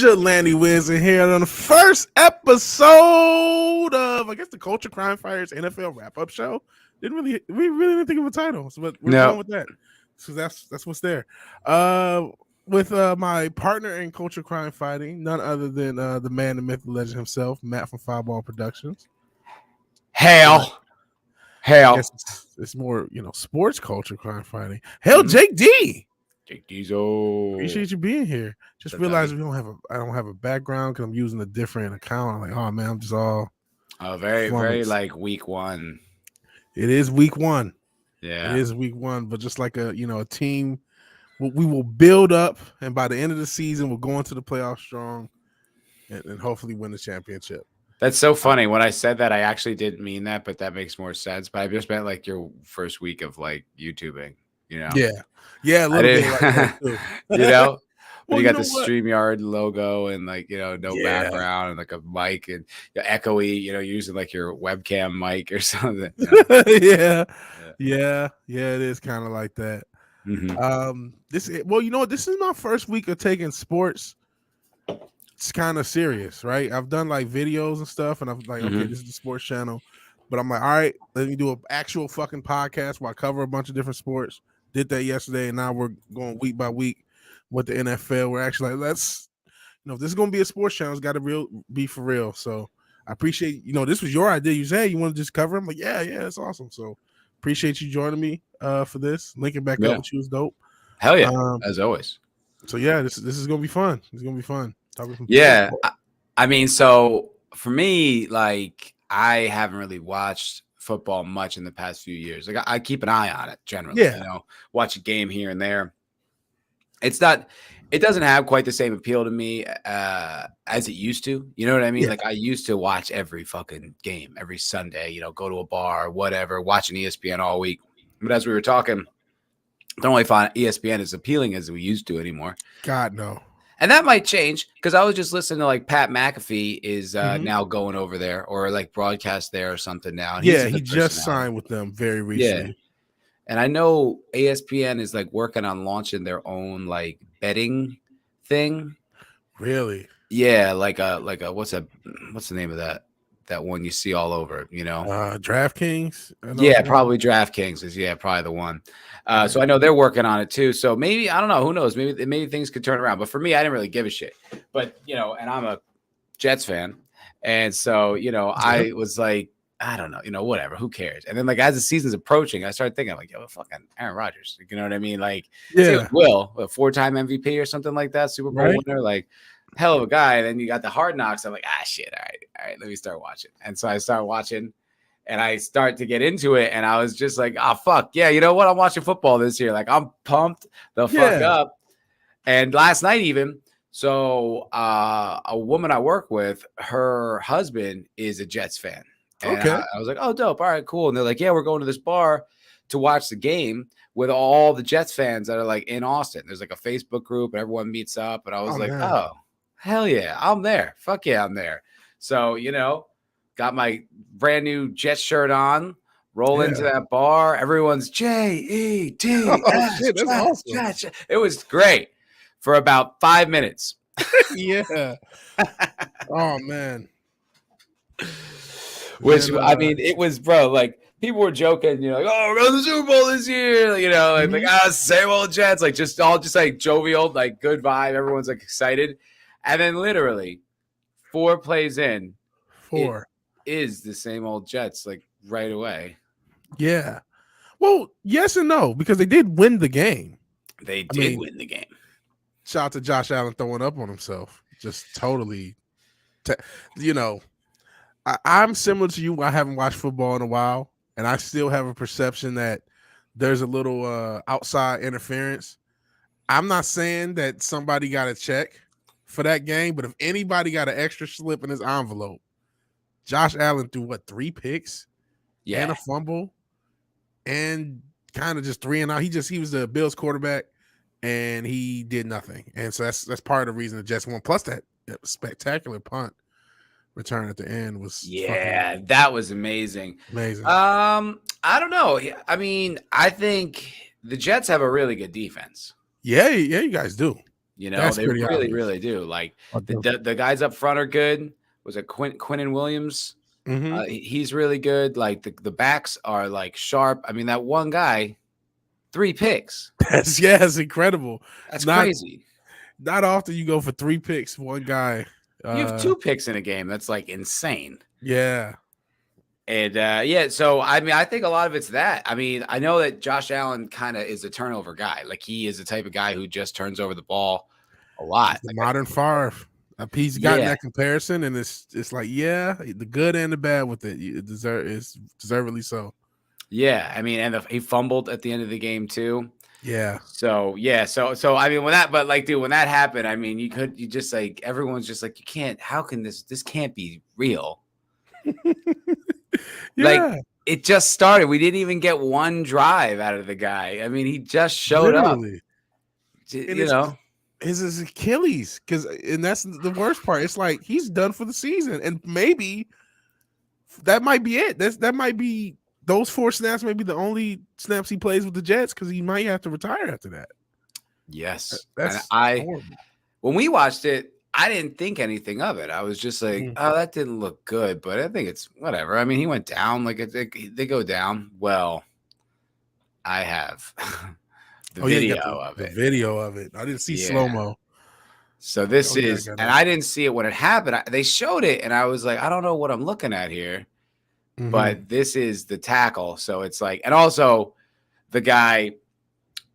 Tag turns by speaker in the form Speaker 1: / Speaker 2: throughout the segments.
Speaker 1: VigilanteWilliamson here on the first episode of, I guess, the Culture Crime Fighters NFL wrap-up show. We really didn't think of a title, but we're going with that. So that's what's there. With my partner in Culture Crime Fighting, none other than the man, the myth, the legend himself, Matt from Fireball Productions.
Speaker 2: Hail.
Speaker 1: It's more, sports culture crime fighting. Hell, Jake D.
Speaker 2: Jake Diesel.
Speaker 1: Appreciate you being here. Just realized I don't have a background because I'm using a different account. I'm like, oh man, I'm just all
Speaker 2: very like week one.
Speaker 1: It is week one.
Speaker 2: Yeah,
Speaker 1: it is week one. But just like a team, we will build up, and by the end of the season, we'll go into the playoffs strong, and hopefully win the championship.
Speaker 2: That's so funny. When I said that, I actually didn't mean that, but that makes more sense. But I just meant like your first week of like YouTubing,
Speaker 1: Yeah, a little bit like that too.
Speaker 2: Well, you got the StreamYard logo and like no background and like a mic and echoey. Using like your webcam mic or something.
Speaker 1: Yeah, it is kind of like that.
Speaker 2: Mm-hmm.
Speaker 1: This is my first week of taking sports. It's kind of serious, right? I've done like videos and stuff, and I'm like, okay, this is the sports channel, but I'm like, all right, let me do an actual fucking podcast where I cover a bunch of different sports. Did that yesterday, and now we're going week by week with the NFL. We're actually like, let's, if this is going to be a sports channel, it's got to be for real. So I appreciate, this was your idea. You say, hey, you want to just cover them? Like, yeah, that's awesome. So appreciate you joining me for this. Linking back up with you is dope.
Speaker 2: Hell yeah, as always.
Speaker 1: So yeah, this is going to be fun. It's going to be fun.
Speaker 2: Yeah, I mean, so for me, like, I haven't really watched football much in the past few years. Like, I keep an eye on it generally. Watch a game here and there. It doesn't have quite the same appeal to me as it used to. You know what I mean? Yeah. Like, I used to watch every fucking game every Sunday. Go to a bar, whatever, watching ESPN all week. But as we were talking, I don't really find ESPN as appealing as we used to anymore.
Speaker 1: God, no.
Speaker 2: And that might change because I was just listening to like Pat McAfee is now going over there or like broadcast there or something now. And
Speaker 1: he just signed with them very recently.
Speaker 2: Yeah. And I know ESPN is like working on launching their own like betting thing.
Speaker 1: Really?
Speaker 2: Yeah, like a what's the name of that one you see all over,
Speaker 1: DraftKings?
Speaker 2: Yeah, probably DraftKings is probably the one. So I know they're working on it too. So maybe, I don't know, who knows? Maybe things could turn around. But for me, I didn't really give a shit. But and I'm a Jets fan. And so, I was like, I don't know, whatever, who cares? And then like as the season's approaching, I started thinking like, yo, fucking Aaron Rodgers. You know what I mean? Like a 4-time MVP or something like that, Super Bowl winner, like hell of a guy. And then you got the Hard Knocks. I'm like, shit, all right, let me start watching. And so I start watching and I start to get into it. And I was just like, fuck. Yeah, you know what? I'm watching football this year. Like, I'm pumped the fuck up. And last night even, so a woman I work with, her husband is a Jets fan. And I was like, oh, dope. All right, cool. And they're like, yeah, we're going to this bar to watch the game with all the Jets fans that are like in Austin. There's like a Facebook group and everyone meets up. And I was oh, hell yeah, I'm there. Fuck yeah, I'm there. So, got my brand new Jets shirt on, roll into that bar. Everyone's J-E-T.
Speaker 1: That's awesome.
Speaker 2: It was great for about 5 minutes.
Speaker 1: Yeah. Oh, man.
Speaker 2: Which, I mean, it was, bro, like, people were joking, like, oh, we're going to the Super Bowl this year. Like, same old Jets. Like, just like jovial, like, good vibe. Everyone's, like, excited. And then literally 4 plays in.
Speaker 1: 4.
Speaker 2: It is the same old Jets, like, right away.
Speaker 1: Yeah. Well, yes and no, because they did win the game.
Speaker 2: They did win the game.
Speaker 1: Shout out to Josh Allen throwing up on himself. Just totally, I'm similar to you. I haven't watched football in a while, and I still have a perception that there's a little outside interference. I'm not saying that somebody got a check for that game, but if anybody got an extra slip in his envelope, Josh Allen threw 3 picks and a fumble and kind of just 3 and out. He was the Bills quarterback and he did nothing. And so that's part of the reason the Jets won. Plus that spectacular punt return at the end was
Speaker 2: that was amazing. I don't know. I mean, I think the Jets have a really good defense.
Speaker 1: Yeah, you guys do.
Speaker 2: You know,
Speaker 1: That's
Speaker 2: they
Speaker 1: pretty
Speaker 2: really,
Speaker 1: obvious.
Speaker 2: really do. Like
Speaker 1: Okay.
Speaker 2: the guys up front are good. Was it Quinnen Williams?
Speaker 1: Mm-hmm.
Speaker 2: He's really good. Like the backs are like sharp. I mean, that one guy, 3 picks.
Speaker 1: That's incredible.
Speaker 2: That's
Speaker 1: Not
Speaker 2: crazy.
Speaker 1: not often you go for 3 picks, one guy.
Speaker 2: You have 2 picks in a game. That's like insane.
Speaker 1: Yeah.
Speaker 2: And yeah, so I mean, I think a lot of it's that. I mean, I know that Josh Allen kind of is a turnover guy. Like he is the type of guy who just turns over the ball a lot.
Speaker 1: He's the
Speaker 2: Like,
Speaker 1: modern Favre. He's gotten
Speaker 2: yeah,
Speaker 1: that comparison, and it's like, yeah, the good and the bad with it. It is deservedly so.
Speaker 2: yeah. I mean, and he fumbled at the end of the game too.
Speaker 1: Yeah.
Speaker 2: So yeah, so I mean, when that, but like, dude, when that happened, I mean, you just like everyone's just like, you can't. How can this can't be real? Like
Speaker 1: Yeah.
Speaker 2: it just started. We didn't even get one drive out of the guy. I mean, he just showed up.
Speaker 1: Literally. And
Speaker 2: You know.
Speaker 1: it's his Achilles, and that's the worst part. It's like he's done for the season, and maybe that might be it. That might be those 4 snaps. May be the only snaps he plays with the Jets because he might have to retire after that.
Speaker 2: Yes,
Speaker 1: That's
Speaker 2: and
Speaker 1: horrible.
Speaker 2: when we watched it, I didn't think anything of it. I was just like, oh, that didn't look good, but I think it's whatever. I mean, he went down like they go down. Well, I have the video of it.
Speaker 1: The video of it. I didn't see
Speaker 2: Yeah.
Speaker 1: slow-mo.
Speaker 2: So this
Speaker 1: Oh, yeah, I
Speaker 2: is,
Speaker 1: got
Speaker 2: and
Speaker 1: that.
Speaker 2: I didn't see it when it happened. They showed it, and I was like, I don't know what I'm looking at here, but this is the tackle. So it's like, and also the guy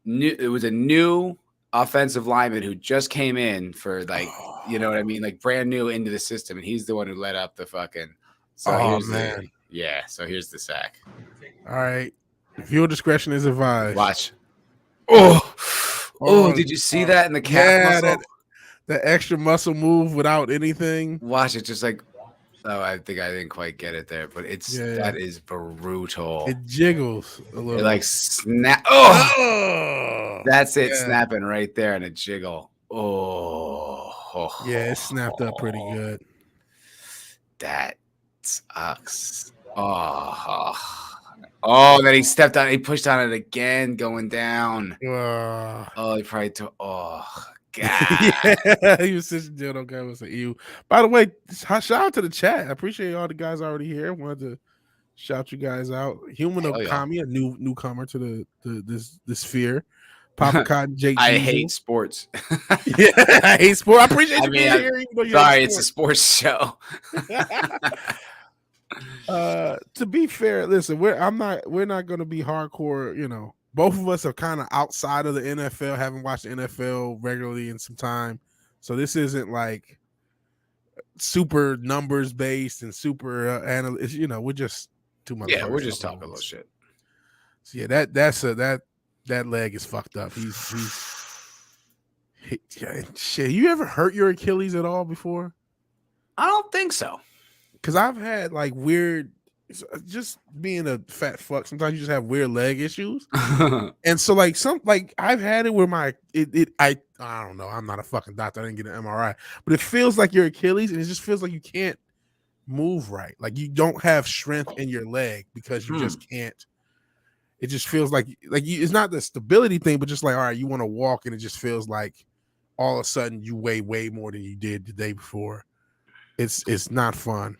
Speaker 2: knew it was a new offensive lineman who just came in for like, you know what I mean, like brand new into the system, and he's the one who led up the fucking. So here's
Speaker 1: man.
Speaker 2: So here's the sack.
Speaker 1: All right, viewer discretion is advised.
Speaker 2: Watch. Oh, did you see that in the calf muscle?
Speaker 1: That extra muscle move without anything.
Speaker 2: Watch it, just like. Oh, I think I didn't quite get it there, but that is brutal.
Speaker 1: It jiggles a little.
Speaker 2: It like snap. Oh, that's it, snapping right there in a jiggle. Oh,
Speaker 1: yeah, it snapped up pretty good.
Speaker 2: That sucks. Oh, then he stepped on. He pushed on it again, going down. Oh, he probably took. Oh. God.
Speaker 1: Yeah, he was such a dildo guy. Was you. By the way, shout out to the chat. I appreciate all the guys already here. I wanted to shout you guys out. Human Okami, a newcomer to the sphere. Papa Cotton, Jake.
Speaker 2: I hate sports.
Speaker 1: Yeah, I hate sports. I appreciate you being here.
Speaker 2: Sorry, it's a sports show.
Speaker 1: To be fair, listen, we're not going to be hardcore. You know, both of us are kind of outside of the NFL, haven't watched the NFL regularly in some time. So this isn't like super numbers based and super analytics. You know, we're just too much.
Speaker 2: Yeah, we're just talking a little shit.
Speaker 1: So yeah, that leg is fucked up. Shit. You ever hurt your Achilles at all before?
Speaker 2: I don't think so.
Speaker 1: Because I've had like weird. Just being a fat fuck, sometimes you just have weird leg issues, and so like I've had it where I don't know, I'm not a fucking doctor, I didn't get an MRI, but it feels like your Achilles, and it just feels like you can't move right, like you don't have strength in your leg because you just can't. It just feels like it's not the stability thing, but just like, all right, you want to walk, and it just feels like all of a sudden you weigh way more than you did the day before. It's not fun.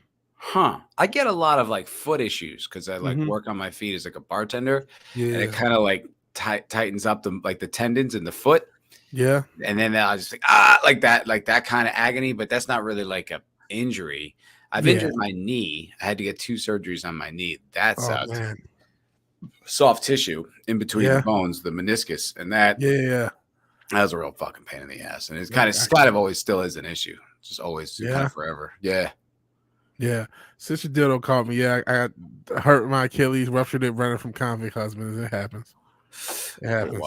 Speaker 2: I get a lot of like foot issues because I like work on my feet as like a bartender.
Speaker 1: Yeah.
Speaker 2: And it kind of like tightens up the tendons in the foot.
Speaker 1: Yeah.
Speaker 2: And then I was just like that kind of agony, but that's not really like a injury. I've injured my knee. I had to get 2 surgeries on my knee. That sucked.
Speaker 1: Man.
Speaker 2: Soft tissue in between the bones, the meniscus, and that.
Speaker 1: Yeah.
Speaker 2: That was a real fucking pain in the ass. And it's kind of always still is an issue. It's just always kind of forever. Yeah.
Speaker 1: Yeah, Sister Dildo called me. Yeah, I hurt my Achilles, ruptured it running from convict husbands. It happens. It happens.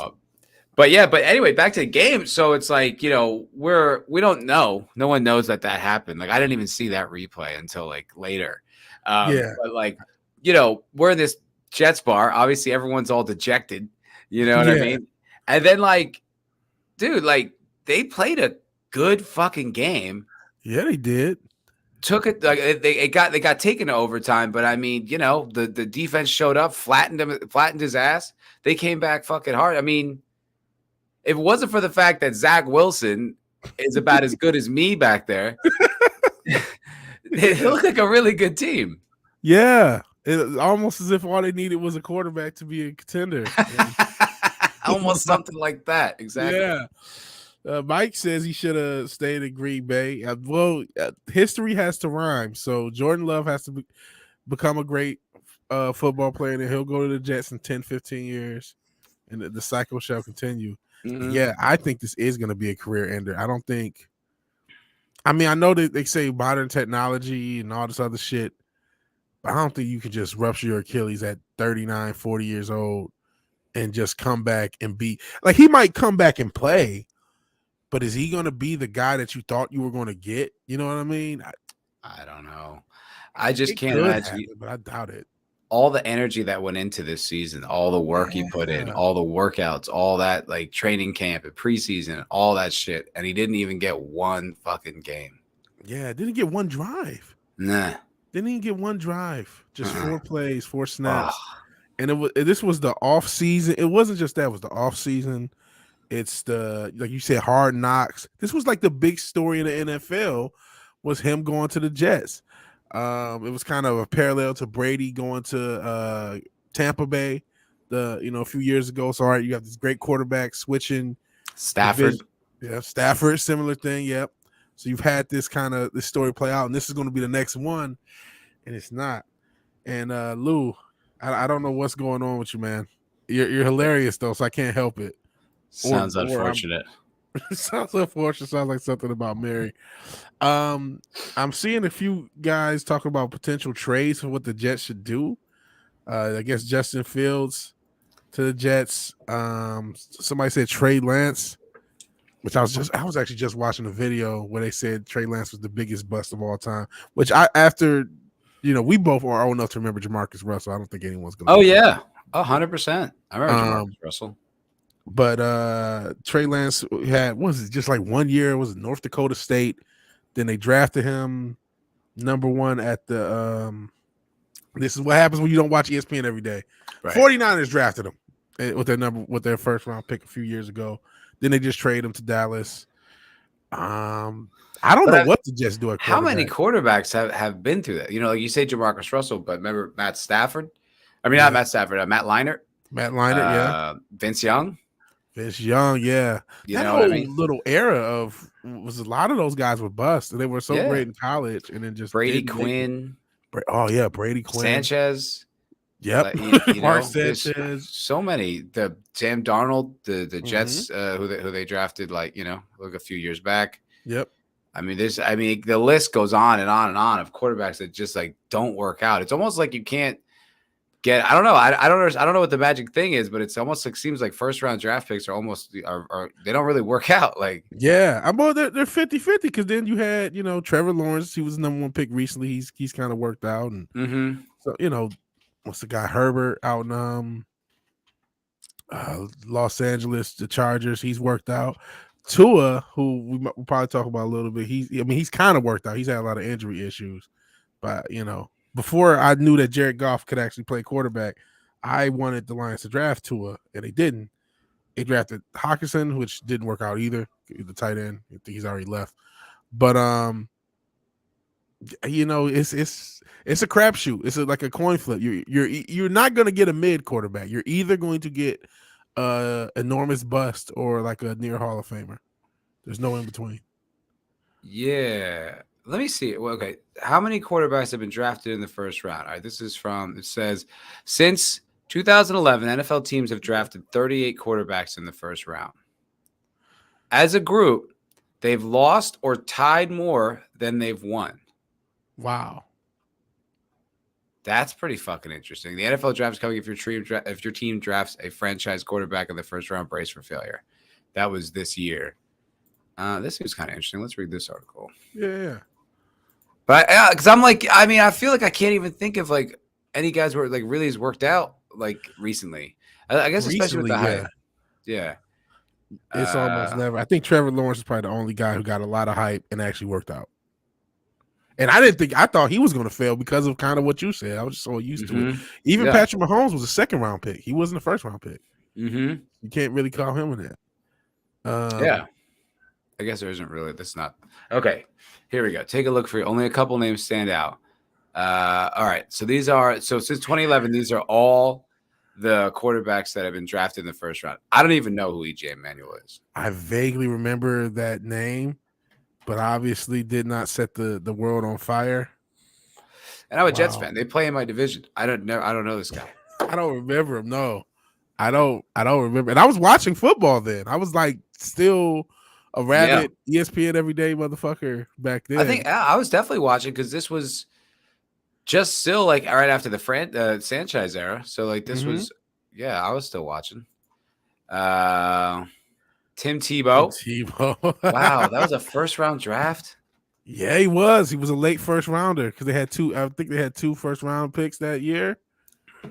Speaker 2: But anyway, back to the game. So it's like, you know, we don't know. No one knows that happened. Like I didn't even see that replay until like later. But like, you know, we're in this Jets bar. Obviously, everyone's all dejected. You know what I mean? And then like, dude, like they played a good fucking game.
Speaker 1: Yeah, they did.
Speaker 2: Took it like they got taken to overtime, but I mean, you know, the defense showed up, flattened his ass. They came back fucking hard. I mean, If it wasn't for the fact that Zach Wilson is about as good as me back there, they look like a really good team.
Speaker 1: Yeah, it almost as if all they needed was a quarterback to be a contender.
Speaker 2: Almost something like that. Exactly.
Speaker 1: Yeah. Mike says he should have stayed in Green Bay. History has to rhyme. So Jordan Love has to become a great football player, and then he'll go to the Jets in 10, 15 years, and the cycle shall continue.
Speaker 2: Mm-hmm.
Speaker 1: Yeah, I think this is going to be a career ender. I don't think – I mean, I know that they say modern technology and all this other shit, but I don't think you can just rupture your Achilles at 39, 40 years old and just come back and be – like, he might come back and play, but is he going to be the guy that you thought you were going to get? You know what I mean?
Speaker 2: I don't know. I just can't imagine.
Speaker 1: Happen, but I doubt it.
Speaker 2: All the energy that went into this season, all the work he put in, all the workouts, all that like training camp and preseason, all that shit, and he didn't even get one fucking game.
Speaker 1: Yeah, didn't get one drive.
Speaker 2: Nah.
Speaker 1: Didn't even get one drive. Just 4 plays, 4 snaps. And this was the off season. It wasn't just that, it was the off season. It's the, like you said, hard knocks. This was like the big story in the NFL was him going to the Jets. It was kind of a parallel to Brady going to Tampa Bay a few years ago. So all right, you have this great quarterback switching.
Speaker 2: Stafford.
Speaker 1: Yeah, Stafford, similar thing. Yep. So you've had this story play out, and this is going to be the next one, and it's not. And Lou, I don't know what's going on with you, man. You're hilarious though, so I can't help it.
Speaker 2: Sounds unfortunate.
Speaker 1: Sounds unfortunate. Sounds like something about Mary. I'm seeing a few guys talking about potential trades for what the Jets should do. I guess Justin Fields to the Jets. Somebody said Trey Lance, which I was actually just watching a video where they said Trey Lance was the biggest bust of all time. Which we both are old enough to remember Jamarcus Russell. I don't think anyone's gonna.
Speaker 2: Oh yeah, 100%. I remember Jamarcus Russell.
Speaker 1: But Trey Lance had, just like 1 year, was it North Dakota State? Then they drafted him number 1 at the this is what happens when you don't watch ESPN every day. Right. 49ers drafted him with their first round pick a few years ago. Then they just traded him to Dallas. I don't know what the Jets do at quarterback.
Speaker 2: How many quarterbacks have been through that? Like you say Jamarcus Russell, but remember Matt Stafford? I mean, not Matt Stafford, Matt Leinart.
Speaker 1: Yeah.
Speaker 2: Vince Young.
Speaker 1: Vince Young, yeah.
Speaker 2: That whole
Speaker 1: little era was a lot of those guys were bust, and they were so great in college, and then just
Speaker 2: Brady Quinn.
Speaker 1: Brady Quinn.
Speaker 2: Sanchez.
Speaker 1: Yep.
Speaker 2: Mark
Speaker 1: Sanchez.
Speaker 2: So many. The Sam Darnold, the Jets, who they drafted like a few years back.
Speaker 1: Yep.
Speaker 2: I mean, the list goes on and on and on of quarterbacks that just like don't work out. It's almost like you can't I don't know. I don't know what the magic thing is, but it's almost like seems like first round draft picks are they don't really work out. Like,
Speaker 1: yeah, they're 50-50 because then you had Trevor Lawrence. He was the number 1 pick recently. He's kind of worked out, and so what's the guy Herbert out in Los Angeles, the Chargers. He's worked out. Tua, who we'll probably talk about a little bit. He's kind of worked out. He's had a lot of injury issues, but before I knew that Jared Goff could actually play quarterback, I wanted the Lions to draft Tua, and they didn't. They drafted Hawkinson, which didn't work out either. The tight end, I think he's already left. But it's a crapshoot. It's like a coin flip. You're not going to get a mid quarterback. You're either going to get enormous bust or like a near Hall of Famer. There's no in between.
Speaker 2: Yeah. Let me see. Well, okay. How many quarterbacks have been drafted in the first round? All right. This is it says, since 2011, NFL teams have drafted 38 quarterbacks in the first round. As a group, they've lost or tied more than they've won.
Speaker 1: Wow.
Speaker 2: That's pretty fucking interesting. The NFL draft is coming if your team drafts a franchise quarterback in the first round, brace for failure. That was this year. This seems kind of interesting. Let's read this article.
Speaker 1: Yeah.
Speaker 2: But because I'm like, I feel like I can't even think of like any guys where like really has worked out like recently. I guess especially with the hype. Yeah.
Speaker 1: It's almost never. I think Trevor Lawrence is probably the only guy who got a lot of hype and actually worked out. And I thought he was going to fail because of kind of what you said. I was just so used to it. Even Patrick Mahomes was a second round pick. He wasn't a first round pick.
Speaker 2: You
Speaker 1: can't really call him in that.
Speaker 2: Yeah. I guess there isn't really. That's not okay. Here we go. Take a look for you. Only a couple names stand out. All right. So since 2011, these are all the quarterbacks that have been drafted in the first round. I don't even know who EJ Manuel is.
Speaker 1: I vaguely remember that name, but obviously did not set the world on fire.
Speaker 2: And I'm a Jets fan. They play in my division. I don't know this guy.
Speaker 1: I don't remember him. No, I don't remember. And I was watching football then. I was like still a rabid ESPN everyday motherfucker back then.
Speaker 2: I think I was definitely watching because this was just still like right after the Sanchez era. So like this was, I was still watching. Tim Tebow. Wow, that was a first round draft.
Speaker 1: Yeah, he was. He was a late first rounder because they had two. I think they had 2 first round picks that year.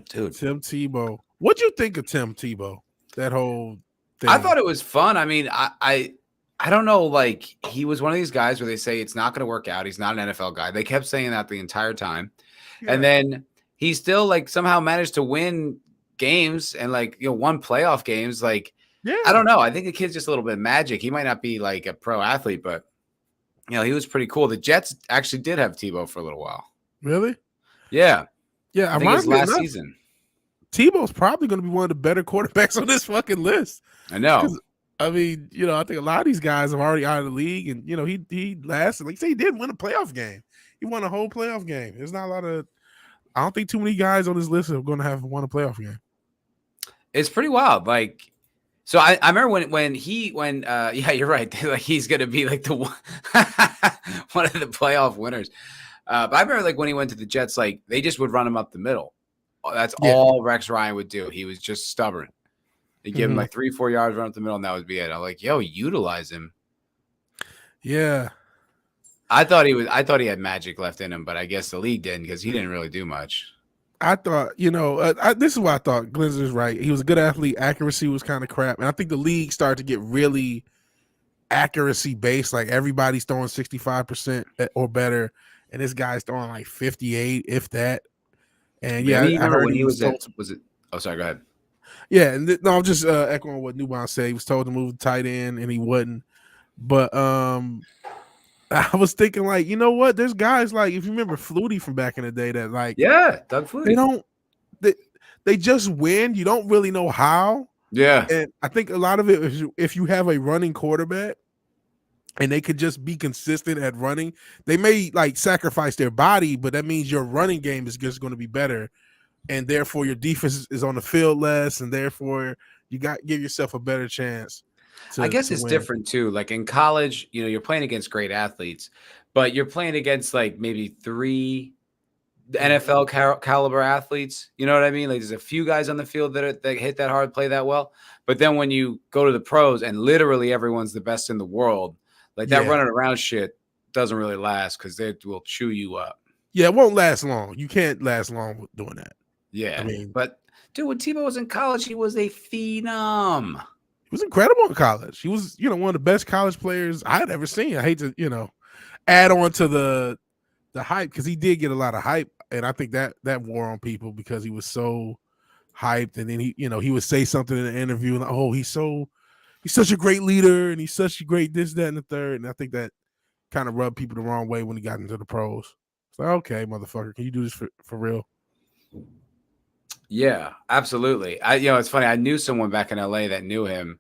Speaker 2: Dude,
Speaker 1: Tim Tebow. What'd you think of Tim Tebow? That whole thing.
Speaker 2: I thought it was fun. I mean, I don't know. Like he was one of these guys where they say it's not going to work out. He's not an NFL guy. They kept saying that the entire time, and then he still like somehow managed to win games and like won playoff games. Like I don't know. I think the kid's just a little bit magic. He might not be like a pro athlete, but he was pretty cool. The Jets actually did have Tebow for a little while.
Speaker 1: Really?
Speaker 2: Yeah.
Speaker 1: Yeah.
Speaker 2: I think it was last season.
Speaker 1: Tebow's probably going to be one of the better quarterbacks on this fucking list.
Speaker 2: I know.
Speaker 1: I mean, I think a lot of these guys are already out of the league, and he lasted. Like you say, he did win a playoff game. He won a whole playoff game. There's not a lot of. I don't think too many guys on this list are going to have won a playoff game.
Speaker 2: It's pretty wild. Like, so I remember when you're right. Like he's going to be like the one of the playoff winners. But I remember like when he went to the Jets, like they just would run him up the middle. That's all Rex Ryan would do. He was just stubborn. They give him like 3-4 yards run up the middle, and that would be it. I'm like, utilize him.
Speaker 1: Yeah.
Speaker 2: I thought he had magic left in him, but I guess the league didn't because he didn't really do much.
Speaker 1: I thought, this is what I thought. Glenn is right. He was a good athlete. Accuracy was kind of crap. And I think the league started to get really accuracy based. Like everybody's throwing 65% or better. And this guy's throwing like 58, if that. And
Speaker 2: I heard when he was told, was it? Oh, sorry. Go ahead.
Speaker 1: Yeah. And I'm just echoing what Newbound said. He was told to move the tight end and he wouldn't. But I was thinking, like, you know what? There's guys like, if you remember Flutie from back in the day, that like,
Speaker 2: Doug Flutie.
Speaker 1: They just win. You don't really know how.
Speaker 2: Yeah,
Speaker 1: and I think a lot of it is if you have a running quarterback, and they could just be consistent at running, they may like sacrifice their body, but that means your running game is just going to be better, and therefore your defense is on the field less, and therefore you give yourself a better chance.
Speaker 2: I guess it's different too. Like in college, you're playing against great athletes, but you're playing against like maybe 3 NFL caliber athletes. You know what I mean? Like there's a few guys on the field that hit that hard, play that well. But then when you go to the pros and literally everyone's the best in the world, like that running around shit doesn't really last because they will chew you up. Yeah,
Speaker 1: it won't last long. You can't last long doing that.
Speaker 2: Yeah. I mean, but dude, when Tebow was in college, he was a phenom.
Speaker 1: He was incredible in college. He was, one of the best college players I had ever seen. I hate to, add on to the hype because he did get a lot of hype, and I think that wore on people because he was so hyped, and then he would say something in the interview, and he's such a great leader, and he's such a great this, that, and the third, and I think that kind of rubbed people the wrong way when he got into the pros. It's like, okay, motherfucker, can you do this for real?
Speaker 2: Yeah, absolutely. It's funny. I knew someone back in LA that knew him,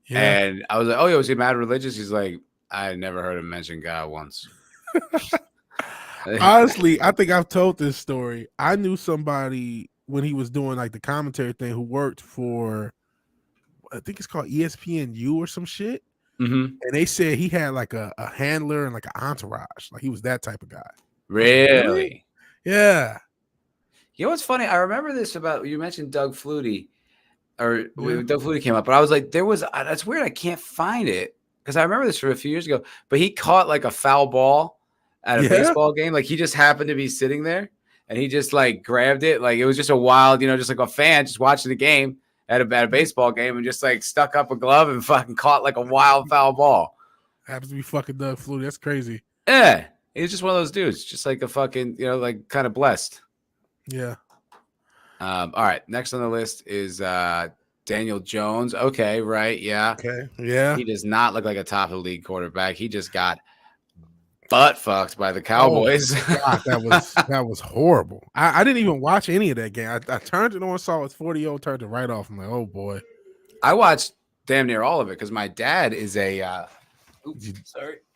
Speaker 2: and I was like, was he mad religious? He's like, I never heard him mention God once.
Speaker 1: Honestly, I think I've told this story. I knew somebody when he was doing like the commentary thing who worked for, I think it's called ESPNU or some shit.
Speaker 2: Mm-hmm.
Speaker 1: And they said he had like a handler and like an entourage. Like he was that type of guy.
Speaker 2: Really?
Speaker 1: Yeah.
Speaker 2: You know what's funny? I remember this about, you mentioned Doug Flutie, or Doug Flutie came up, but I was like, that's weird. I can't find it because I remember this from a few years ago, but he caught like a foul ball at a baseball game. Like he just happened to be sitting there and he just like grabbed it. Like it was just a wild, just like a fan just watching the game at a baseball game and just like stuck up a glove and fucking caught like a wild foul ball.
Speaker 1: Happens to be fucking Doug Flutie. That's crazy.
Speaker 2: Yeah. He's just one of those dudes, just like a fucking, like kind of blessed.
Speaker 1: Yeah.
Speaker 2: All right. Next on the list is Daniel Jones. Okay, right. Yeah.
Speaker 1: Okay. Yeah.
Speaker 2: He does not look like a top of the league quarterback. He just got butt fucked by the
Speaker 1: Oh
Speaker 2: Cowboys.
Speaker 1: my God, that was horrible. I didn't even watch any of that game. I turned it on, saw it's 40-0, turned it right off. I'm like, oh boy.
Speaker 2: I watched damn near all of it because my dad is a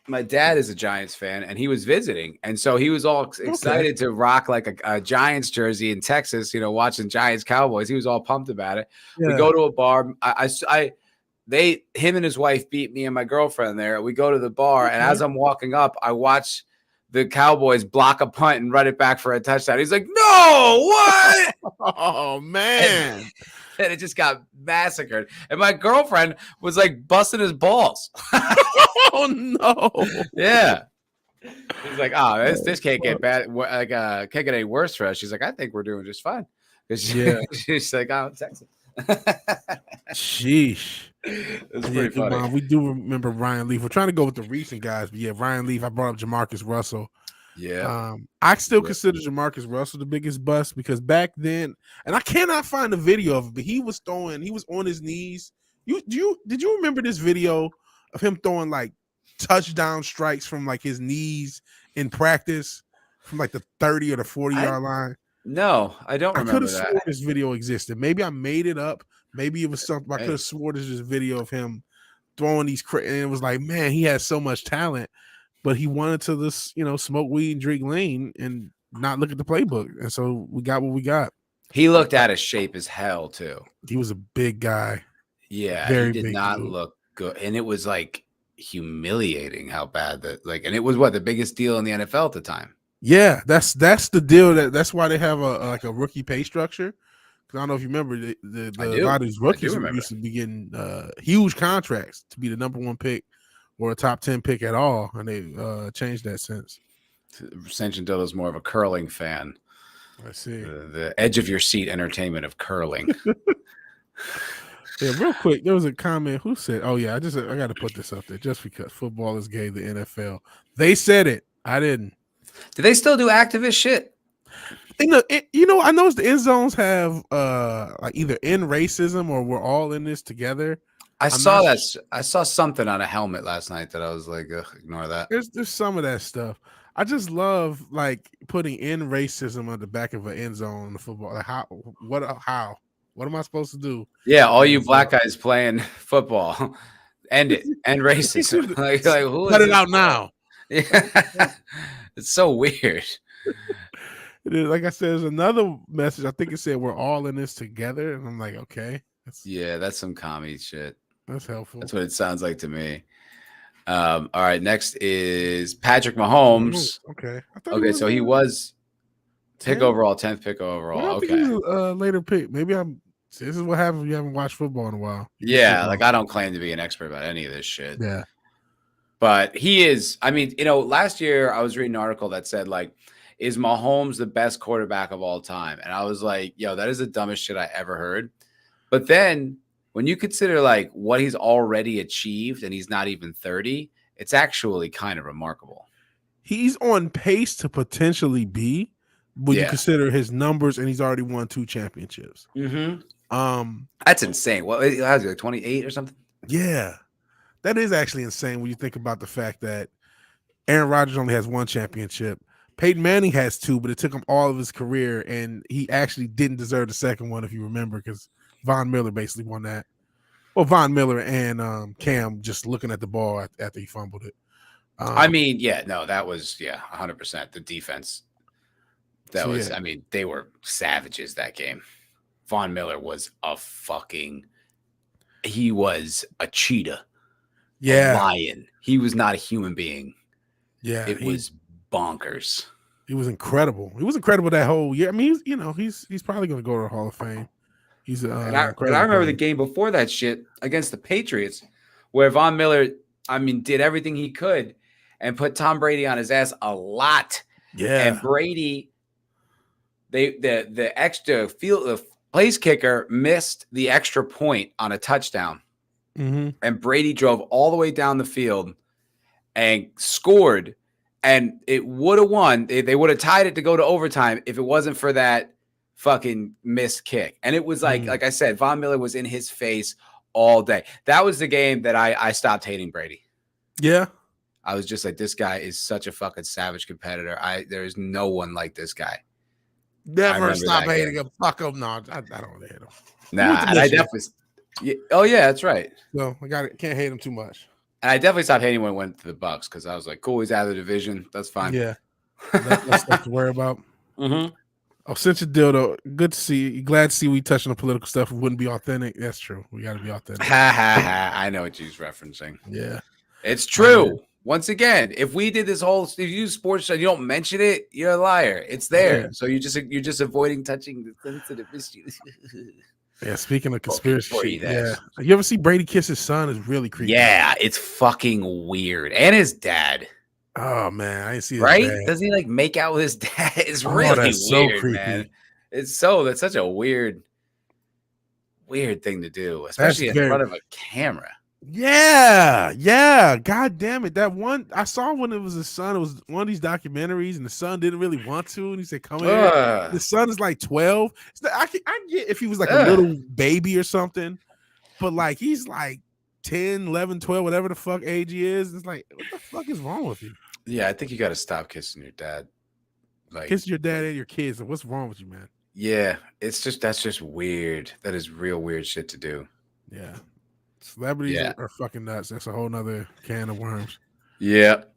Speaker 2: my dad is a Giants fan, and he was visiting, and so he was all excited to rock like a Giants jersey in Texas. You know, watching Giants Cowboys, he was all pumped about it.
Speaker 1: Yeah.
Speaker 2: We go to a bar. Him and his wife beat me and my girlfriend there. We go to the bar, and as I'm walking up, I watch the Cowboys block a punt and run it back for a touchdown. He's like, "No, what?"
Speaker 1: Oh man.
Speaker 2: And it just got massacred. And my girlfriend was like busting his balls.
Speaker 1: Oh no.
Speaker 2: Yeah. He's like, oh, this can't get bad. Like, can't get any worse for us. She's like, I think we're doing just fine. She's like, oh, Texas.
Speaker 1: Sheesh.
Speaker 2: It's pretty funny.
Speaker 1: We do remember Ryan Leaf. We're trying to go with the recent guys, but yeah, Ryan Leaf. I brought up Jamarcus Russell.
Speaker 2: Yeah.
Speaker 1: I still consider Jamarcus Russell the biggest bust because back then, and I cannot find a video of it, but he was on his knees. Did you remember this video of him throwing like touchdown strikes from like his knees in practice from like the 30 or the 40-yard line?
Speaker 2: No, I don't remember that. I could have
Speaker 1: sworn this video existed. Maybe I made it up. Maybe it was something. I could have sworn there's this video of him throwing these, and it was like, man, he has so much talent, but he wanted to this, smoke weed and drink lean and not look at the playbook. And so we got what we got.
Speaker 2: He looked out of shape as hell too.
Speaker 1: He was a big guy.
Speaker 2: Yeah, he did not look good. And it was like humiliating how bad and it was the biggest deal in the NFL at the time.
Speaker 1: Yeah, that's the deal. That's why they have a rookie pay structure. Because I don't know if you remember a lot of these rookies used to be getting huge contracts to be the number 1 pick or a top 10 pick at all, and they changed that since.
Speaker 2: Sanchindel is more of a curling fan.
Speaker 1: I see
Speaker 2: the edge of your seat entertainment of curling.
Speaker 1: Yeah, real quick, there was a comment who said, "Oh yeah, I got to put this up there just because football is gay." The NFL, they said it. I didn't.
Speaker 2: Do they still do activist shit?
Speaker 1: I noticed the end zones have like either end racism or we're all in this together.
Speaker 2: I saw that. I saw something on a helmet last night that I was like, ignore that.
Speaker 1: There's some of that stuff. I just love like putting in racism on the back of an end zone in the football. Like how? What am I supposed to do?
Speaker 2: Yeah, all you black guys playing football, end it. End racism. like who
Speaker 1: cut it out now?
Speaker 2: Yeah, it's so weird.
Speaker 1: Like I said, there's another message. I think it said we're all in this together, and I'm like, okay,
Speaker 2: that's some commie shit.
Speaker 1: That's helpful.
Speaker 2: That's what it sounds like to me. All right, next is Patrick Mahomes.
Speaker 1: Okay.
Speaker 2: Okay, so he was 10th pick overall.
Speaker 1: Okay. He was a later pick. Maybe this is what happens when you haven't watched football in a while.
Speaker 2: Yeah, like I don't claim to be an expert about any of this shit.
Speaker 1: Yeah.
Speaker 2: But he is, last year I was reading an article that said, like, is Mahomes the best quarterback of all time? And I was like, yo, that is the dumbest shit I ever heard. But then when you consider like what he's already achieved and he's not even 30, it's actually kind of remarkable.
Speaker 1: He's on pace to potentially be, when you consider his numbers, and he's already won 2 championships.
Speaker 2: Mm-hmm. That's insane. What, how's he, like 28 or something?
Speaker 1: Yeah. That is actually insane when you think about the fact that Aaron Rodgers only has 1 championship. Peyton Manning has 2, but it took him all of his career, and he actually didn't deserve the second one, if you remember, because Von Miller basically won that. Well, Von Miller and Cam just looking at the ball after he fumbled it.
Speaker 2: That was 100%. The defense. They were savages that game. Von Miller was he was a cheetah.
Speaker 1: Yeah.
Speaker 2: A lion. He was not a human being.
Speaker 1: Yeah.
Speaker 2: It was bonkers.
Speaker 1: He was incredible. He was incredible that whole year. I mean, he's probably going to go to the Hall of Fame. He's
Speaker 2: and I remember the game before that shit against the Patriots, where Von Miller, did everything he could and put Tom Brady on his ass a lot.
Speaker 1: Yeah.
Speaker 2: And Brady, the extra the place kicker missed the extra point on a touchdown.
Speaker 1: Mm-hmm.
Speaker 2: And Brady drove all the way down the field and scored. And it would have won. They would have tied it to go to overtime if it wasn't for that fucking missed kick. And it was like I said, Von Miller was in his face all day. That was the game that I stopped hating Brady.
Speaker 1: Yeah.
Speaker 2: I was just like, this guy is such a fucking savage competitor. There is no one like this guy.
Speaker 1: Never stop hating him. Fuck him. No, I don't hate him.
Speaker 2: Nah, and I definitely. Oh yeah, that's right.
Speaker 1: So can't hate him too much.
Speaker 2: And I definitely stopped hating when he went to the Bucks because I was like, cool, he's out of the division. That's fine.
Speaker 1: Yeah, that's stuff to worry about.
Speaker 2: Mm-hmm.
Speaker 1: Oh, since you're dildo, good to see you. Glad to see we touching on political stuff. We wouldn't be authentic. That's true. We got to be authentic.
Speaker 2: Ha ha ha! I know what you're referencing.
Speaker 1: Yeah,
Speaker 2: it's true. Once again, if we did this whole, if you use sports show, you don't mention it, you're a liar. It's there. Yeah. So you're just avoiding touching the sensitive issues.
Speaker 1: Yeah, speaking of conspiracy, you ever see Brady kiss his son? It's really creepy.
Speaker 2: Yeah, it's fucking weird. And his dad.
Speaker 1: Oh man, I didn't see his
Speaker 2: right.
Speaker 1: dad.
Speaker 2: Doesn't he like make out with his dad? It's really weird, so creepy. Man. That's such a weird thing to do, especially in front of a camera.
Speaker 1: Yeah. God damn it. That one I saw when it was his son. It was one of these documentaries, and the son didn't really want to, and he said, "Come here." The son is like 12. I get if he was like a little baby or something, but like he's like 10, 11, 12, whatever the fuck age he is. It's like, what the fuck is wrong with you?
Speaker 2: Yeah, I think you got to stop kissing your dad.
Speaker 1: Like kissing your dad and your kids. What's wrong with you, man?
Speaker 2: Yeah, that's just weird. That is real weird shit to do.
Speaker 1: Yeah. Celebrities are fucking nuts. That's a whole nother can of worms.
Speaker 2: Yep.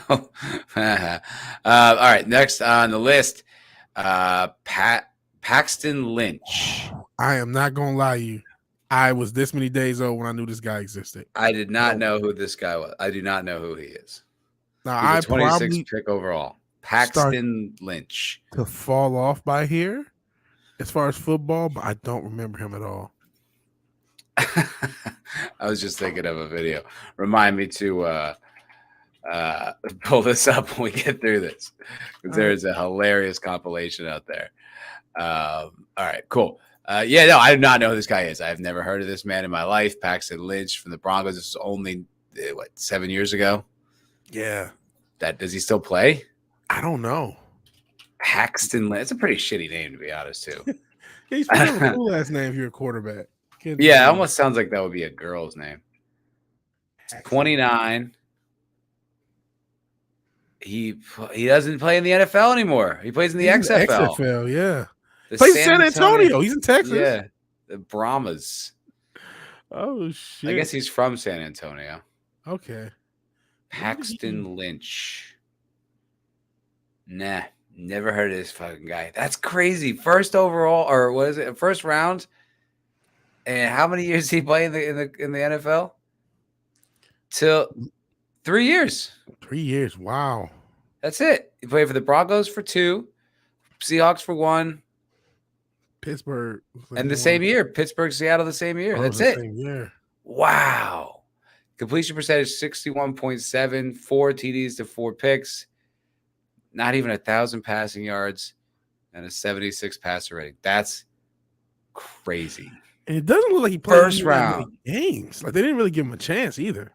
Speaker 2: All right, next on the list, Paxton Lynch.
Speaker 1: I am not gonna lie to you. I was this many days old when I knew this guy existed.
Speaker 2: I did not know who this guy was. I do not know who he is.
Speaker 1: Now I
Speaker 2: 26th pick overall. Paxton Lynch.
Speaker 1: To fall off by here as far as football, but I don't remember him at all.
Speaker 2: I was just thinking of a video. Remind me to pull this up when we get through this, because there's a hilarious compilation out there. All right, cool. I do not know who this guy is. I've never heard of this man in my life. Paxton Lynch from the Broncos. This was only 7 years ago.
Speaker 1: Yeah.
Speaker 2: Does he still play?
Speaker 1: I don't know.
Speaker 2: Paxton Lynch. It's a pretty shitty name, to be honest, too.
Speaker 1: Yeah, he's probably a cool last name if you're a quarterback.
Speaker 2: Yeah, it almost sounds like that would be a girl's name. 29. He doesn't play in the NFL anymore. He plays in the XFL.
Speaker 1: XFL, yeah. Plays in San Antonio. He's in Texas.
Speaker 2: Yeah, the Brahmas.
Speaker 1: Oh shit!
Speaker 2: I guess he's from San Antonio.
Speaker 1: Okay.
Speaker 2: Paxton Lynch. Nah, never heard of this fucking guy. That's crazy. First overall, or what is it? First round. And how many years did he play in the NFL? Till 3 years.
Speaker 1: 3 years. Wow.
Speaker 2: That's it. He played for the Broncos for 2, Seahawks for 1,
Speaker 1: Pittsburgh,
Speaker 2: and the same year, Pittsburgh, Seattle, the same year. That's it.
Speaker 1: Same year.
Speaker 2: Wow. Completion percentage 61.7, 4 TDs to 4 picks, not even 1,000 passing yards, and a 76 passer rating. That's crazy.
Speaker 1: And it doesn't look like he played
Speaker 2: first round
Speaker 1: games. Like they didn't really give him a chance either.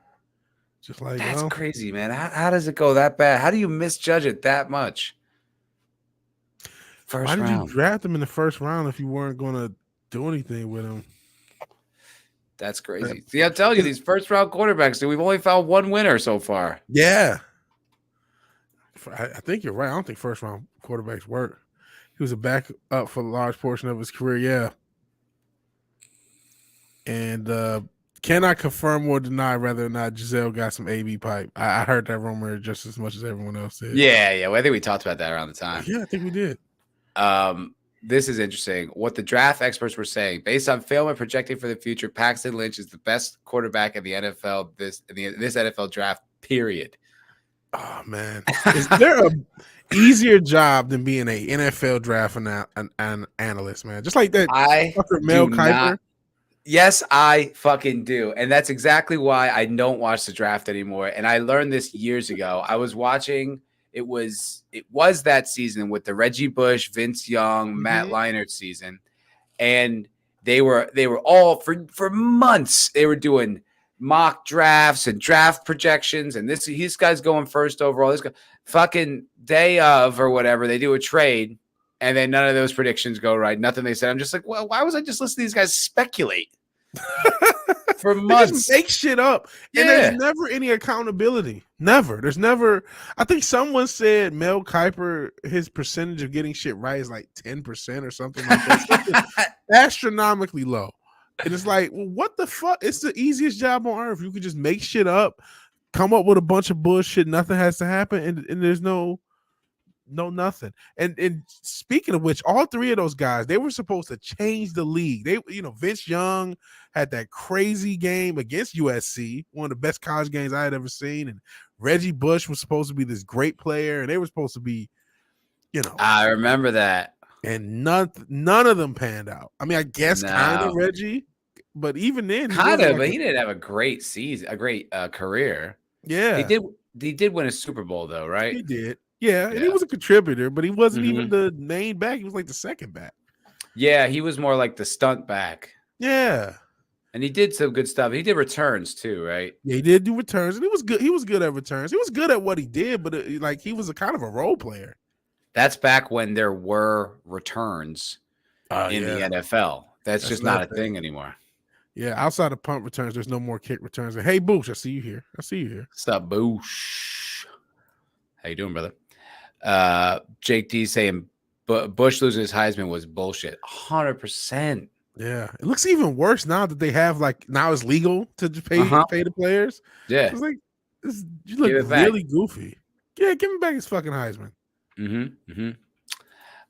Speaker 1: Just like
Speaker 2: that's crazy, man. How does it go that bad? How do you misjudge it that much?
Speaker 1: Why did you draft him in the first round if you weren't going to do anything with him?
Speaker 2: That's crazy. See, I'm telling you, these first round quarterbacks, dude, we've only found one winner so far.
Speaker 1: Yeah. I think you're right. I don't think first round quarterbacks work. He was a backup for a large portion of his career. Yeah. And cannot confirm or deny whether or not Giselle got some AB pipe. I heard that rumor just as much as everyone else did.
Speaker 2: Yeah. Well, I think we talked about that around the time.
Speaker 1: Yeah, I think we did.
Speaker 2: This is interesting. What the draft experts were saying, based on film and projecting for the future, Paxton Lynch is the best quarterback in the NFL this NFL draft. Period.
Speaker 1: Oh man, is there a easier job than being a NFL draft an analyst, man? Just like that. Mel Kiper.
Speaker 2: Yes, I fucking do. And that's exactly why I don't watch the draft anymore. And I learned this years ago. I was watching, it was that season with the Reggie Bush, Vince Young, Matt Leinart season. And they were all for months, they were doing mock drafts and draft projections. And this guy's going first overall. This guy fucking day of or whatever, they do a trade. And then none of those predictions go right. Nothing they said. I'm just like, well, why was I just listening to these guys speculate for
Speaker 1: They just
Speaker 2: months?
Speaker 1: make shit up.
Speaker 2: Yeah.
Speaker 1: And there's never any accountability. Never. There's never. I think someone said Mel Kiper, his percentage of getting shit right is like 10% or something like that. Something astronomically low. And it's like, well, what the fuck? It's the easiest job on earth. You could just make shit up, come up with a bunch of bullshit. Nothing has to happen. And there's no nothing. And speaking of which, all three of those guys, they were supposed to change the league. They, Vince Young had that crazy game against USC, one of the best college games I had ever seen. And Reggie Bush was supposed to be this great player, and they were supposed to be,
Speaker 2: I remember that.
Speaker 1: And none of them panned out. I mean, I guess kind of Reggie, but even then,
Speaker 2: but he didn't have a great season, a great career.
Speaker 1: Yeah,
Speaker 2: he did win a Super Bowl though, right?
Speaker 1: He did. Yeah, and he was a contributor, but he wasn't even the main back. He was like the second back.
Speaker 2: Yeah, he was more like the stunt back.
Speaker 1: Yeah.
Speaker 2: And he did some good stuff. He did returns too, right?
Speaker 1: Yeah, he did do returns, and he was good. He was good at returns. He was good at what he did, but he was a kind of a role player.
Speaker 2: That's back when there were returns in the NFL. That's just not a thing anymore.
Speaker 1: Yeah, outside of punt returns, there's no more kick returns. And hey, Boosh, I see you here. What's
Speaker 2: up, Boosh? How you doing, brother? Jake D saying Bush losing his Heisman was bullshit. 100%.
Speaker 1: Yeah, it looks even worse now that they have now it's legal to pay the players.
Speaker 2: Yeah,
Speaker 1: it's like you look really goofy. Yeah, give him back his fucking Heisman.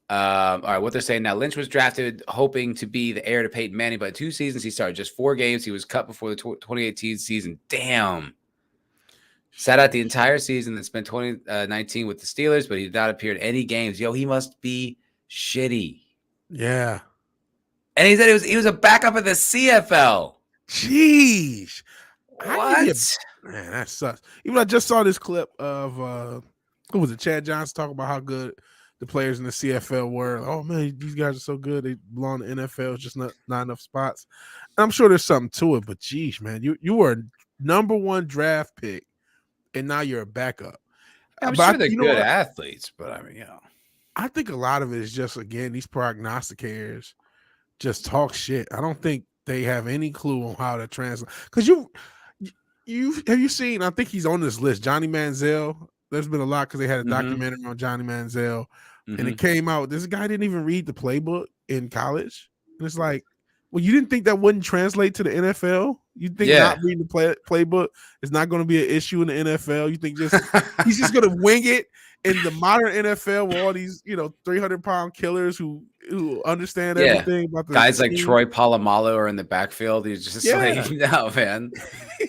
Speaker 2: All right, what they're saying now. Lynch was drafted hoping to be the heir to Peyton Manning, but 2 seasons he started just 4 games. He was cut before the 2018 season. Damn. Sat out the entire season and spent 2019 with the Steelers, but he did not appear in any games. Yo, he must be shitty.
Speaker 1: Yeah.
Speaker 2: And he said he was a backup in the CFL.
Speaker 1: Jeez.
Speaker 2: What?
Speaker 1: Man, that sucks. Even I just saw this clip of who was it? Chad Johnson talking about how good the players in the CFL were. Oh man, these guys are so good. They belong in the NFL. It's just not enough spots. And I'm sure there's something to it, but geez, man, you were a number 1 draft pick, and now you're a backup.
Speaker 2: I'm sure they're good athletes, but I mean,
Speaker 1: I think a lot of it is just, again, these prognosticators just talk shit. I don't think they have any clue on how to translate. Because have you seen? I think he's on this list. Johnny Manziel. There's been a lot because they had a documentary on Johnny Manziel, and it came out. This guy didn't even read the playbook in college, and it's like, well, you didn't think that wouldn't translate to the NFL? You think not reading the playbook is not going to be an issue in the NFL? You think he's just going to wing it in the modern NFL with all these 300-pound killers who understand everything about the
Speaker 2: guys
Speaker 1: team?
Speaker 2: Like Troy Polamalu are in the backfield. He's just like, no, man.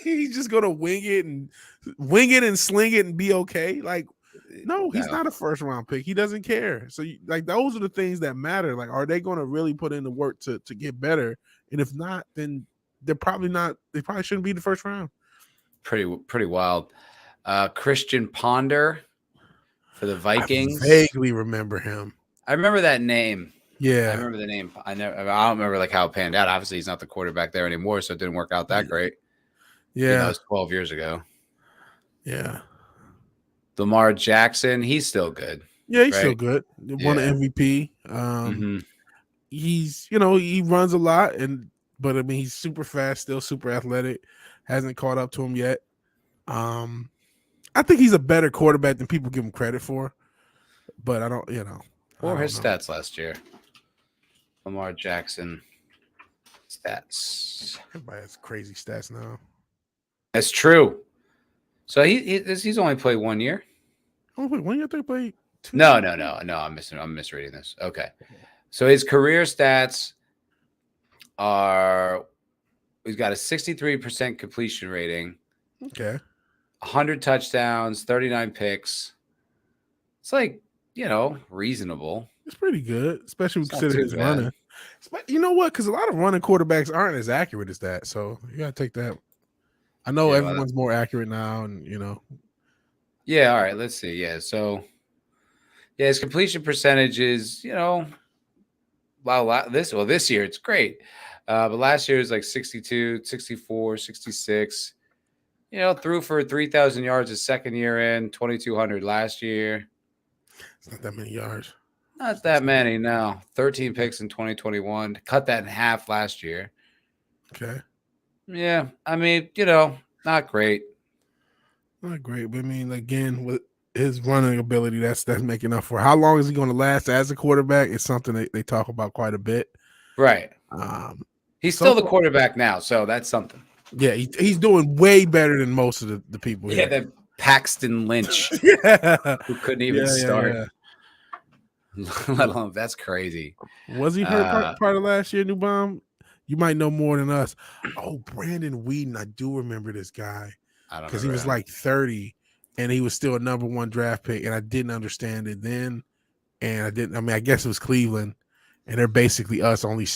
Speaker 1: He's just going to wing it and sling it and be okay. Like, no, he's not a first-round pick. He doesn't care. So, those are the things that matter. Like, are they going to really put in the work to get better? And if not, then they're probably not. They probably shouldn't be the first round.
Speaker 2: Pretty wild. Christian Ponder for the Vikings.
Speaker 1: I vaguely remember him.
Speaker 2: I remember that name.
Speaker 1: Yeah,
Speaker 2: I remember the name. I don't remember how it panned out. Obviously, he's not the quarterback there anymore, so it didn't work out that great.
Speaker 1: Yeah,
Speaker 2: that was 12 years ago.
Speaker 1: Yeah.
Speaker 2: Lamar Jackson, he's still good.
Speaker 1: Yeah, he's still good. Won an MVP. He's, he runs a lot, but I mean, he's super fast, still super athletic. Hasn't caught up to him yet. I think he's a better quarterback than people give him credit for. But I don't,
Speaker 2: What were his stats last year? Lamar Jackson stats.
Speaker 1: Everybody has crazy stats now.
Speaker 2: That's true. So he's only played 1 year.
Speaker 1: Oh, wait, 1 year they played 2?
Speaker 2: No. I'm misreading this. Okay. So his career stats are: he's got a 63% completion rating.
Speaker 1: Okay.
Speaker 2: 100 touchdowns, 39 picks. It's like, reasonable.
Speaker 1: It's pretty good, especially considering his running. You know what? Because a lot of running quarterbacks aren't as accurate as that. So you got to take that. I know everyone's more accurate now, and
Speaker 2: Yeah, all right, let's see. Yeah, so his completion percentage is, this year it's great. But last year it was like 62, 64, 66. Threw for 3,000 yards his second year in, 2,200 last year.
Speaker 1: It's not that many yards.
Speaker 2: Not that many, no. 13 picks in 2021. Cut that in half last year.
Speaker 1: Okay.
Speaker 2: Yeah, I mean, not great.
Speaker 1: Not great, but I mean, again, with his running ability, that's making up for it. How long is he going to last as a quarterback? It's something they talk about quite a bit.
Speaker 2: Right. He's still the quarterback now, so that's something.
Speaker 1: Yeah, he's doing way better than most of the people here.
Speaker 2: Yeah, that Paxton Lynch, who couldn't even start. Let alone, that's crazy.
Speaker 1: Was he hurt part of last year, New Bomb? You might know more than us. Oh, Brandon Whedon, I do remember this guy because he was like 30 and he was still a number 1 draft pick, and I didn't understand it then. And I guess it was Cleveland, and they're basically us only,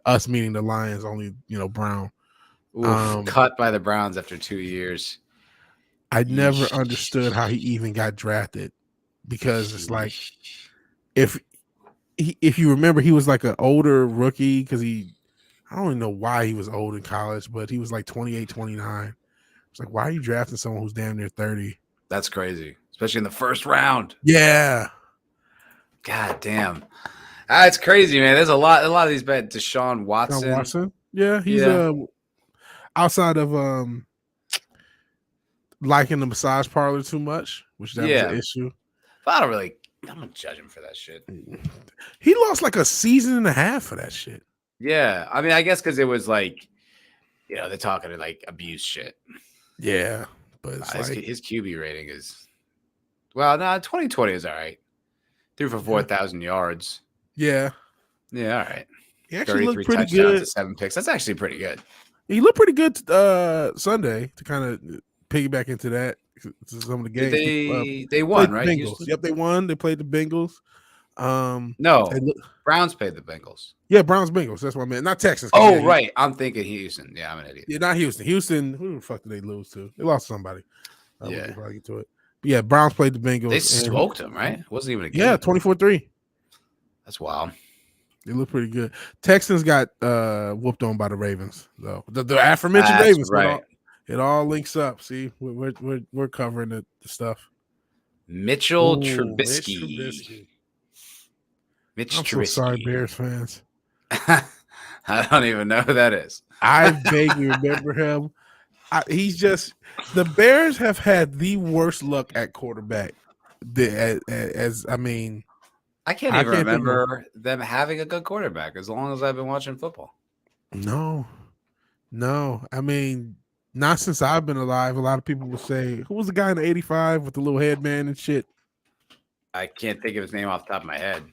Speaker 1: us meaning the Lions only, Brown.
Speaker 2: Cut by the Browns after 2 years.
Speaker 1: I never understood how he even got drafted, because it's like, if you remember, he was like an older rookie because I don't even know why he was old in college, but he was like 28, 29. It's like, why are you drafting someone who's damn near 30?
Speaker 2: That's crazy, especially in the first round.
Speaker 1: Yeah.
Speaker 2: God damn. It's crazy, man. There's a lot of these bets. Deshaun Watson.
Speaker 1: Yeah, he's outside of liking the massage parlor too much, which that was an issue.
Speaker 2: But I'm gonna judge him for that shit.
Speaker 1: He lost like a season and a half for that shit.
Speaker 2: Yeah, I mean, I guess because it was like, they're talking like abuse shit.
Speaker 1: Yeah, but it's
Speaker 2: his QB rating is, 2020 is all right. Threw for 4,000 yards.
Speaker 1: Yeah,
Speaker 2: all right.
Speaker 1: He actually looked pretty good.
Speaker 2: To 7 picks. That's actually pretty good.
Speaker 1: He looked pretty good Sunday, to kind of piggyback into that. Some of the games
Speaker 2: they won, right?
Speaker 1: Bengals. Yep, they won. They played the Bengals.
Speaker 2: Browns played the Bengals.
Speaker 1: Yeah, Browns-Bengals. That's what I meant. Not Texans.
Speaker 2: Oh, right. I'm thinking Houston. Yeah, I'm an idiot.
Speaker 1: Yeah, not Houston. Houston, who the fuck did they lose to? They lost to somebody. We can probably get to it. But yeah, Browns played the Bengals.
Speaker 2: They smoked them, right? It wasn't even a game.
Speaker 1: Yeah, 24-3.
Speaker 2: That's wild.
Speaker 1: They look pretty good. Texans got whooped on by the Ravens, though. The aforementioned Ravens.
Speaker 2: Right.
Speaker 1: It all links up. See, we're covering the stuff.
Speaker 2: Mitchell Trubisky.
Speaker 1: Mitch Trubisky. So sorry, Bears fans.
Speaker 2: I don't even know who that is.
Speaker 1: I vaguely remember him. He's just, the Bears have had the worst luck at quarterback. I
Speaker 2: can't even remember them having a good quarterback as long as I've been watching football.
Speaker 1: No. I mean, not since I've been alive. A lot of people will say, who was the guy in the 85 with the little headband and shit?
Speaker 2: I can't think of his name off the top of my head.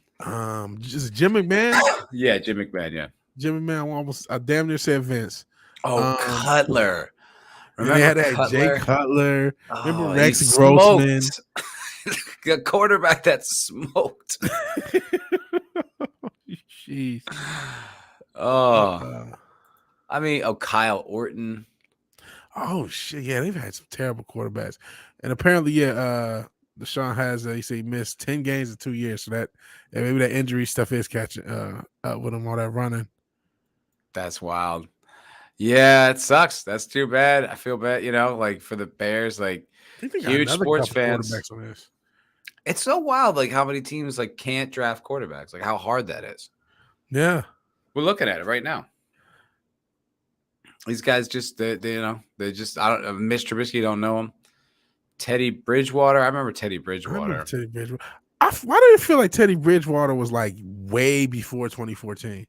Speaker 1: Just Jim McMahon?
Speaker 2: Yeah, Jim McMahon, yeah.
Speaker 1: Jim McMahon, I damn near said Vince.
Speaker 2: Oh, Cutler.
Speaker 1: Remember they had that Jay Cutler. Remember Rex Grossman?
Speaker 2: The quarterback that smoked.
Speaker 1: Jeez.
Speaker 2: Kyle Orton.
Speaker 1: Oh shit! Yeah, they've had some terrible quarterbacks, and apparently, Deshaun has he missed 10 games in 2 years, so that maybe that injury stuff is catching up with him, all that running.
Speaker 2: That's wild. Yeah, it sucks. That's too bad. I feel bad, like for the Bears, like huge sports fans.
Speaker 1: On this.
Speaker 2: It's so wild, like how many teams like can't draft quarterbacks, like how hard that is.
Speaker 1: Yeah,
Speaker 2: we're looking at it right now. These guys just they just I don't Mitch Trubisky, don't know him. Teddy Bridgewater, I remember Teddy Bridgewater.
Speaker 1: Why do you feel like Teddy Bridgewater was like way before 2014?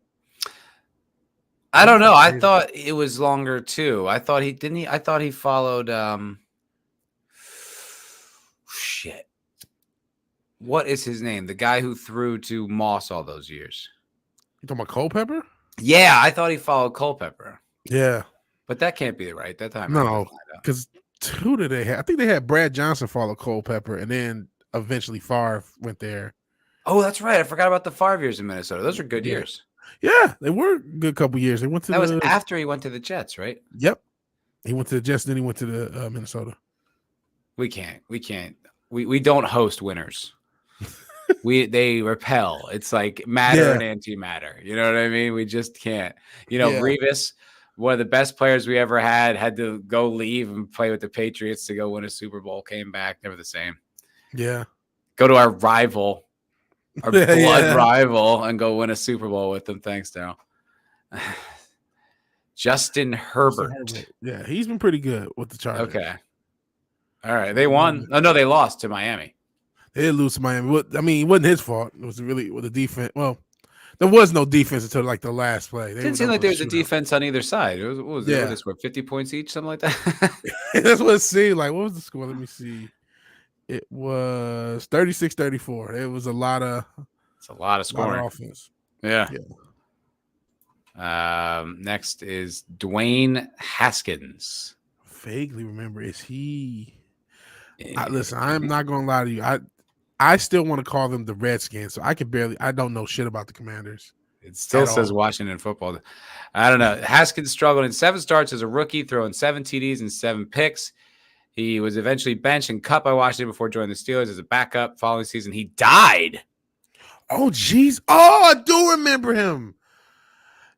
Speaker 2: I don't know. I thought it was longer too. I thought he followed shit. What is his name? The guy who threw to Moss all those years.
Speaker 1: You talking about Culpepper?
Speaker 2: Yeah, I thought he followed Culpepper.
Speaker 1: Yeah.
Speaker 2: But that can't be right. That time.
Speaker 1: No, because who did they have? I think they had Brad Johnson follow Culpepper, and then eventually Favre went there.
Speaker 2: Oh, that's right. I forgot about the Favre years in Minnesota. Those are good years.
Speaker 1: Yeah, they were a good couple years. They went to
Speaker 2: was after he went to the Jets, right?
Speaker 1: Yep. He went to the Jets, then he went to the Minnesota.
Speaker 2: We can't. We don't host winners. They repel. It's like matter and antimatter. You know what I mean? We just can't. Revis, one of the best players we ever had to go leave and play with the Patriots to go win a Super Bowl. Came back, never the same.
Speaker 1: Yeah.
Speaker 2: Go to our rival our blood
Speaker 1: Yeah.
Speaker 2: rival, and go win a Super Bowl with them. Thanks, Daryl. Justin Herbert.
Speaker 1: Yeah, he's been pretty good with the Chargers.
Speaker 2: Okay. All right. They won. Oh, no, they lost to Miami.
Speaker 1: They did lose to Miami. I mean, it wasn't his fault. It was really with the defense. Well, there was no defense until like the last play.
Speaker 2: Didn't seem like there was a defense on either side. It was, what was it? What was this, 50 points each, something like that?
Speaker 1: That's what it seemed like. What was the score? Let me see. It was 36-34. It was a lot of.
Speaker 2: It's a lot of scoring.
Speaker 1: Lot of offense.
Speaker 2: Yeah. Next is Dwayne Haskins.
Speaker 1: Vaguely remember. Is he? Listen, I am not going to lie to you. I still want to call them the Redskins, so I don't know shit about the Commanders.
Speaker 2: It still says Washington football. I don't know. Haskins struggled in 7 starts as a rookie, throwing 7 TDs and 7 picks. He was eventually benched and cut by Washington before joining the Steelers as a backup. Following season, he died.
Speaker 1: Oh, jeez. Oh, I do remember him.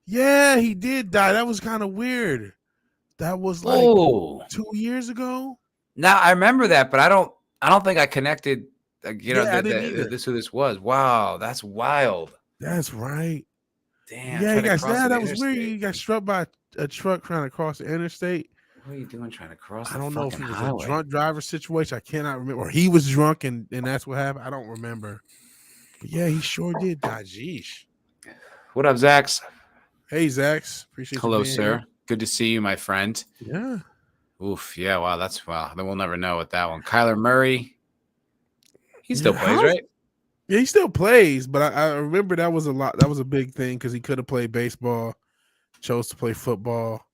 Speaker 1: Yeah, he did die. That was kind of weird. That was like 2 years ago.
Speaker 2: Now I remember that, but I don't think I connected.
Speaker 1: I didn't either.
Speaker 2: This who this was. Wow, that's wild.
Speaker 1: That's right.
Speaker 2: Damn.
Speaker 1: Yeah, that was weird. He got struck by a truck trying to cross the interstate.
Speaker 2: What are you doing trying to cross?
Speaker 1: I don't know if it was a drunk driver situation. I cannot remember. Or he was drunk and that's what happened. I don't remember. But yeah, he sure did die. Jeez.
Speaker 2: What up, Zax?
Speaker 1: Hey, Zax. Appreciate you.
Speaker 2: Hello, sir. Here. Good to see you, my friend.
Speaker 1: Yeah.
Speaker 2: Oof. Yeah. Wow. Then we'll never know with that one. Kyler Murray. He still plays, right?
Speaker 1: Yeah, he still plays, but I remember that was a big thing because he could have played baseball, chose to play football.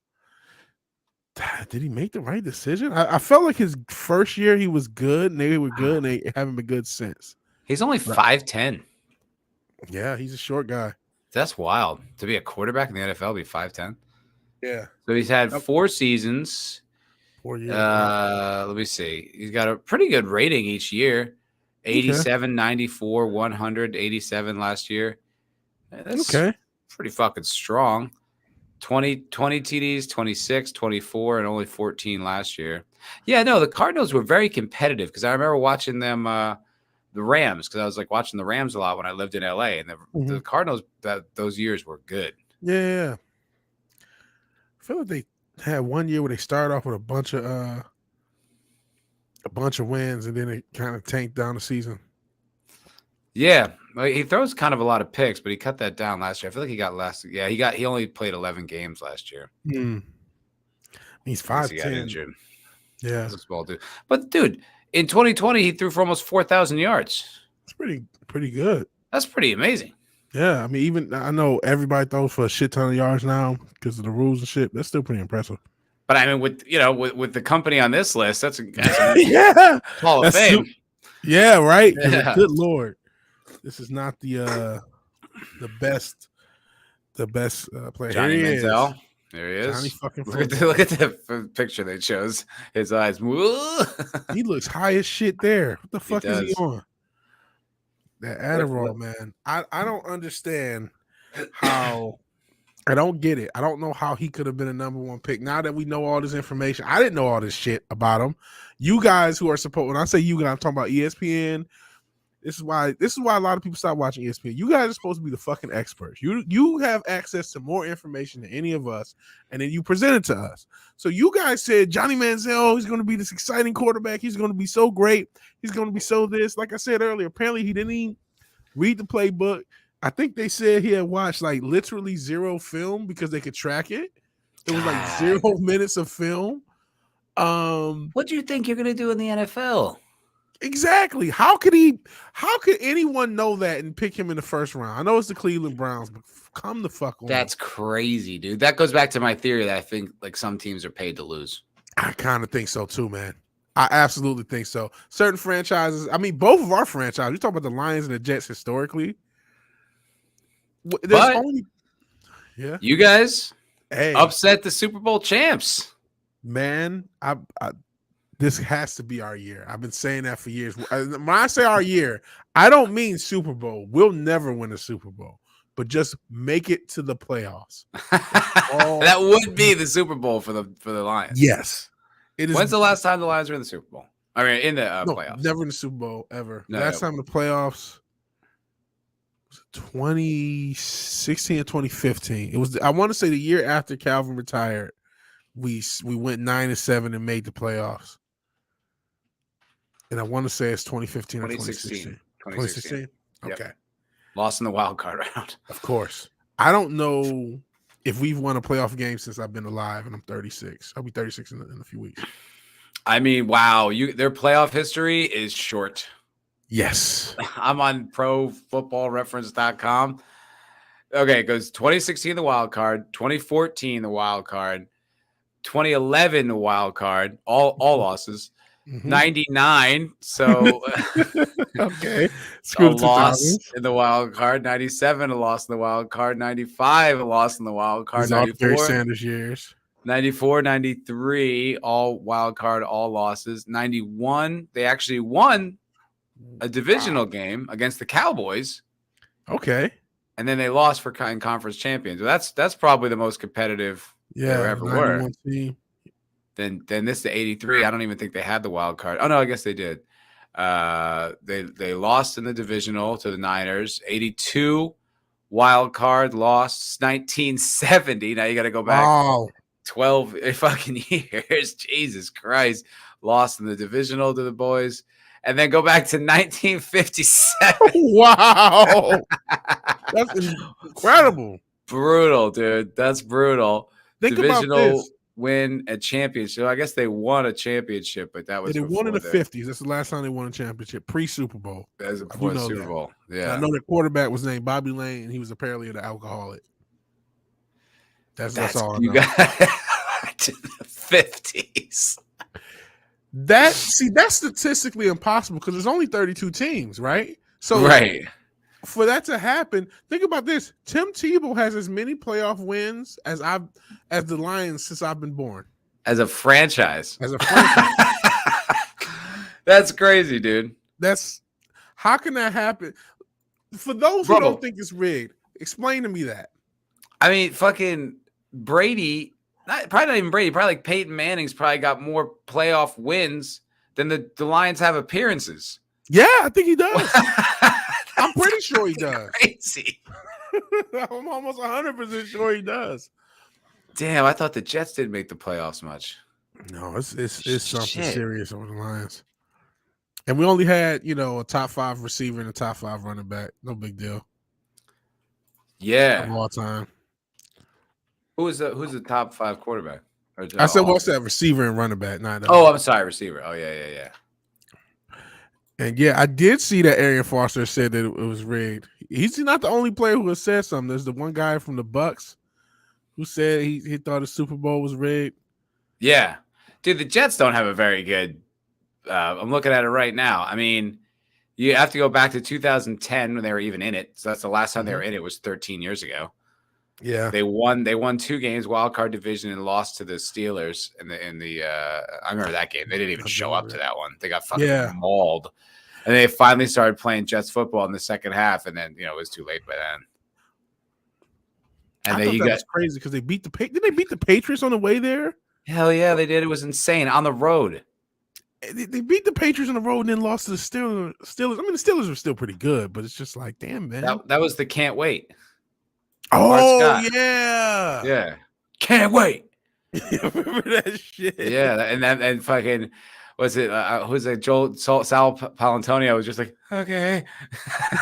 Speaker 1: Did he make the right decision? I felt like his first year he was good, and they were good, and they haven't been good since.
Speaker 2: He's only 5'10".
Speaker 1: Yeah, he's a short guy.
Speaker 2: That's wild. To be a quarterback in the NFL, be 5'10".
Speaker 1: Yeah.
Speaker 2: So he's had 4 seasons.
Speaker 1: 4 years.
Speaker 2: Let me see. He's got a pretty good rating each year. 87, 94, 100, 87 last year. That's pretty fucking strong. 20 TDs, 26, 24, and only 14 last year. Yeah, no, the Cardinals were very competitive because I remember watching them, the Rams, because I was like watching the Rams a lot when I lived in LA, and the Cardinals those years were good.
Speaker 1: Yeah. I feel like they had 1 year where they started off with a bunch of wins, and then it kind of tanked down the season. Yeah,
Speaker 2: he throws kind of a lot of picks, but he cut that down last year. I feel like he got last. Yeah, he only played 11 games last year.
Speaker 1: He's 5'10".
Speaker 2: He got injured.
Speaker 1: Yeah,
Speaker 2: that's a small dude. But dude, in 2020, he threw for almost 4,000 yards.
Speaker 1: That's pretty good.
Speaker 2: That's pretty amazing.
Speaker 1: Yeah, I mean, even I know everybody throws for a shit ton of yards now because of the rules and shit. That's still pretty impressive.
Speaker 2: But I mean, with the company on this list, that's
Speaker 1: yeah,
Speaker 2: Hall of Fame.
Speaker 1: Yeah, right. Yeah. Good Lord, this is not the best player.
Speaker 2: Johnny Manziel. There he is.
Speaker 1: Johnny fucking.
Speaker 2: Look at the picture they chose. His eyes.
Speaker 1: He looks high as shit there. What the fuck is he on? That Adderall, man. I don't understand how. I don't get it. I don't know how he could have been a number 1 pick. Now that we know all this information, I didn't know all this shit about him. You guys who are when I say you guys, I'm talking about ESPN. This is why a lot of people stop watching ESPN. You guys are supposed to be the fucking experts. You have access to more information than any of us, and then you present it to us. So you guys said Johnny Manziel, he's going to be this exciting quarterback. He's going to be so great. He's going to be so this. Like I said earlier, apparently he didn't even read the playbook. I think they said he had watched like literally 0 film because they could track it. It was like 0 minutes of film.
Speaker 2: What do you think you're gonna do in the NFL?
Speaker 1: Exactly. How could anyone know that and pick him in the first round? I know it's the Cleveland Browns, but come the fuck on.
Speaker 2: That's crazy, dude. That goes back to my theory that I think like some teams are paid to lose.
Speaker 1: I kind of think so too, man. I absolutely think so. Certain franchises, I mean, both of our franchises, we talk about the Lions and the Jets historically.
Speaker 2: You guys upset the Super Bowl champs.
Speaker 1: Man, this has to be our year. I've been saying that for years. When I say our year, I don't mean Super Bowl. We'll never win a Super Bowl, but just make it to the playoffs.
Speaker 2: That would be the Super Bowl for the Lions.
Speaker 1: Yes. It is.
Speaker 2: When's the last time the Lions were in the Super Bowl? I mean, in the playoffs.
Speaker 1: Never in the Super Bowl ever.
Speaker 2: No,
Speaker 1: last time in the playoffs. 2016 or 2015. It was. I want to say the year after Calvin retired. We went 9-7 and made the playoffs. And I want to say it's 2015 or 2016. 2016. Okay.
Speaker 2: Yep. Lost in the wild card round.
Speaker 1: Of course. I don't know if we've won a playoff game since I've been alive, and I'm 36. I'll be 36 in a few weeks.
Speaker 2: I mean, wow. Their playoff history is short.
Speaker 1: Yes.
Speaker 2: I'm on profootballreference.com. Okay, it goes 2016 the wild card, 2014 the wild card, 2011 the wild card, all losses. 99, so
Speaker 1: okay,
Speaker 2: a loss in the wild card. 97, a loss in the wild card. 95, a loss in the wild card. 94,
Speaker 1: Sanders years.
Speaker 2: 94, 93, all wild card, all losses. 91, they actually won a divisional game against the Cowboys.
Speaker 1: Okay,
Speaker 2: and then they lost for conference champions. So that's probably the most competitive they ever were. Team. Then this to 83. I don't even think they had the wild card. Oh no, I guess they did. They lost in the divisional to the Niners. 82 wild card lost. 1970. Now you got to go back 12 fucking years. Jesus Christ. Lost in the divisional to the boys. And then go back to 1957.
Speaker 1: Wow. That's incredible.
Speaker 2: Brutal, dude. That's brutal.
Speaker 1: Think about this.
Speaker 2: Win a championship. I guess they won a championship, but that was
Speaker 1: they won in the 50s. That's the last time they won a championship, pre-Super Bowl.
Speaker 2: That's before the Super Bowl. Yeah,
Speaker 1: and I know their quarterback was named Bobby Lane, and he was apparently an alcoholic. That's all I know.
Speaker 2: You got to the 50s.
Speaker 1: That's statistically impossible because there's only 32 teams, right? So
Speaker 2: right.
Speaker 1: For that to happen, think about this. Tim Tebow has as many playoff wins as the Lions since I've been born.
Speaker 2: As a franchise. That's crazy, dude.
Speaker 1: How can that happen? For those who don't think it's rigged, explain to me that.
Speaker 2: I mean, fucking Brady, probably not even Brady, probably like Peyton Manning's probably got more playoff wins than the Lions have appearances.
Speaker 1: Yeah, I think he does. I'm pretty sure he does.
Speaker 2: Crazy.
Speaker 1: I'm almost 100% sure he does.
Speaker 2: Damn, I thought the Jets didn't make the playoffs much.
Speaker 1: No, it's something serious on the Lions. And we only had, a top 5 receiver and a top 5 running back. No big deal.
Speaker 2: Yeah.
Speaker 1: Of all time.
Speaker 2: Who's the top 5 quarterback?
Speaker 1: I said, what's that? Receiver and running back.
Speaker 2: I'm sorry, receiver. Oh, yeah.
Speaker 1: And yeah, I did see that Arian Foster said that it was rigged. He's not the only player who has said something. There's the one guy from the Bucks who said he thought the Super Bowl was rigged.
Speaker 2: Yeah. Dude, the Jets don't have a very good I'm looking at it right now. I mean, you have to go back to 2010 when they were even in it. So that's the last time they were in it was 13 years ago.
Speaker 1: Yeah.
Speaker 2: They won 2 games, wild card division, and lost to the Steelers in the I remember that game. They didn't even show up to that one. They got fucking mauled. And they finally started playing Jets football in the second half, and then it was too late by then.
Speaker 1: And that's crazy because they beat did they beat the Patriots on the way there?
Speaker 2: Hell yeah, they did. It was insane on the road.
Speaker 1: They beat the Patriots on the road and then lost to the Steelers. I mean, the Steelers were still pretty good, but it's just like, damn, man.
Speaker 2: That was the can't wait.
Speaker 1: Oh yeah,
Speaker 2: yeah. Can't wait.
Speaker 1: Remember that shit?
Speaker 2: Yeah, and fucking. Was it who's it? Sal Palantonio was just like, okay.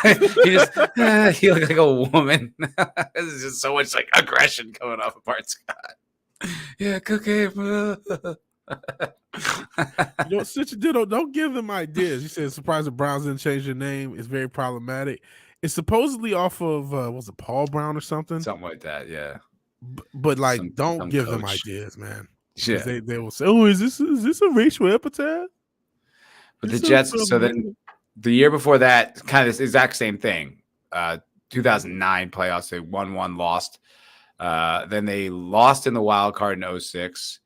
Speaker 2: He looked like a woman. There's just so much like aggression coming off of Bart Scott. Yeah, cookie.
Speaker 1: Don't give them ideas. You said surprised the Browns didn't change their name. It's very problematic. It's supposedly off of was it Paul Brown or something?
Speaker 2: Something like that, yeah.
Speaker 1: But like, don't give them ideas, man.
Speaker 2: Yeah.
Speaker 1: They will say, "Oh, is this a racial epithet?"
Speaker 2: But the Jets. So then, the year before that, kind of this exact same thing. 2009 playoffs, they won 1, lost. Then they lost in the wild card in 06,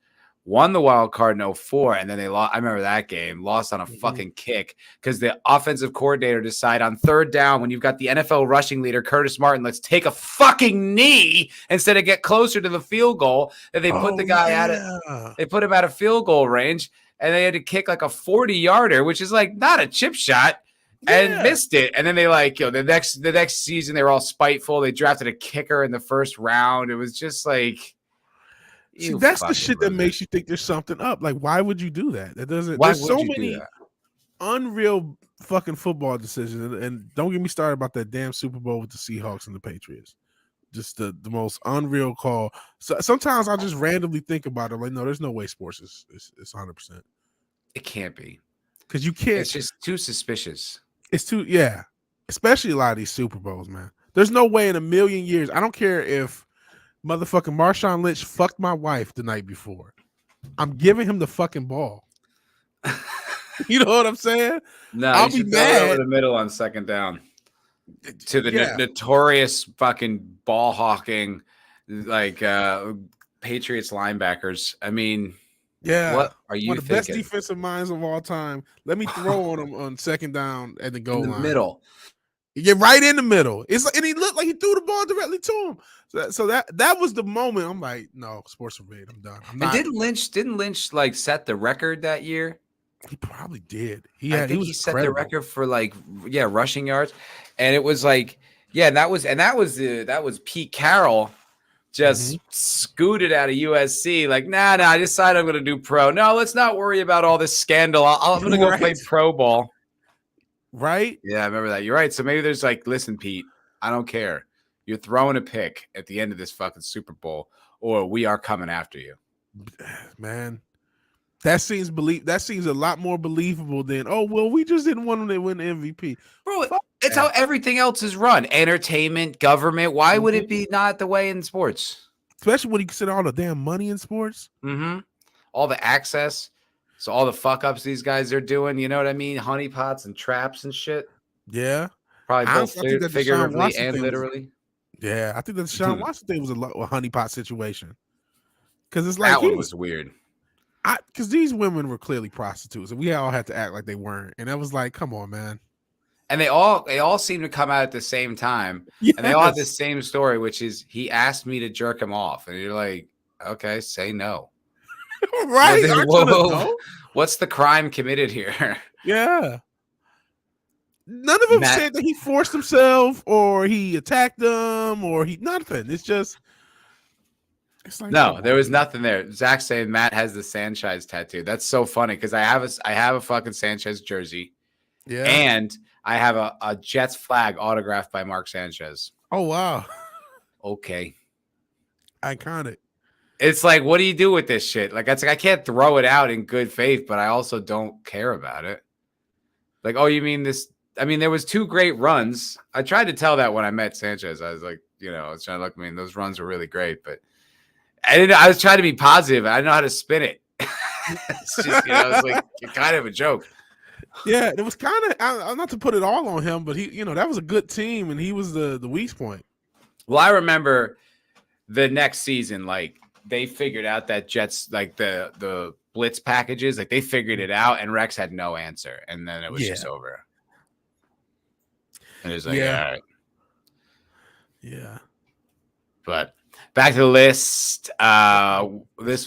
Speaker 2: won the wild card in 04, and then they lost. I remember that game, lost on a fucking kick because the offensive coordinator decided on 3rd down when you've got the NFL rushing leader Curtis Martin, let's take a fucking knee instead of get closer to the field goal. And they put the guy at it. They put him out of field goal range, and they had to kick like a 40-yarder, which is like not a chip shot. and
Speaker 1: Yeah.
Speaker 2: missed it. And then they the next season they were all spiteful. They drafted a kicker in the first round. It was just like,
Speaker 1: See,
Speaker 2: you
Speaker 1: that's the
Speaker 2: fucking
Speaker 1: shit that
Speaker 2: losers.
Speaker 1: makes you think there's something up. Like, why would you do that? That doesn't.
Speaker 2: Why
Speaker 1: There's
Speaker 2: would
Speaker 1: so
Speaker 2: you do
Speaker 1: many
Speaker 2: that?
Speaker 1: unreal fucking football decisions, and don't get me started about that damn Super Bowl with the Seahawks and the Patriots. Just the most unreal call. So sometimes I just randomly think about it. Like, no, there's no way sports is 100%.
Speaker 2: It can't be.
Speaker 1: Because you can't.
Speaker 2: It's just too suspicious.
Speaker 1: It's too, yeah. Especially a lot of these Super Bowls, man. There's no way in a million years. I don't care if motherfucking Marshawn Lynch fucked my wife the night before. I'm giving him the fucking ball. You know what I'm saying?
Speaker 2: No,
Speaker 1: I'll
Speaker 2: you
Speaker 1: be
Speaker 2: should throw it over
Speaker 1: mad.
Speaker 2: the middle on second down to the
Speaker 1: Yeah.
Speaker 2: notorious fucking ball hawking, like Patriots linebackers. I mean,
Speaker 1: Yeah.
Speaker 2: what are you
Speaker 1: One of the best
Speaker 2: thinking?
Speaker 1: defensive minds of all time. Let me throw on him on second down at the
Speaker 2: In
Speaker 1: goal
Speaker 2: the
Speaker 1: line.
Speaker 2: middle.
Speaker 1: You get right in the middle. It's like, and he looked like he threw the ball directly to him. So that was the moment. I'm like, no, sports are red. I'm done. I'm not.
Speaker 2: And didn't Lynch like set the record that year?
Speaker 1: He probably did.
Speaker 2: I think he set the record for rushing yards, and it was like, that was Pete Carroll just scooted out of USC. Like, nah, I decided I'm going to do pro. No, let's not worry about all this scandal. I'm going to go play pro ball.
Speaker 1: Right?
Speaker 2: Yeah, I remember that. You're right. So maybe there's like, listen, Pete, I don't care. You're throwing a pick at the end of this fucking Super Bowl, or we are coming after you.
Speaker 1: Man. That seems a lot more believable than, oh, well, we just didn't want him to win the MVP.
Speaker 2: Bro, it's how everything else is run. Entertainment, government. Why would it be not the way in sports?
Speaker 1: Especially when you consider all the damn money in sports.
Speaker 2: Mm-hmm. All the access. So all the fuck ups these guys are doing, you know what I mean? Honeypots and traps and shit.
Speaker 1: Yeah.
Speaker 2: Probably both figuratively and literally.
Speaker 1: I think that Deshaun Watson thing was a honeypot situation. Because it's like
Speaker 2: that one was weird.
Speaker 1: Because these women were clearly prostitutes, and we all had to act like they weren't. And I was like, come on, man.
Speaker 2: And they all seem to come out at the same time. Yes. And they all have the same story, which is he asked me to jerk him off. And you're like, okay, say no.
Speaker 1: Right?
Speaker 2: Whoa. What's the crime committed here?
Speaker 1: Yeah. None of them said that he forced himself or he attacked them or nothing. It's just.
Speaker 2: It's like, no, there was nothing there. Zach saying Matt has the Sanchez tattoo. That's so funny because I have a fucking Sanchez jersey.
Speaker 1: Yeah.
Speaker 2: And I have a Jets flag autographed by Mark Sanchez.
Speaker 1: Oh, wow.
Speaker 2: Okay.
Speaker 1: Iconic.
Speaker 2: It's like, what do you do with this shit? Like, I can't throw it out in good faith, but I also don't care about it. Like, oh, you mean this? I mean, there was 2 great runs. I tried to tell that when I met Sanchez. I was like, I was trying to look. I mean, those runs were really great, but I was trying to be positive. I didn't know how to spin it. It's just, it's like kind of a joke.
Speaker 1: Yeah, it was kind of, not to put it all on him, but he, that was a good team, and he was the weak point.
Speaker 2: Well, I remember the next season, like they figured out that Jets, like the blitz packages, like they figured it out, and Rex had no answer, and then it was just over. And it was like, all right.
Speaker 1: Yeah.
Speaker 2: But back to the list. This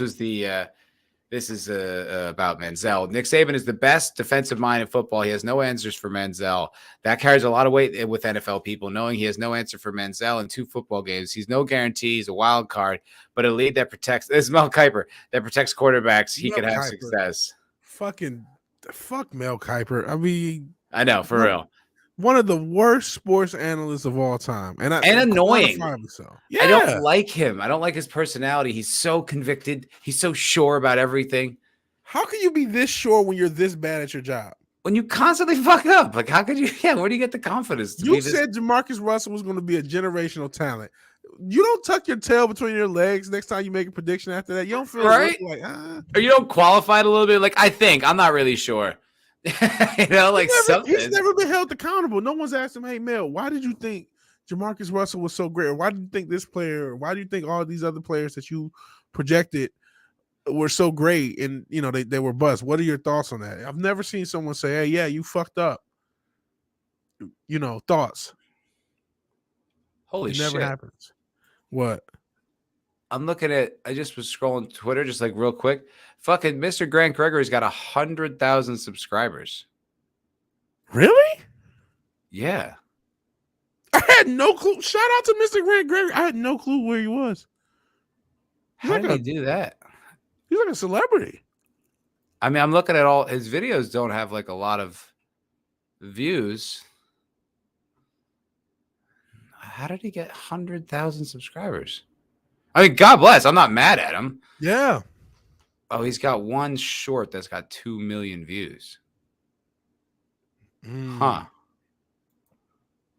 Speaker 2: is about Manziel. Nick Saban is the best defensive mind in football. He has no answers for Manziel. That carries a lot of weight with NFL people, knowing he has no answer for Manziel in 2 football games. He's no guarantee. He's a wild card, but a lead that protects. This is Mel Kiper that protects quarterbacks. He could have success.
Speaker 1: Fuck Mel Kiper. I mean,
Speaker 2: I know, for real.
Speaker 1: One of the worst sports analysts of all time, and
Speaker 2: annoying.
Speaker 1: So.
Speaker 2: Yeah. I don't like him. I don't like his personality. He's so convicted. He's so sure about everything.
Speaker 1: How can you be this sure when you're this bad at your job?
Speaker 2: When you constantly fuck up, like how could you? Yeah, where do you get the confidence?
Speaker 1: You said Jamarcus Russell was going to be a generational talent. You don't tuck your tail between your legs next time you make a prediction after that. You don't feel
Speaker 2: right,
Speaker 1: like,
Speaker 2: or you don't qualify it a little bit. Like I'm not really sure. Like
Speaker 1: he's never been held accountable. No one's asked him, hey, Mel, why did you think Jamarcus Russell was so great? Or why did you think this player? Or why do you think all these other players that you projected were so great and they were bust? What are your thoughts on that? I've never seen someone say, hey, yeah, you fucked up. Thoughts.
Speaker 2: Holy shit.
Speaker 1: Never happens. What?
Speaker 2: I'm looking at, I just was scrolling Twitter just like real quick. Fucking Mr. Grant Gregory's got 100,000 subscribers.
Speaker 1: Really?
Speaker 2: Yeah.
Speaker 1: I had no clue. Shout out to Mr. Grant Gregory. I had no clue where he was.
Speaker 2: How did he do that?
Speaker 1: He's like a celebrity.
Speaker 2: I mean, I'm looking at all his videos. Don't have like a lot of views. How did he get 100,000 subscribers? I mean, God bless. I'm not mad at him.
Speaker 1: Yeah.
Speaker 2: Oh, he's got one short that's got 2 million views. Huh.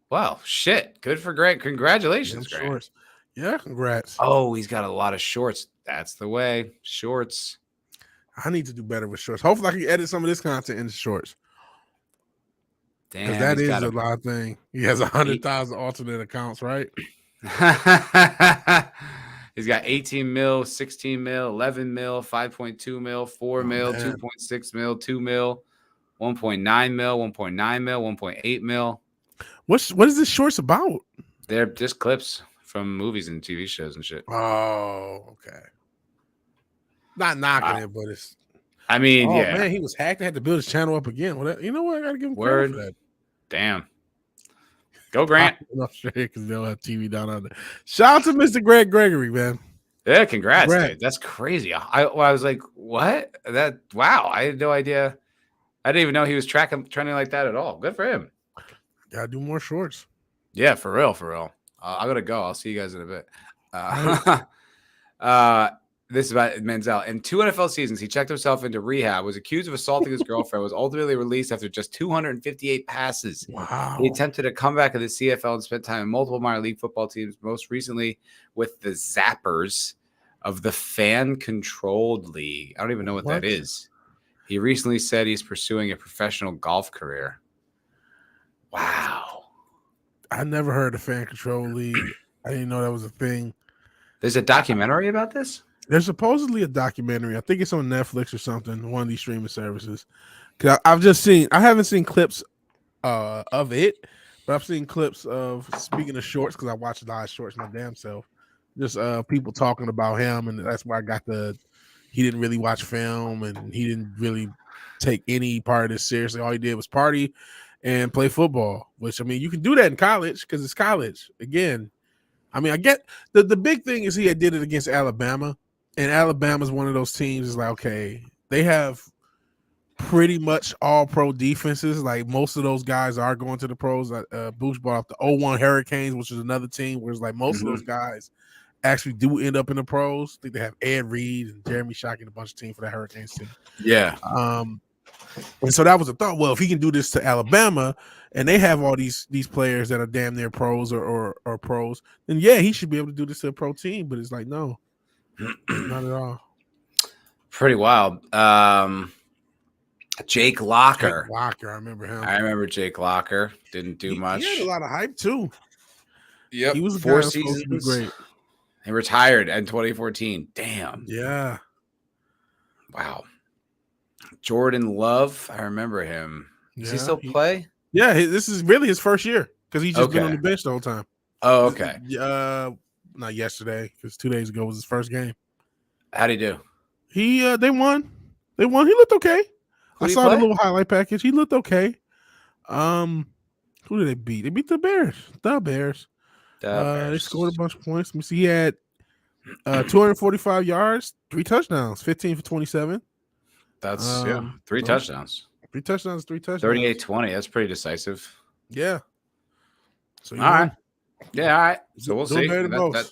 Speaker 2: Wow. Shit. Good for Grant. Congratulations, Grant.
Speaker 1: Shorts. Yeah, congrats.
Speaker 2: Oh, he's got a lot of shorts. That's the way. Shorts.
Speaker 1: I need to do better with shorts. Hopefully, I can edit some of this content into shorts.
Speaker 2: Damn,
Speaker 1: that is a lot thing. He has 100,000 alternate accounts, right?
Speaker 2: He's got 18 mil, 16 mil, 11 mil, 5.2 mil, 4 mil, 2.6 mil, 2 mil, 1.9 mil, 1.9 mil, 1.8 mil.
Speaker 1: What is this shorts about?
Speaker 2: They're just clips from movies and TV shows and shit.
Speaker 1: Oh, okay. Not knocking it, but it's.
Speaker 2: I mean,
Speaker 1: oh,
Speaker 2: yeah.
Speaker 1: man, he was hacked. Had to build his channel up again. Well, you know what? I got to give him credit for that.
Speaker 2: Damn. Go, Grant.
Speaker 1: I'm not sure because they'll have TV down under. Shout out to Mr. Greg Gregory, man.
Speaker 2: Yeah, congrats, dude. That's crazy. I was like, what? Wow. I had no idea. I didn't even know he was trending like that at all. Good for him.
Speaker 1: Gotta do more shorts.
Speaker 2: Yeah, for real. I gotta go. I'll see you guys in a bit. This is about Manziel. In 2 NFL seasons, he checked himself into rehab, was accused of assaulting his girlfriend, was ultimately released after just 258 passes.
Speaker 1: Wow.
Speaker 2: He attempted a comeback in the CFL and spent time in multiple minor league football teams, most recently with the Zappers of the fan-controlled league. I don't even know what that is. He recently said he's pursuing a professional golf career. Wow.
Speaker 1: I never heard of fan control league. I didn't know that was a thing.
Speaker 2: There's a documentary about this?
Speaker 1: There's supposedly a documentary. I think it's on Netflix or something, one of these streaming services. Cause I haven't seen clips of it, but I've seen clips of, speaking of shorts, because I watch a lot of shorts my damn self. Just people talking about him, and that's where I got he didn't really watch film, and he didn't really take any part of this seriously. All he did was party and play football, which, I mean, you can do that in college because it's college. Again, I mean, I get the big thing is he did it against Alabama, and Alabama's one of those teams is like, okay, they have pretty much all pro defenses. Like most of those guys are going to the pros. Boosh brought up the 01 Hurricanes, which is another team where it's like most of those guys actually do end up in the pros. I think they have Ed Reed and Jeremy Shockey and a bunch of teams for that Hurricanes team.
Speaker 2: Yeah.
Speaker 1: And so that was a thought. Well, if he can do this to Alabama, and they have all these players that are damn near pros or pros, then yeah, he should be able to do this to a pro team. But it's like, no, not at all.
Speaker 2: Pretty wild. Jake Locker.
Speaker 1: I remember him.
Speaker 2: I remember Jake Locker. Didn't do much.
Speaker 1: He had a lot of hype too.
Speaker 2: Yep.
Speaker 1: He was
Speaker 2: 4 seasons.
Speaker 1: Great.
Speaker 2: He retired in 2014. Damn.
Speaker 1: Yeah.
Speaker 2: Wow. Jordan Love. I remember him. Does he still play?
Speaker 1: Yeah. This is really his first year because he's just been on the bench the whole time.
Speaker 2: Oh, okay.
Speaker 1: Not yesterday, because 2 days ago was his first game.
Speaker 2: How'd he do?
Speaker 1: They won. He looked okay. I saw the little highlight package. He looked okay. Who did they beat? They beat the Bears. They scored a bunch of points. Let me see. He had 245 yards, 3 touchdowns, 15 for 27.
Speaker 2: That's 3 touchdowns.
Speaker 1: 3 touchdowns, 3 touchdowns.
Speaker 2: 38-20. That's pretty decisive.
Speaker 1: Yeah. So
Speaker 2: all right. Yeah, all right. So we'll see.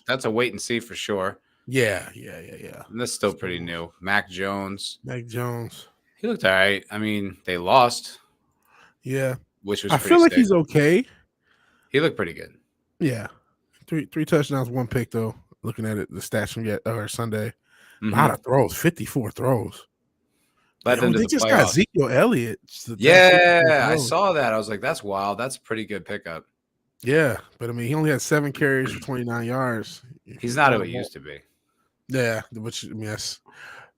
Speaker 2: That's a wait and see for sure.
Speaker 1: Yeah.
Speaker 2: And that's still pretty new. Mac Jones.
Speaker 1: He
Speaker 2: looked all right. I mean, they lost.
Speaker 1: Yeah.
Speaker 2: Which was
Speaker 1: I feel like he's okay.
Speaker 2: He looked pretty good.
Speaker 1: Yeah. 3 touchdowns, 1 pick though. Looking at it, the stats from Sunday. A lot of throws, 54 throws.
Speaker 2: Led them to the
Speaker 1: just
Speaker 2: playoffs.
Speaker 1: got Ezekiel Elliott.
Speaker 2: Yeah, I saw that. I was like, that's wild. That's a pretty good pickup.
Speaker 1: Yeah, but I mean, he only had 7 carries for 29 yards.
Speaker 2: He's not who he used to be.
Speaker 1: Yeah, which I mean,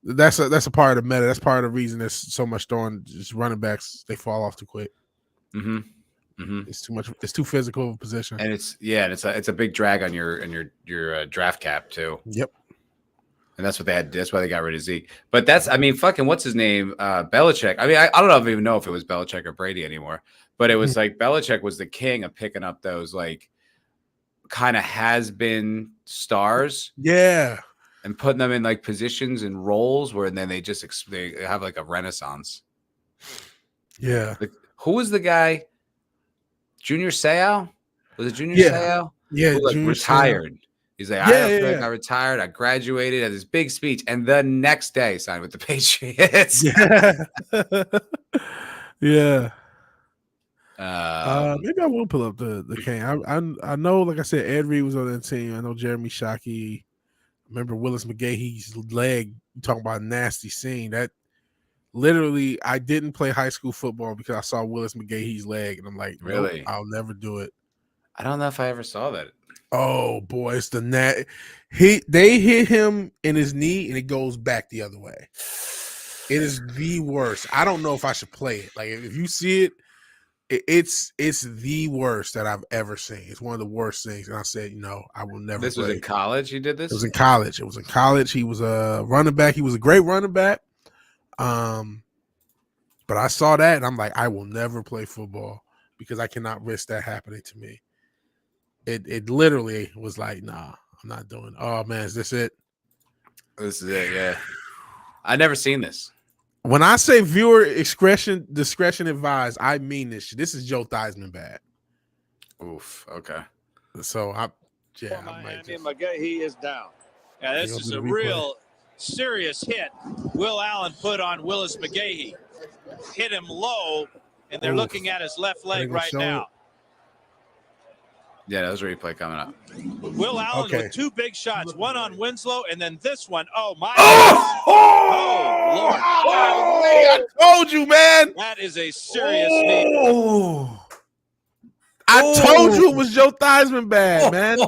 Speaker 1: that's a part of the meta. That's part of the reason there's so much throwing. Just running backs, they fall off too quick. It's too much. It's too physical of a position,
Speaker 2: and it's a big drag on your draft cap too.
Speaker 1: Yep.
Speaker 2: And that's what they had. That's why they got rid of Zeke. But fucking what's his name? Belichick. I mean, I don't even know if it was Belichick or Brady anymore. But it was like Belichick was the king of picking up those like kind of has been stars.
Speaker 1: Yeah.
Speaker 2: And putting them in like positions and roles where then they just they have like a renaissance.
Speaker 1: Yeah.
Speaker 2: Like, who was the guy? Junior Seau? Was it Junior Seau?
Speaker 1: Yeah.
Speaker 2: Who, like,
Speaker 1: Junior
Speaker 2: retired.
Speaker 1: Seau.
Speaker 2: He's like, I feel like I retired. I graduated at this big speech, and the next day signed with the Patriots.
Speaker 1: Yeah. Yeah. Maybe I will pull up the cane. I know, like I said, Ed Reed was on that team. I know Jeremy Shockey. Remember Willis McGahee's leg? You talking about a nasty scene. That literally, I didn't play high school football because I saw Willis McGahee's leg, and I'm like,
Speaker 2: really?
Speaker 1: Nope, I'll never do it.
Speaker 2: I don't know if I ever saw that.
Speaker 1: Oh boy, it's the they hit him in his knee and it goes back the other way. It is the worst. I don't know if I should play it. Like if you see it, it's the worst that I've ever seen. It's one of the worst things. And I said, I will never.
Speaker 2: This was in college. You did this?
Speaker 1: It was in college. He was a running back. He was a great running back. But I saw that and I'm like, I will never play football because I cannot risk that happening to me. It literally was like, nah, I'm not doing it. Oh man, is this it?
Speaker 2: This is it, yeah. I never seen this.
Speaker 1: When I say viewer discretion advised, I mean this shit. This is Joe Theismann bad.
Speaker 2: Oof. Okay.
Speaker 1: So
Speaker 3: McGahee is down. Yeah, this is a real serious hit. Will Allen put on Willis McGahee. Hit him low, and they're looking at his left leg right now.
Speaker 2: Yeah, that was a replay coming up.
Speaker 3: Will Allen with two big shots, one on Winslow, and then this one. Oh, my.
Speaker 1: Lord. I told you, man.
Speaker 3: That is a serious knee.
Speaker 1: I told you it was Joe Theismann bad, man.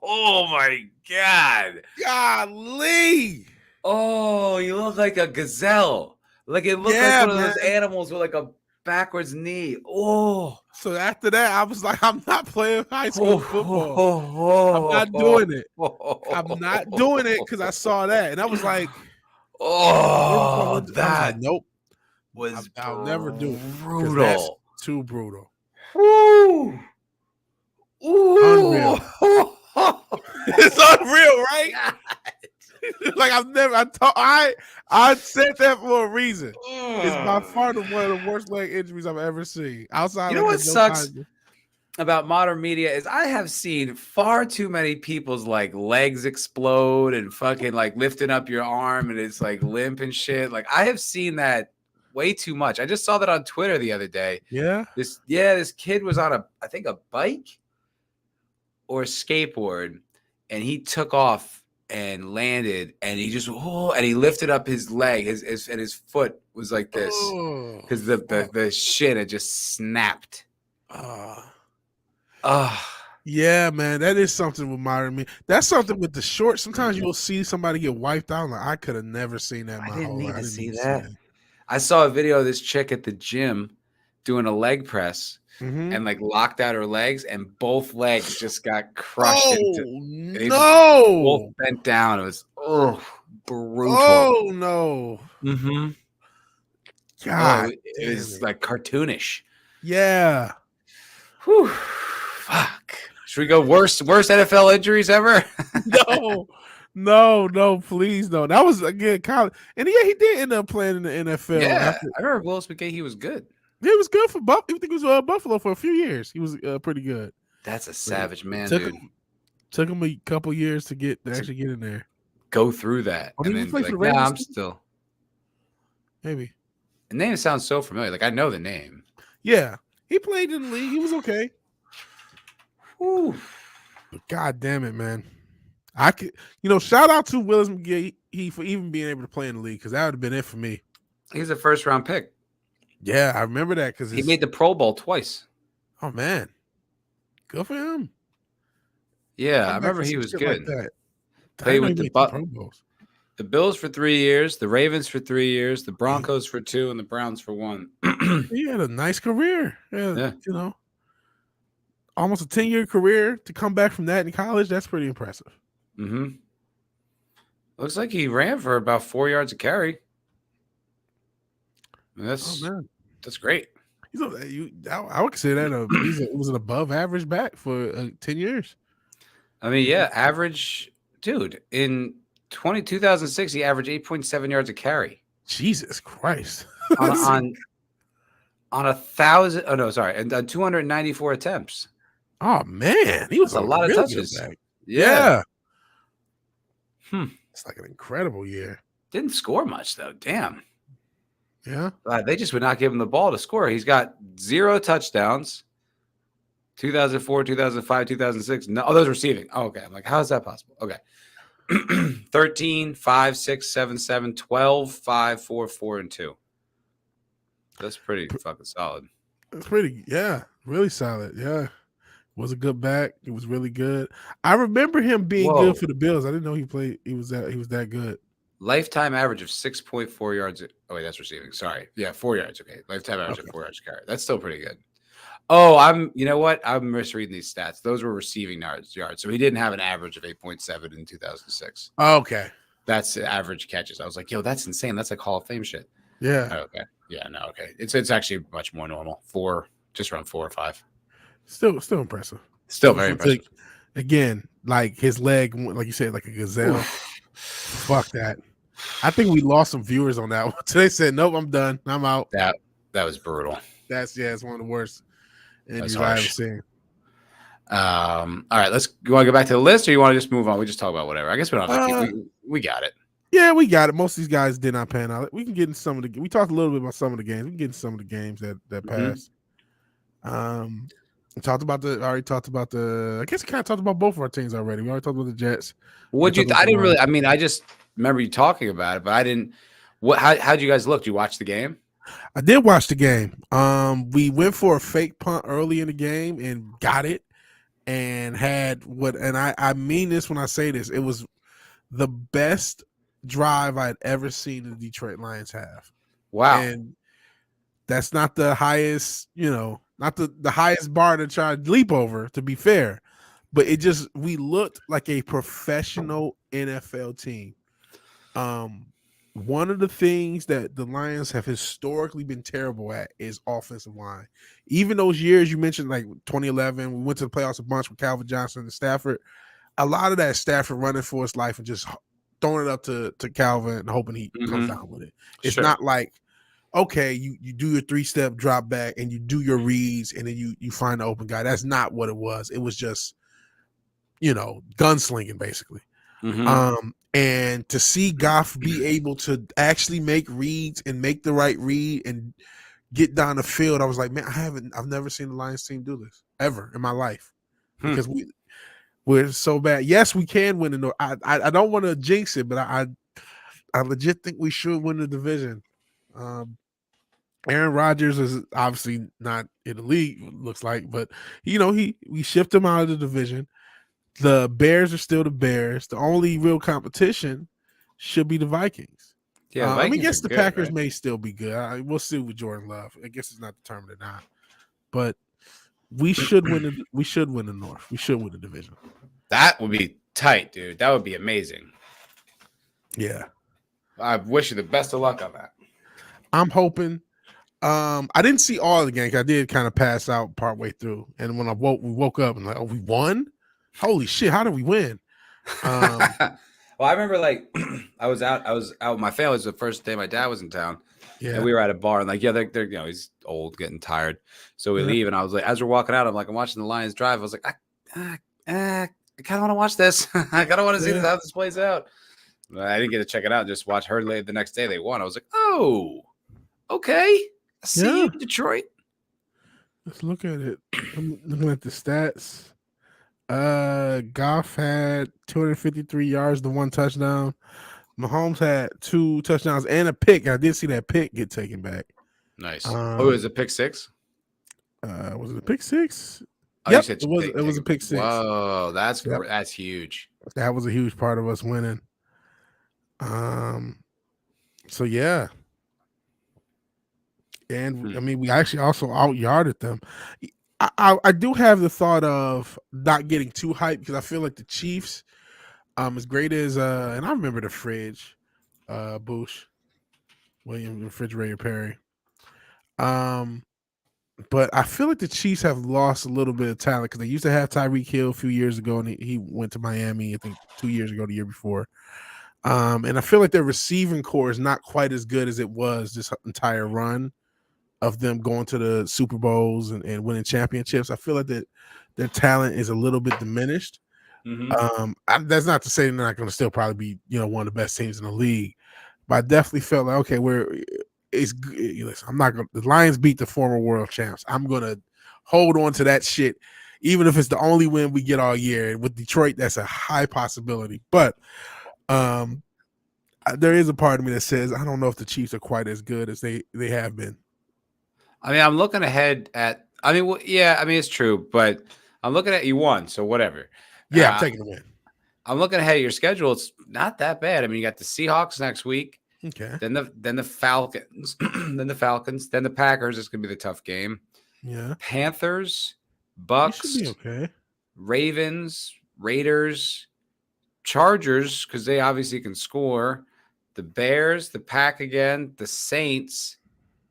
Speaker 2: Oh, my God.
Speaker 1: Golly.
Speaker 2: Oh, you look like a gazelle. Like it looked like one of those animals with like a backwards knee. Oh.
Speaker 1: So after that, I was like, I'm not playing high school football. I'm not doing it. I'm not doing it because I saw that. And I was like, nope. I'll never do it.
Speaker 2: Brutal.
Speaker 1: That's too brutal.
Speaker 2: Woo.
Speaker 1: Unreal. It's unreal, right? Like I said that for a reason. It's by far one of the worst leg injuries I've ever seen. Outside,
Speaker 2: you know what sucks about modern media is I have seen far too many people's like legs explode and fucking like lifting up your arm and it's like limp and shit. Like I have seen that way too much. I just saw that on Twitter the other day.
Speaker 1: Yeah.
Speaker 2: This kid was on I think a bike or a skateboard, and he took off and landed, and he just and he lifted up his leg, and his foot was like this because the shit had just snapped.
Speaker 1: Yeah, man, that is something with modern me. That's something with the short. Sometimes you'll see somebody get wiped out. Like I could have never seen that.
Speaker 2: I didn't need to see that. I saw a video of this chick at the gym doing a leg press. And like locked out her legs, and both legs just got crushed. Both bent down. It was brutal.
Speaker 1: Oh no!
Speaker 2: God, it was like cartoonish.
Speaker 1: Yeah.
Speaker 2: Whew. Fuck. Should we go worst NFL injuries ever?
Speaker 1: No, please no. That was again college, and yeah, he did end up playing in the NFL.
Speaker 2: Yeah, I remember Willis McGahee was good.
Speaker 1: He was good for Buffalo. I think it was Buffalo for a few years. He was pretty good.
Speaker 2: That's a savage man, dude.
Speaker 1: Took him a couple years to actually get in there.
Speaker 2: Go through that.
Speaker 1: Oh, and then like, I'm
Speaker 2: still.
Speaker 1: Maybe.
Speaker 2: The name sounds so familiar. Like I know the name.
Speaker 1: Yeah, he played in the league. He was okay. Whew. But God damn it, man! I could, shout out to Willis McGahee for even being able to play in the league because that would have been it for me.
Speaker 2: He's a first-round pick.
Speaker 1: Yeah, I remember that because
Speaker 2: he made the Pro Bowl twice.
Speaker 1: Oh man, good for him.
Speaker 2: Yeah, I remember he was good.
Speaker 1: Like
Speaker 2: Played with the Bills for 3 years, the Ravens for 3 years, the Broncos for 2, and the Browns for 1.
Speaker 1: He had a nice career. Yeah. Almost a 10-year career to come back from that in college. That's pretty impressive.
Speaker 2: Looks like he ran for about 4 yards a carry. I mean, that's great.
Speaker 1: I would consider that it was an above average back for 10 years.
Speaker 2: I mean, yeah, average dude in 2006, he averaged 8.7 yards a carry.
Speaker 1: Jesus Christ.
Speaker 2: on 1,000. Oh no, sorry, and 294 attempts.
Speaker 1: Oh man, he was
Speaker 2: a lot of touches.
Speaker 1: Yeah. It's like an incredible year.
Speaker 2: Didn't score much though. Damn.
Speaker 1: Yeah.
Speaker 2: They just would not give him the ball to score. He's got 0 touchdowns. 2004, 2005, 2006. No, those receiving. Oh, okay. I'm like, how is that possible? Okay. 13, 5, 6, 7, 7, 12, 5, 4, 4, and 2. That's pretty fucking solid.
Speaker 1: That's really solid. Yeah. Was a good back. It was really good. I remember him being good for the Bills. I didn't know he was that good.
Speaker 2: Lifetime average of 6.4 yards. Oh, wait, that's receiving. Sorry. Yeah, 4 yards. Okay. Lifetime average of 4 yards carry. That's still pretty good. Oh, you know what? I'm misreading these stats. Those were receiving yards. So he didn't have an average of 8.7 in 2006.
Speaker 1: Okay.
Speaker 2: That's the average catches. I was like, yo, that's insane. That's like Hall of Fame shit.
Speaker 1: Yeah.
Speaker 2: Okay. Yeah, no, okay. It's actually much more normal. Just around 4 or 5.
Speaker 1: Still impressive.
Speaker 2: Still very impressive.
Speaker 1: Again, like his leg, like you said, like a gazelle. Fuck that. I think we lost some viewers on that one. So they said, nope, I'm done. I'm out.
Speaker 2: That was brutal.
Speaker 1: It's one of the worst injuries I've ever seen.
Speaker 2: All right, you want to go back to the list, or you want to just move on? We just talk about whatever. I guess we don't have to we got it.
Speaker 1: Yeah, we got it. Most of these guys did not pan out. We can get into some of the. We talked a little bit about some of the games. We can get into some of the games that passed. We already talked about the. I guess we kind of talked about both of our teams already. We already talked about the Jets.
Speaker 2: I didn't really. I mean, I just remember you talking about it, but I didn't. How'd you guys look? Did you watch the game?
Speaker 1: I did watch the game. We went for a fake punt early in the game and got it, and had and I mean this when I say this. It was the best drive I'd ever seen the Detroit Lions have.
Speaker 2: Wow.
Speaker 1: And that's not the highest, not the highest bar to try to leap over, to be fair. But we looked like a professional NFL team. One of the things that the Lions have historically been terrible at is offensive line. Even those years you mentioned, like 2011, we went to the playoffs a bunch with Calvin Johnson and Stafford. A lot of that Stafford running for his life and just throwing it up to Calvin and hoping he comes down with it. It's not like, okay, you do your 3-step drop back and you do your reads and then you find the open guy. That's not what it was. It was just, gunslinging basically. And to see Goff be able to actually make reads and make the right read and get down the field, I was like, man, I've never seen the Lions team do this ever in my life because we're so bad. Yes, we can win the North. I don't want to jinx it, but I legit think we should win the division. Aaron Rodgers is obviously not in the league, looks like, but we shipped him out of the division. The Bears are still the Bears. The only real competition should be the Vikings.
Speaker 2: Yeah,
Speaker 1: I guess the Packers may still be good. We'll see with Jordan Love. I guess it's not determined or not, but we should win. We should win the North. We should win the division.
Speaker 2: That would be tight, dude. That would be amazing.
Speaker 1: Yeah,
Speaker 2: I wish you the best of luck on that.
Speaker 1: I'm hoping. I didn't see all of the games. I did kind of pass out partway through, and when we woke up and like, oh, we won. Holy shit! How did we win?
Speaker 2: Well, I remember I was out with my family. It was the first day my dad was in town. Yeah. And we were at a bar and they're he's old, getting tired. So we leave and I was like, as we're walking out, I'm watching the Lions drive. I was like, I kind of want to watch this. I kind of want to see how this plays out. But I didn't get to check it out. Just watch her the next day. They won. I was like, oh, okay. I see you in Detroit.
Speaker 1: Let's look at it. I'm looking at the stats. Goff had 253 yards, the 1 touchdown. Mahomes had 2 touchdowns and a pick. I did see that pick get taken back.
Speaker 2: Nice. It was a pick 6?
Speaker 1: Was it a pick 6?
Speaker 2: Oh,
Speaker 1: yep, it was a pick 6.
Speaker 2: Whoa, that's huge.
Speaker 1: That was a huge part of us winning. So yeah. And I mean, we actually also out-yarded them. I do have the thought of not getting too hyped because I feel like the Chiefs As great as and I remember the fridge, Boosh, William Refrigerator Perry. But I feel like the Chiefs have lost a little bit of talent because they used to have Tyreek Hill a few years ago, and he went to Miami, I think 2 years ago, the year before. And I feel like their receiving core is not quite as good as it was this entire run of them going to the Super Bowls and winning championships. I feel like that their talent is a little bit diminished. That's not to say they're not going to still probably be, one of the best teams in the league, but I definitely felt like, okay, listen, I'm not going to, the Lions beat the former world champs. I'm going to hold on to that shit, even if it's the only win we get all year. And with Detroit, that's a high possibility. But there is a part of me that says, I don't know if the Chiefs are quite as good as they have been.
Speaker 2: I mean, I'm looking ahead at, it's true, but I'm looking at, you won, so whatever.
Speaker 1: Yeah, I'm taking the win.
Speaker 2: I'm looking ahead at your schedule. It's not that bad. I mean, you got the Seahawks next week.
Speaker 1: Okay.
Speaker 2: Then the Falcons, then the Packers. It's gonna be the tough game.
Speaker 1: Yeah.
Speaker 2: Panthers, Bucks,
Speaker 1: should be okay.
Speaker 2: Ravens, Raiders, Chargers, because they obviously can score. The Bears, the Pack again, the Saints,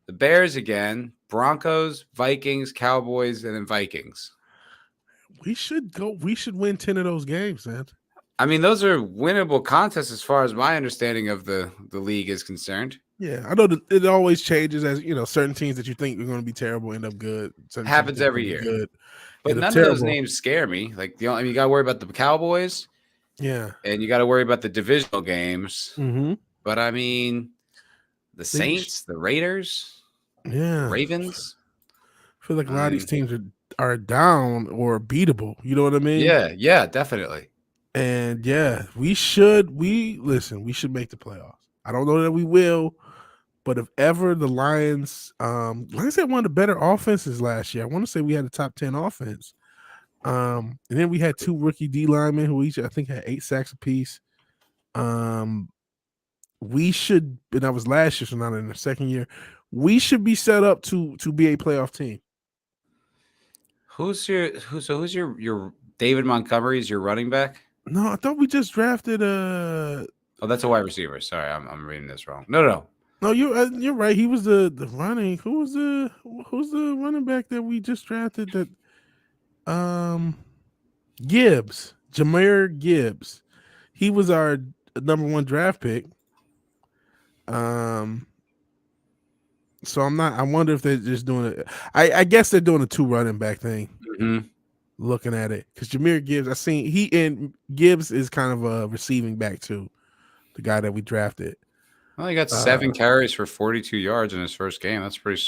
Speaker 2: the Bears again, Broncos, Vikings, Cowboys, and then Vikings.
Speaker 1: We should win 10 of those games, man.
Speaker 2: I mean, those are winnable contests as far as my understanding of the league is concerned.
Speaker 1: Yeah, I know that it always changes as, certain teams that you think are going to be terrible end up good.
Speaker 2: Happens every year.
Speaker 1: Good,
Speaker 2: but none of those names scare me. Like, you got to worry about the Cowboys.
Speaker 1: Yeah.
Speaker 2: And you got to worry about the divisional games.
Speaker 1: Mm-hmm.
Speaker 2: But, I mean, the Saints, the Raiders, Ravens.
Speaker 1: I feel like a lot of these teams are down or beatable. You know what I mean?
Speaker 2: Yeah, definitely.
Speaker 1: And we should make the playoffs. I don't know that we will, but if ever the Lions had one of the better offenses last year. I want to say we had a top 10 offense. And then we had 2 rookie D linemen who each I think had 8 sacks apiece. We should, and that was last year, so not in the second year. We should be set up to be a playoff team.
Speaker 2: Who's your David Montgomery is your running back?
Speaker 1: No, I thought we just drafted
Speaker 2: Oh, that's a wide receiver. Sorry, I'm reading this wrong. No,
Speaker 1: you're right. He was the running. Who's the running back that we just drafted? That Gibbs, Jahmyr Gibbs. He was our number 1 draft pick. So I wonder if they're just doing it. I guess they're doing a 2 running back thing.
Speaker 2: Mm-hmm.
Speaker 1: Looking at it, because Jahmyr Gibbs, I seen Gibbs is kind of a receiving back too, the guy that we drafted.
Speaker 2: Well, he got 7 carries for 42 yards in his first game. That's pretty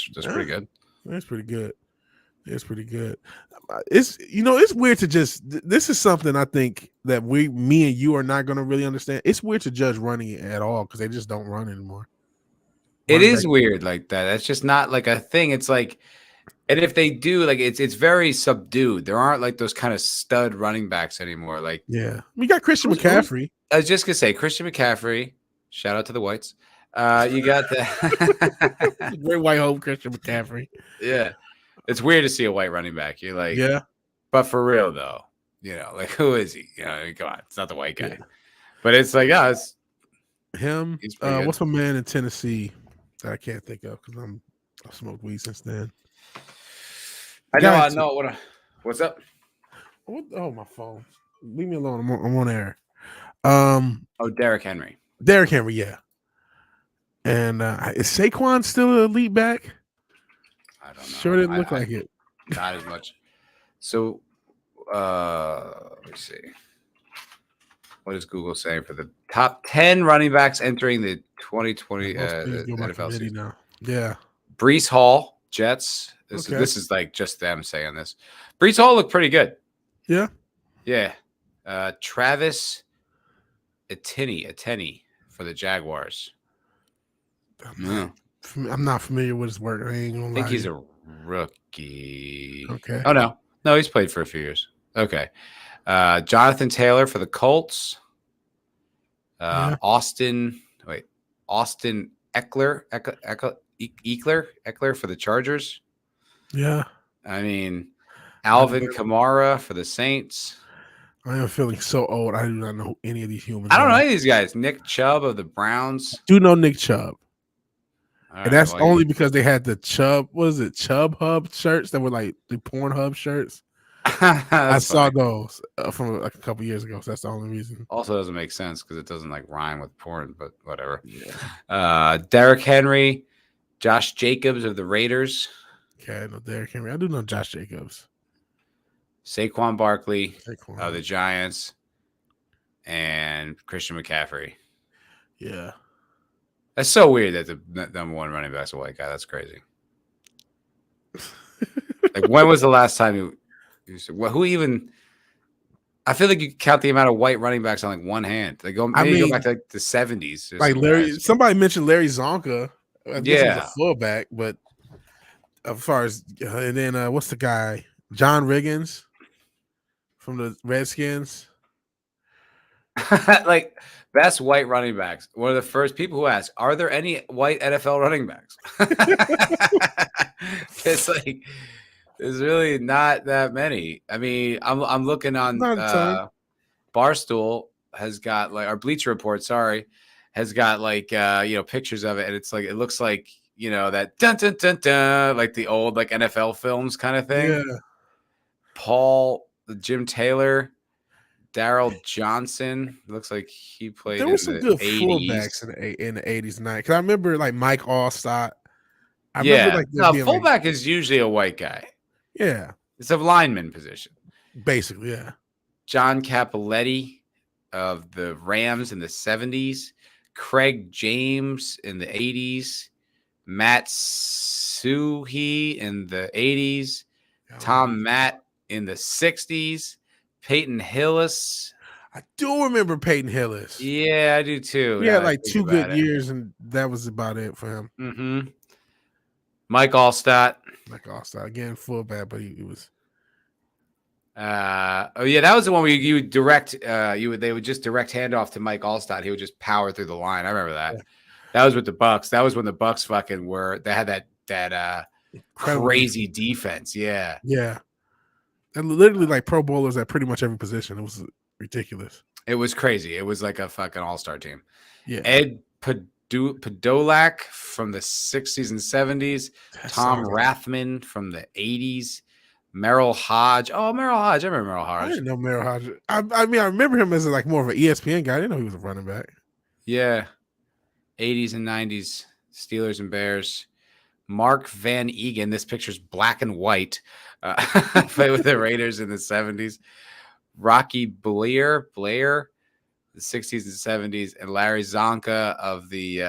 Speaker 2: good.
Speaker 1: That's pretty good. It's pretty good. It's weird to just. This is something I think that me and you are not going to really understand. It's weird to judge running at all because they just don't run anymore.
Speaker 2: It is weird like that. That's just not like a thing. It's like, and if they do, like it's very subdued. There aren't like those kind of stud running backs anymore. Like,
Speaker 1: we got Christian McCaffrey.
Speaker 2: I was just gonna say Christian McCaffrey. Shout out to the Whites. You got the
Speaker 1: great white hope, Christian McCaffrey.
Speaker 2: Yeah, it's weird to see a white running back. You're like, but for real though, like who is he? Come on, it's not the white guy. But it's like, it's
Speaker 1: him. What's my man in Tennessee that I can't think of because I've smoked weed since then.
Speaker 2: I know. What's up?
Speaker 1: Oh, my phone. Leave me alone. I'm on air.
Speaker 2: Derrick Henry.
Speaker 1: Derrick Henry, yeah. And is Saquon still a lead back?
Speaker 2: I don't know.
Speaker 1: Sure didn't look like it.
Speaker 2: Not as much. So, let me see. What is Google saying for the top 10 running backs entering the 2020 NFL season?
Speaker 1: Now. Yeah.
Speaker 2: Breece Hall, Jets. This is like just them saying this. Breece Hall looked pretty good.
Speaker 1: Yeah.
Speaker 2: Yeah. Travis Etienne for the Jaguars.
Speaker 1: I'm not familiar with his work. I
Speaker 2: think he's a rookie.
Speaker 1: Okay.
Speaker 2: Oh, no, he's played for a few years. Okay. Jonathan Taylor for the Colts. Austin Eckler for the Chargers.
Speaker 1: Yeah.
Speaker 2: I mean, Alvin Kamara for the Saints.
Speaker 1: I am feeling so old. I do not know who any of these humans
Speaker 2: I don't know
Speaker 1: are.
Speaker 2: any of these guys. Nick Chubb of the Browns.
Speaker 1: Do know Nick Chubb.
Speaker 2: All
Speaker 1: And
Speaker 2: right,
Speaker 1: that's
Speaker 2: well,
Speaker 1: only because they had the Chubb, what is it, Chubb Hub shirts that were like the Pornhub shirts. I saw those from like a couple years ago. So that's the only reason.
Speaker 2: Also doesn't make sense because it doesn't like rhyme with porn, but whatever.
Speaker 1: Yeah.
Speaker 2: Derrick Henry, Josh Jacobs of the Raiders.
Speaker 1: Okay, I know Derrick Henry. I do know Josh Jacobs.
Speaker 2: Saquon Barkley of the Giants. And Christian McCaffrey.
Speaker 1: Yeah.
Speaker 2: That's so weird that the number one running back's a white guy. That's crazy. Like, when was the last time you who even? I feel like you count the amount of white running backs on like one hand. Like, go back to like the 70s.
Speaker 1: Like Larry, somebody mentioned Larry Zonka. I guess he was a fullback, but as far as and then what's the guy? John Riggins from the Redskins.
Speaker 2: Like, best white running backs. One of the first people who asked, "Are there any white NFL running backs?" It's like there's really not that many. I mean, I'm looking on Barstool has got like our Bleacher Report. Sorry, has got like pictures of it, and it's like it looks like that dun dun dun dun like the old like NFL films kind of thing. Yeah. Jim Taylor. Daryl Johnson looks like he played.
Speaker 1: There were some good fullbacks in the 80s and 90s. Because I remember like Mike Allstott.
Speaker 2: Fullback is usually a white guy.
Speaker 1: Yeah,
Speaker 2: it's a lineman position,
Speaker 1: basically. Yeah,
Speaker 2: John Cappelletti of the Rams in the 70s, Craig James in the 80s, Matt Suhey in the 80s, Tom Matt in the 60s. Peyton Hillis.
Speaker 1: I do remember Peyton Hillis.
Speaker 2: Yeah, I do too.
Speaker 1: He had like 2 good years, and that was about it for him.
Speaker 2: Mm-hmm. Mike Allstott.
Speaker 1: Again, fullback, but he was.
Speaker 2: That was the one where you would direct. They would just direct handoff to Mike Allstott. He would just power through the line. I remember that. Yeah. That was with the Bucks. That was when the Bucks fucking were. They had that crazy defense. Yeah.
Speaker 1: Yeah. And literally like Pro Bowlers at pretty much every position. It was ridiculous.
Speaker 2: It was crazy. It was like a fucking all-star team.
Speaker 1: Yeah.
Speaker 2: Ed Podolak from the 60s and 70s. Tom Rathman from the 80s. Merrill Hodge. Oh, Merrill Hodge. I remember Merrill Hodge.
Speaker 1: I didn't know Merrill Hodge. I mean, I remember him as like more of an ESPN guy. I didn't know he was a running back.
Speaker 2: Yeah. 80s and 90s. Steelers and Bears. Mark Van Egan. This picture's black and white. Played with the Raiders in the 70s. Rocky Blair, the 60s and 70s, and Larry Zonka of the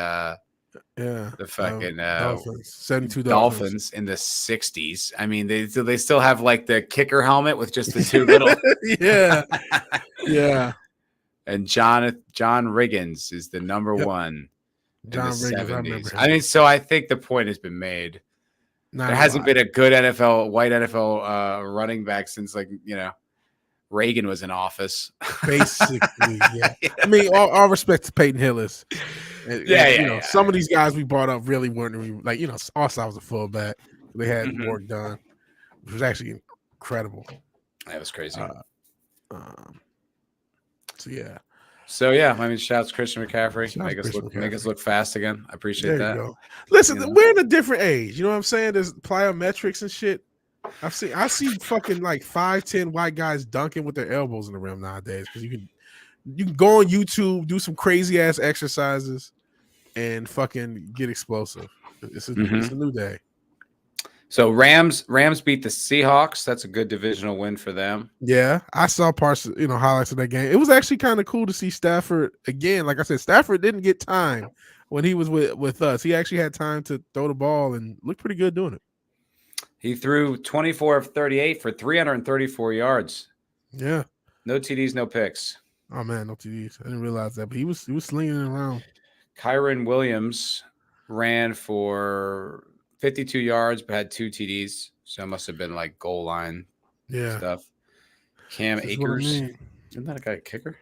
Speaker 2: fucking
Speaker 1: Dolphins. 72
Speaker 2: Dolphins in the 60s. I mean, they still have like the kicker helmet with just the two little
Speaker 1: yeah.
Speaker 2: And John Riggins is the number one.
Speaker 1: John
Speaker 2: in the
Speaker 1: Riggins,
Speaker 2: 70s.
Speaker 1: I remember him.
Speaker 2: I mean, so I think the point has been made. There hasn't been a good white NFL running back since Reagan was in office.
Speaker 1: Basically, yeah. I mean, all respect to Peyton Hillis. Some of these guys we brought up really weren't like, Allstott was a fullback. They had work done, which was actually incredible.
Speaker 2: That was crazy.
Speaker 1: So
Speaker 2: I mean, shouts Christian McCaffrey. Make us look fast again. I appreciate that.
Speaker 1: Go. Listen, we're in a different age. You know what I'm saying? There's plyometrics and shit. I see fucking like 5'10" white guys dunking with their elbows in the rim nowadays because you can go on YouTube, do some crazy ass exercises, and fucking get explosble. It's a new day.
Speaker 2: So Rams beat the Seahawks. That's a good divisional win for them.
Speaker 1: Yeah, I saw parts, highlights of that game. It was actually kind of cool to see Stafford again. Like I said, Stafford didn't get time when he was with us. He actually had time to throw the ball and looked pretty good doing it.
Speaker 2: He threw 24 of 38 for 334 yards.
Speaker 1: Yeah.
Speaker 2: No TDs, no picks.
Speaker 1: Oh man, no TDs. I didn't realize that, but he was slinging it around.
Speaker 2: Kyron Williams ran for 52 yards, but had 2 TDs. So it must have been like goal line stuff. Cam Akers. Isn't that a guy kicker?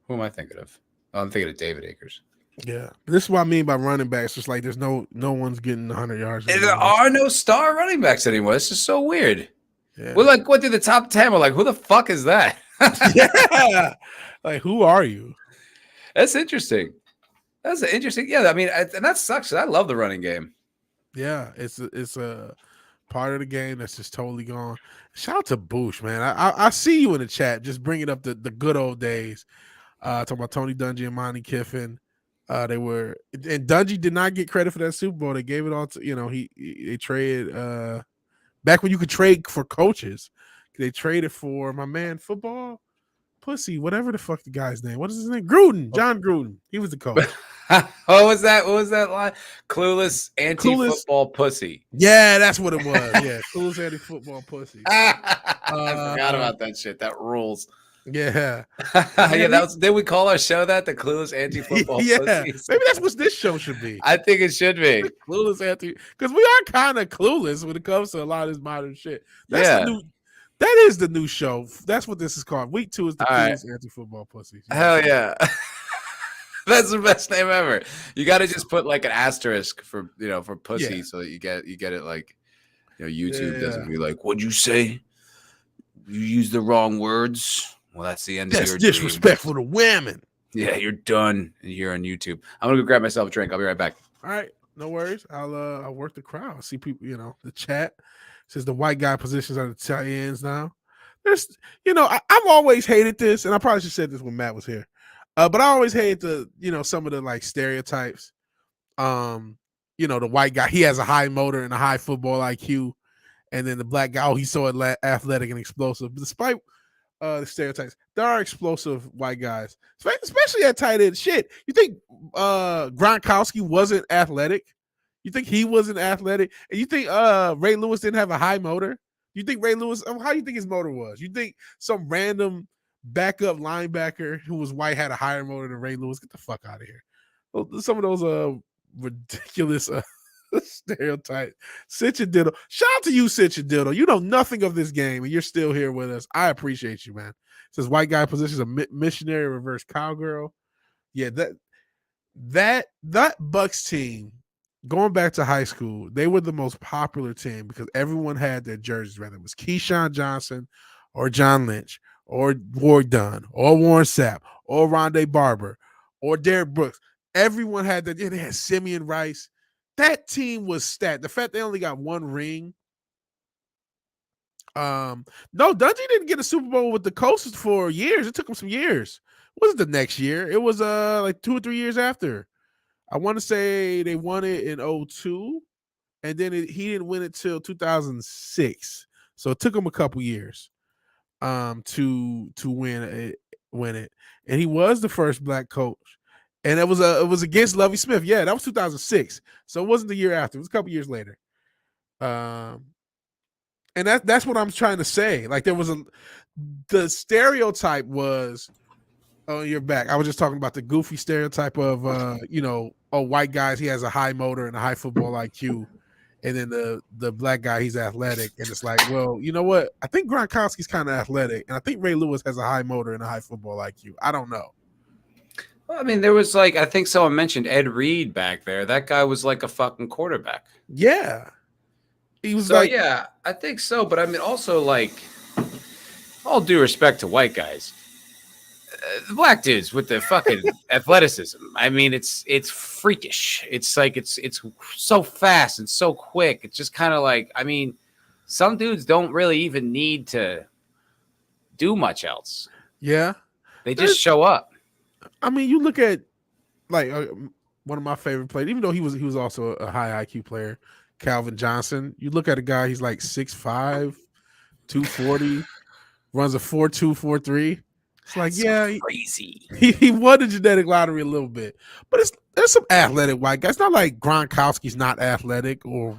Speaker 2: Who am I thinking of? Oh, I'm thinking of David Akers.
Speaker 1: Yeah. This is what I mean by running backs. It's like there's no one's getting 100 yards.
Speaker 2: There are no star running backs anymore. This is so weird.
Speaker 1: Yeah.
Speaker 2: We're like went through the top 10. We're like, who the fuck is that?
Speaker 1: Yeah. Like, who are you?
Speaker 2: That's interesting. That's interesting. Yeah, I mean, and that sucks. I love the running game.
Speaker 1: Yeah, it's a part of the game that's just totally gone. Shout out to Boosh, man. I see you in the chat, just bringing up the good old days. Talking about Tony Dungy and Monty Kiffin. They were, and Dungy did not get credit for that Super Bowl. They gave it all to, they traded back when you could trade for coaches. They traded for my man football pussy, whatever the fuck the guy's name. What is his name? Gruden, John Gruden. He was the coach.
Speaker 2: What was that line? Clueless anti-football pussy.
Speaker 1: Yeah, that's what it was. Yeah, clueless anti-football pussy.
Speaker 2: I forgot about that shit. That rules.
Speaker 1: Yeah.
Speaker 2: Yeah, that was. Did we call our show that the clueless anti-football?
Speaker 1: Yeah,
Speaker 2: pussies?
Speaker 1: maybe that's what this show should be.
Speaker 2: I think it should be
Speaker 1: Clueless anti, because we are kind of clueless when it comes to a lot of this modern shit. That is the new show. That's what this is called. Week 2 is the clueless anti-football pussies.
Speaker 2: Hell yeah. That's the best name ever. You got to just put like an asterisk for pussy, so that you get it like, YouTube doesn't be like, what'd you say? You use the wrong words. Well, that's the end of your
Speaker 1: disrespectful to women.
Speaker 2: Yeah, you're done here on YouTube. I'm gonna go grab myself a drink. I'll be right back.
Speaker 1: All right, no worries. I'll work the crowd. See people, the chat says the white guy positions are the tight ends now. There's, I've always hated this, and I probably should have said this when Matt was here. But I always hate some of the like stereotypes. The white guy, he has a high motor and a high football IQ, and then the black guy, he's so athletic and explosive. But despite the stereotypes, there are explosive white guys, especially at tight end. Shit, you think Gronkowski wasn't athletic? You think he wasn't athletic? And you think Ray Lewis didn't have a high motor? You think Ray Lewis? How do you think his motor was? You think some random backup linebacker who was white had a higher motor than Ray Lewis? Get the fuck out of here! Well, some of those ridiculous stereotypes. Sitch and Diddle. Shout out to you, Sitch and Diddle. You know nothing of this game, and you're still here with us. I appreciate you, man. It says white guy positions a missionary reverse cowgirl. Yeah, that Bucks team, going back to high school, they were the most popular team because everyone had their jerseys, whether it was Keyshawn Johnson or John Lynch or Ward Dunn or Warren Sapp or Rondé Barber or Derrick Brooks. Everyone had that. Yeah, they had Simeon Rice. That team was stacked. The fact they only got one ring. No, Dungy didn't get a Super Bowl with the Colts for years. It took him some years. It wasn't the next year. It was like 2 or 3 years after. I want to say they won it in 2002, and then he didn't win it till 2006. So it took him a couple years to win it. And he was the first black coach. And it was against Lovie Smith. Yeah, that was 2006. So it wasn't the year after. It was a couple years later. And that's what I'm trying to say. Like the stereotype was on your back. I was just talking about the goofy stereotype of white guys, he has a high motor and a high football IQ. And then the black guy, he's athletic. And it's like, well, you know what? I think Gronkowski's kind of athletic. And I think Ray Lewis has a high motor and a high football IQ. I don't know.
Speaker 2: Well, I mean, there was I think someone mentioned Ed Reed back there. That guy was like a fucking quarterback.
Speaker 1: Yeah. He was
Speaker 2: yeah, I think so. But I mean, also all due respect to white guys, the black dudes with the fucking athleticism. I mean, it's freakish. It's like, it's so fast and so quick. It's just kind of like, I mean, some dudes don't really even need to do much else.
Speaker 1: Yeah.
Speaker 2: They just show up.
Speaker 1: I mean, you look at one of my favorite players, even though he was also a high IQ player, Calvin Johnson. You look at a guy, he's like 6'5", 240, runs a 4.2, 4.3. It's like,
Speaker 2: that's crazy.
Speaker 1: He won the genetic lottery a little bit, but there's some athletic white guys. It's not like Gronkowski's not athletic or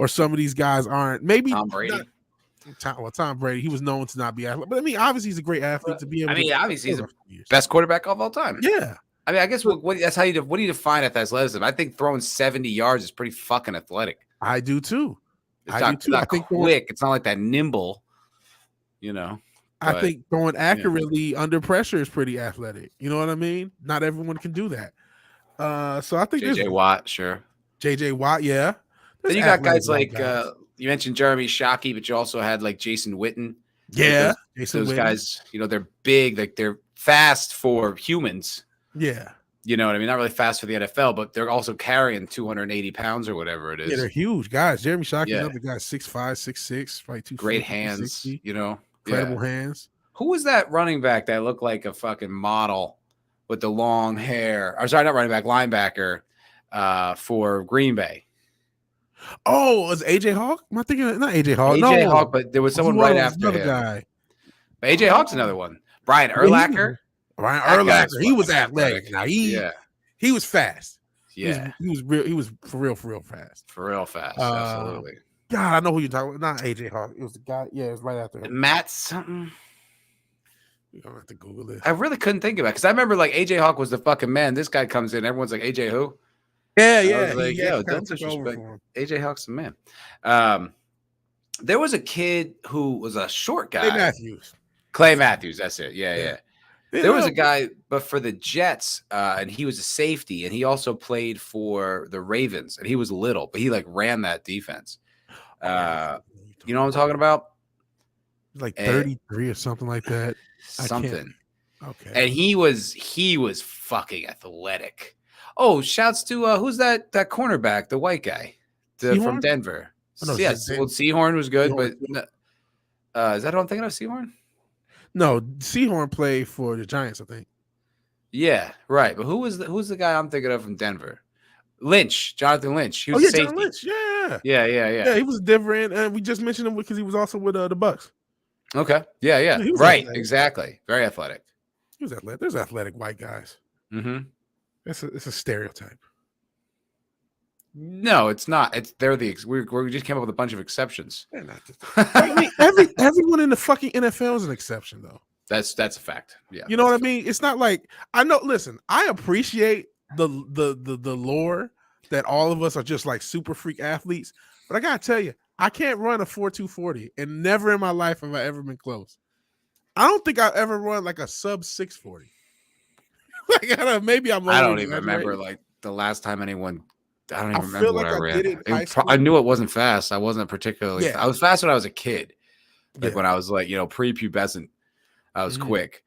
Speaker 1: some of these guys aren't. Maybe
Speaker 2: Tom Brady.
Speaker 1: Tom Brady, he was known to not be athletic, but I mean, obviously he's a great athlete to be able.
Speaker 2: Obviously he's the best quarterback of all time.
Speaker 1: Yeah.
Speaker 2: I mean, I guess that's how what do you define athleticism? I think throwing 70 yards is pretty fucking athletic.
Speaker 1: I do too.
Speaker 2: It's not quick. It's not like that nimble,
Speaker 1: I think throwing accurately under pressure is pretty athletic. You know what I mean? Not everyone can do that. So I think
Speaker 2: JJ Watt, sure.
Speaker 1: JJ Watt, yeah.
Speaker 2: Then you got guys like you mentioned Jeremy Shockey, but you also had like Jason Witten.
Speaker 1: Yeah,
Speaker 2: like those guys. They're big, like they're fast for humans.
Speaker 1: Yeah.
Speaker 2: You know what I mean? Not really fast for the NFL, but they're also carrying 280 pounds or whatever it is.
Speaker 1: Yeah, they're huge guys. Jeremy Shockey's another guy, 6'5", 6'6", probably 240.
Speaker 2: Great hands,
Speaker 1: Incredible hands.
Speaker 2: Who was that running back that looked like a fucking model with the long hair? Or sorry, not running back, linebacker for Green Bay.
Speaker 1: Oh, was AJ Hawk? Am I thinking not AJ Hawk?
Speaker 2: AJ Hawk, but there was someone right after him.
Speaker 1: Guy.
Speaker 2: But AJ Hawk's another one. Brian Urlacher.
Speaker 1: Brian Urlacher. He was athletic. Now he was fast.
Speaker 2: Yeah.
Speaker 1: He was for real fast.
Speaker 2: For real fast. Absolutely.
Speaker 1: God, I know who you're talking about. Not AJ Hawk. It was the guy. Yeah, it was right after him.
Speaker 2: Matt something.
Speaker 1: You don't have to Google this.
Speaker 2: I really couldn't think of it because I remember like AJ Hawk was the fucking man. This guy comes in, everyone's like, AJ who?
Speaker 1: Yeah,
Speaker 2: and I was like, yo, don't disrespect. AJ Hawk's the man. There was a kid who was a short guy. Clay Matthews. That's it. Yeah. There was a guy, but for the Jets, and he was a safety, and he also played for the Ravens, and he was little, but he like ran that defense. You know what I'm talking about?
Speaker 1: Like 33 or something like that.
Speaker 2: Something.
Speaker 1: Okay.
Speaker 2: And he was fucking athletic. Oh, shouts to who's that cornerback, the white guy, from Denver. Yes, well, Seahorn was good, but is that what I'm thinking of? Seahorn?
Speaker 1: No, Seahorn played for the Giants, I think.
Speaker 2: Yeah, right. But who's the guy I'm thinking of from Denver? Lynch, Jonathan Lynch. He was safety.
Speaker 1: Jonathan Lynch. Yeah.
Speaker 2: Yeah.
Speaker 1: He was different, and we just mentioned him because he was also with the Bucks.
Speaker 2: Okay. Yeah. Right. Athletic. Exactly. Very athletic.
Speaker 1: He was athletic. There's athletic white guys.
Speaker 2: Mm-hmm.
Speaker 1: It's a stereotype.
Speaker 2: No, it's not. We just came up with a bunch of exceptions.
Speaker 1: They're not I mean, everyone in the fucking NFL is an exception, though.
Speaker 2: That's a fact. Yeah.
Speaker 1: You know what I mean? It's not like I know. Listen, I appreciate the lore that all of us are just like super freak athletes, but I gotta tell you, I can't run a 4.240, and never in my life have I ever been close. I don't think I've ever run like a sub 640. Like maybe I'm.
Speaker 2: I don't even remember like the last time anyone. I don't even remember what I ran.
Speaker 1: I
Speaker 2: knew it wasn't fast. I wasn't particularly. I was fast when I was a kid, like when I was like prepubescent. I was quick,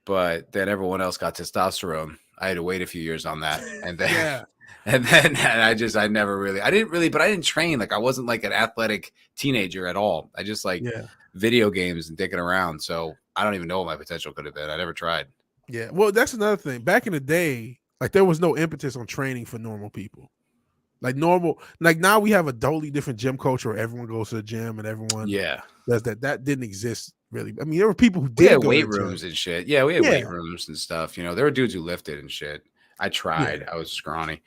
Speaker 2: but then everyone else got testosterone. I had to wait a few years on that, and then I didn't train. Like I wasn't like an athletic teenager at all. I just like video games and dicking around. So I don't even know what my potential could have been. I never tried.
Speaker 1: Yeah, well, that's another thing. Back in the day, like there was no impetus on training for normal people. Like now we have a totally different gym culture where everyone goes to the gym and everyone does that. That didn't exist really. I mean, there were people who did
Speaker 2: weight rooms and shit. Yeah, we had weight rooms and stuff. You know, there were dudes who lifted and shit. I tried. I was scrawny.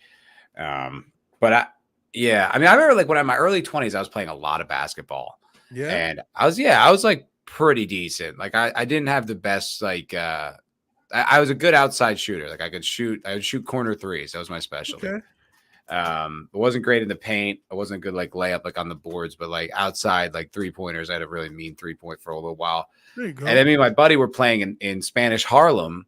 Speaker 2: But I remember like when in my early 20s, I was playing a lot of basketball. Yeah. And I was like pretty decent. Like I didn't have the best like I was a good outside shooter. Like I would shoot corner threes. That was my specialty. Okay. It wasn't great in the paint. I wasn't good like layup like on the boards, but like outside like 3-pointers, I had a really mean 3-point for a little while. There you go. And then me and my buddy were playing in Spanish Harlem,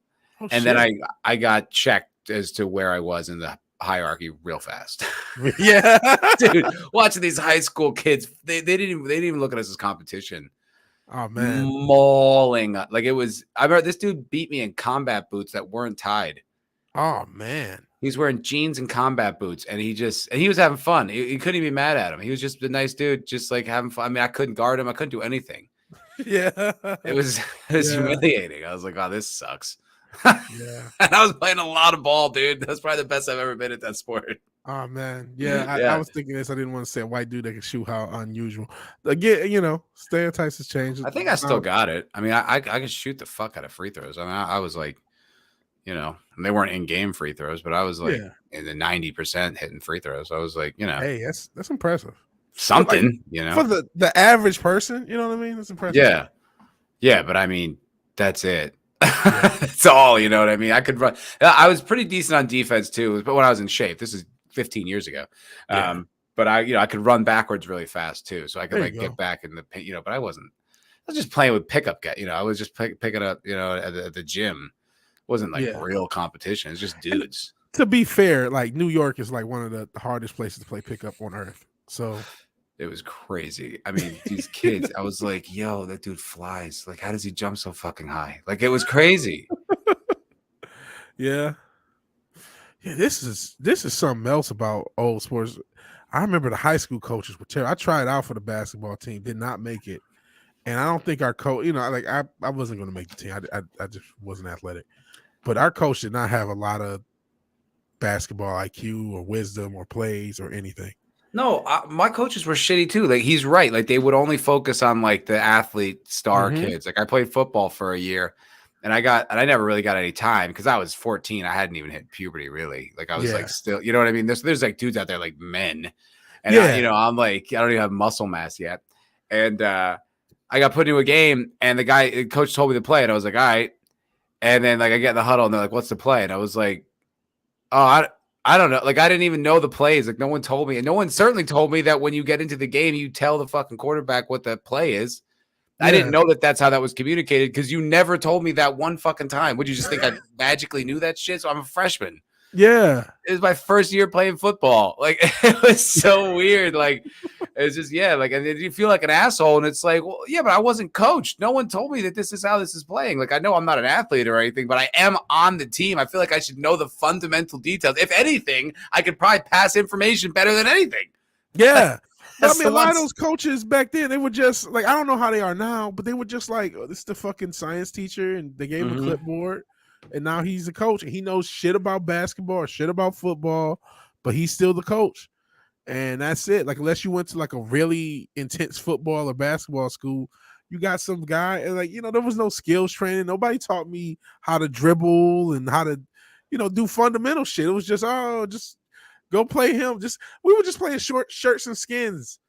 Speaker 2: then I got checked as to where I was in the hierarchy real fast.
Speaker 1: Yeah,
Speaker 2: dude, watching these high school kids, they didn't even look at us as competition.
Speaker 1: Oh man,
Speaker 2: mauling like it was. I remember this dude beat me in combat boots that weren't tied.
Speaker 1: Oh man.
Speaker 2: He's wearing jeans and combat boots, and he was having fun. He couldn't even be mad at him. He was just a nice dude, just like having fun. I mean, I couldn't guard him. I couldn't do anything.
Speaker 1: Yeah.
Speaker 2: It was humiliating. I was like, oh, this sucks.
Speaker 1: Yeah.
Speaker 2: And I was playing a lot of ball, dude. That's probably the best I've ever been at that sport.
Speaker 1: Oh man. Yeah. I was thinking this. I didn't want to say a white dude that can shoot. How unusual. Again, stereotypes has changed.
Speaker 2: I think I still got it. I mean, I could shoot the fuck out of free throws. I mean, I was like, and they weren't in-game free throws, but I was like in the 90% hitting free throws. I was like,
Speaker 1: hey, that's impressive.
Speaker 2: Something,
Speaker 1: for the average person, you know what I mean? That's impressive.
Speaker 2: Yeah, but I mean, that's it. That's all, you know what I mean? I could run. I was pretty decent on defense too, but when I was in shape, this is 15 years ago. But I could run backwards really fast too, so I could get back in the paint, but I was just playing with pickup guy. I was just picking up, at the gym. Wasn't like real competition. It's just dudes.
Speaker 1: To be fair, like New York is like one of the hardest places to play pickup on earth. So
Speaker 2: It was crazy. I mean, these kids, I was like, yo, that dude flies. Like, how does he jump so fucking high? Like, it was crazy.
Speaker 1: Yeah. Yeah, this is something else about old sports. I remember the high school coaches were terrible. I tried out for the basketball team, did not make it. And I don't think our coach, like I wasn't going to make the team. I just wasn't athletic. But our coach did not have a lot of basketball IQ or wisdom or plays or anything.
Speaker 2: No, my coaches were shitty too. Like, he's right. Like, they would only focus on like the athlete star kids. Like, I played football for a year, and I never really got any time because I was 14. I hadn't even hit puberty really. Like, I was like still, you know what I mean? There's like dudes out there like men, and I'm like, I don't even have muscle mass yet. And I got put into a game, and the coach told me to play, and I was like, all right. And then like I get in the huddle, and they're like, what's the play? And I was like, oh, I don't know. Like, I didn't even know the plays. Like, no one told me. And no one certainly told me that when you get into the game, you tell the fucking quarterback what the play is. Yeah. I didn't know that that's how that was communicated because you never told me that one fucking time. Would you just think I magically knew that shit? So I'm a freshman.
Speaker 1: Yeah.
Speaker 2: It was my first year playing football. Like, it was so weird. Like, it's just, like, and you feel like an asshole. And it's like, well, yeah, but I wasn't coached. No one told me that this is how this is playing. Like, I know I'm not an athlete or anything, but I am on the team. I feel like I should know the fundamental details. If anything, I could probably pass information better than anything.
Speaker 1: Yeah. I mean, a lot of those coaches back then, they were just like, I don't know how they are now, but they were just like, oh, this is the fucking science teacher, and they gave him a clipboard, and now he's a coach, and he knows shit about basketball or shit about football, but he's still the coach. And that's it. Like, unless you went to like a really intense football or basketball school, you got some guy, and like, there was no skills training. Nobody taught me how to dribble and how to, do fundamental shit. It was just, just go play him. We were just playing short shirts and skins.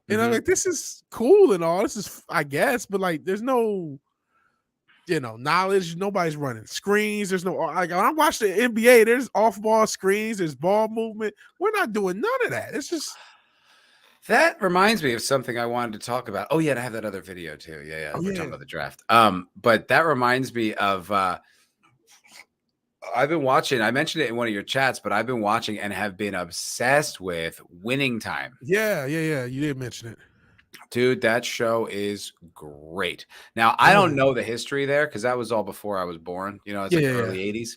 Speaker 1: And I'm like, this is cool and all. This is, I guess, but like, there's no, knowledge. Nobody's running screens. There's no, like, when I watch the NBA, there's off-ball screens. There's ball movement. We're not doing none of that. It's just.
Speaker 2: That reminds me of something I wanted to talk about. Oh, yeah, and I have that other video too. Yeah. We're talking about the draft. But that reminds me of, I've been watching, I mentioned it in one of your chats, but I've been watching and have been obsessed with Winning Time.
Speaker 1: Yeah. You did mention it.
Speaker 2: Dude, that show is great. Now, I don't know the history there because that was all before I was born. It's like early 80s.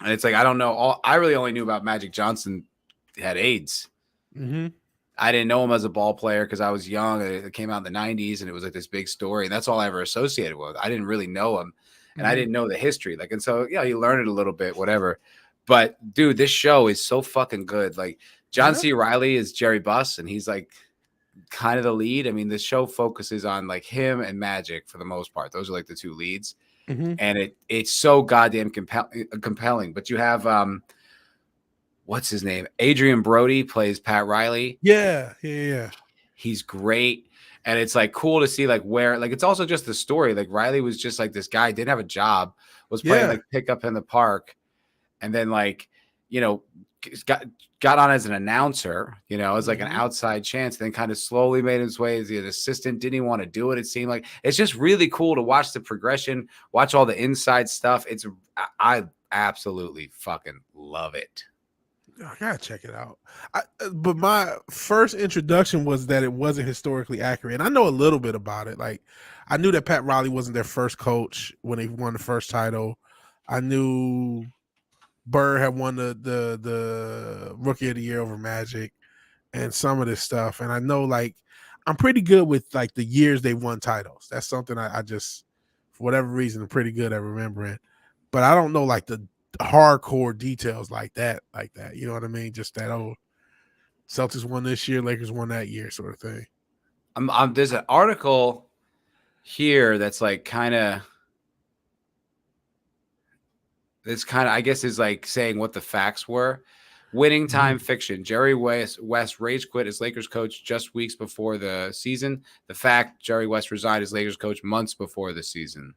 Speaker 2: And it's like, I don't know. I really only knew about Magic Johnson had AIDS. I didn't know him as a ball player because I was young. It came out in the 90s, and it was like this big story. And that's all I ever associated with. I didn't really know him. And I didn't know the history. Like, and so, you learn it a little bit, whatever. But dude, this show is so fucking good. Like, John C. Reilly is Jerry Buss, and he's like kind of the lead. I mean, the show focuses on like him and Magic for the most part. Those are like the two leads. And it's so goddamn compelling. But you have, what's his name? Adrian Brody plays Pat Riley.
Speaker 1: Yeah.
Speaker 2: He's great. And it's like cool to see like where, like, it's also just the story. Like, Riley was just like this guy, didn't have a job, was playing like pickup in the park. And then like, got on as an announcer, as like an outside chance, then kind of slowly made his way as the assistant. Didn't even want to do it. It seemed like it's just really cool to watch the progression, watch all the inside stuff. I absolutely fucking love it.
Speaker 1: I gotta check it out. But my first introduction was that it wasn't historically accurate. And I know a little bit about it. Like, I knew that Pat Riley wasn't their first coach when they won the first title. I knew Bird had won the Rookie of the Year over Magic and some of this stuff. And I know, like, I'm pretty good with like the years they won titles. That's something I just, for whatever reason, I'm pretty good at remembering. But I don't know like the hardcore details like that. You know what I mean? Just that Celtics won this year, Lakers won that year sort of thing.
Speaker 2: There's an article here that's like kind of, I guess, is like saying what the facts were. Winning Time fiction. Jerry West rage quit as Lakers coach just weeks before the season. The fact: Jerry West resigned as Lakers coach months before the season.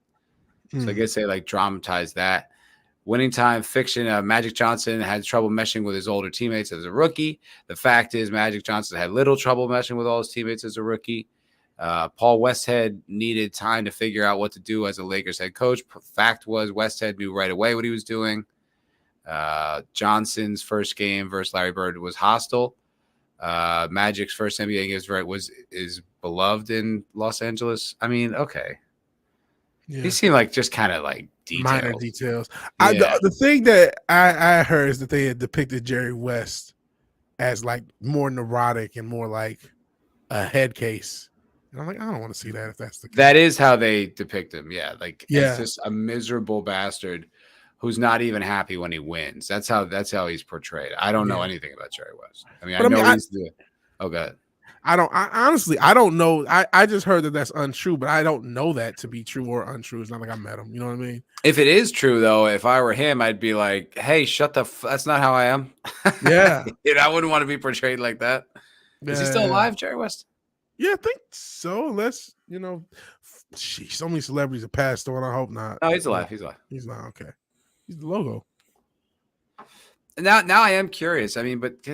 Speaker 2: So I guess they like dramatized that. Winning Time fiction. Magic Johnson had trouble meshing with his older teammates as a rookie. The fact is, Magic Johnson had little trouble meshing with all his teammates as a rookie. Paul Westhead needed time to figure out what to do as a Lakers head coach. Fact was, Westhead knew right away what he was doing. Johnson's first game versus Larry Bird was hostile. Magic's first NBA games, right, is beloved in Los Angeles. I mean, okay.
Speaker 1: Yeah.
Speaker 2: These seem like just kind of like
Speaker 1: minor details.
Speaker 2: Yeah.
Speaker 1: The thing that I heard is that they had depicted Jerry West as like more neurotic and more like a head case. And I'm like, I don't want to see that if that's the case.
Speaker 2: That is how they depict him. Yeah. Like
Speaker 1: Yeah.
Speaker 2: it's just a miserable bastard who's not even happy when he wins. That's how he's portrayed. I don't know anything about Jerry West. I mean, he's the God.
Speaker 1: I honestly don't know. I just heard that that's untrue, but I don't know that to be true or untrue. It's not like I met him. You know what I mean?
Speaker 2: If it is true, though, if I were him, I'd be like, hey, shut the that's not how I am.
Speaker 1: Yeah.
Speaker 2: I wouldn't want to be portrayed like that. Is he still alive, Jerry West?
Speaker 1: Yeah, I think so. Unless, so many celebrities have passed on. I hope not.
Speaker 2: No, he's alive. He's alive.
Speaker 1: He's not. Okay. He's the logo.
Speaker 2: Now I am curious. I mean, but,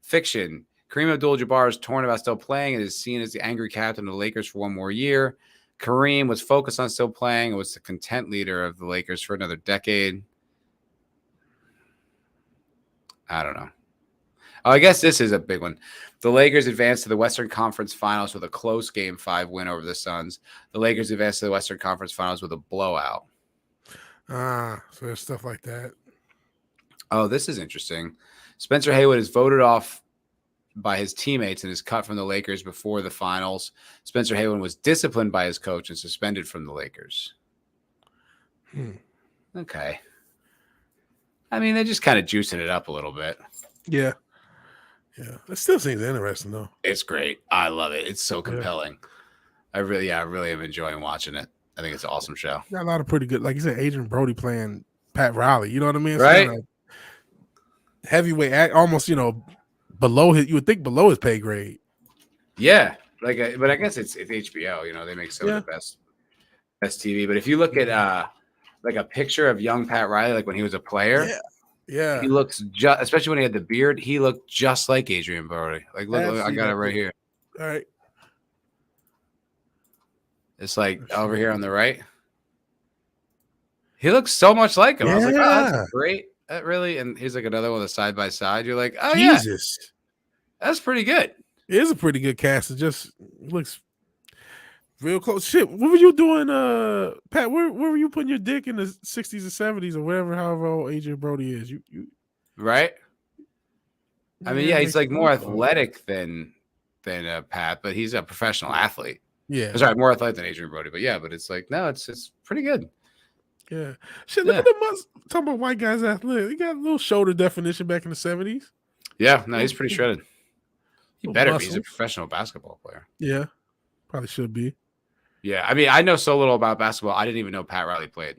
Speaker 2: fiction. Kareem Abdul-Jabbar is torn about still playing and is seen as the angry captain of the Lakers for one more year. Kareem was focused on still playing and was the content leader of the Lakers for another decade. I don't know. Oh, I guess this is a big one. The Lakers advanced to the Western Conference Finals with a close Game 5 win over the Suns. The Lakers advanced to the Western Conference Finals with a blowout.
Speaker 1: So there's stuff like that.
Speaker 2: Oh, this is interesting. Spencer Haywood is voted off by his teammates and is cut from the Lakers before the finals. Spencer Haywood was disciplined by his coach and suspended from the Lakers. Okay. I mean, they're just kind of juicing it up a little bit.
Speaker 1: Yeah. Yeah. It still seems interesting, though.
Speaker 2: It's great. I love it. It's so compelling. I really am enjoying watching it. I think it's an awesome show.
Speaker 1: Got a lot of pretty good, like you said, Adrian Brody playing Pat Riley. You know what I mean? It's
Speaker 2: right.
Speaker 1: Kind of heavyweight, almost, below his, you would think below his pay grade.
Speaker 2: Yeah. But I guess it's HBO, they make some of the best TV. But if you look at like a picture of young Pat Riley, like when he was a player,
Speaker 1: yeah,
Speaker 2: he looks especially when he had the beard, he looked just like Adrian Brody. Like, look, I got it right here.
Speaker 1: All right.
Speaker 2: It's like over here on the right. He looks so much like him. I was like, oh, that's great. That really, and here's like another one, side by side. You're like, oh
Speaker 1: Jesus,
Speaker 2: that's pretty good.
Speaker 1: It is a pretty good cast. It just looks real close. Shit, what were you doing, Pat? Where were you putting your dick in the 60s and 70s or whatever? However old Adrian Brody is, you
Speaker 2: right? I mean, he's like more athletic than Pat, but he's a professional athlete.
Speaker 1: Yeah,
Speaker 2: sorry, more athletic than Adrian Brody, but but it's like no, it's pretty good.
Speaker 1: Yeah, shit. Look at the talking about white guys athletic. He got a little shoulder definition back in the 70s.
Speaker 2: Yeah, no, he's pretty shredded. He better be. He's a
Speaker 1: muscle.
Speaker 2: professional basketball player.
Speaker 1: Yeah, probably should be.
Speaker 2: Yeah, I mean, I know so little about basketball. I didn't even know Pat Riley played.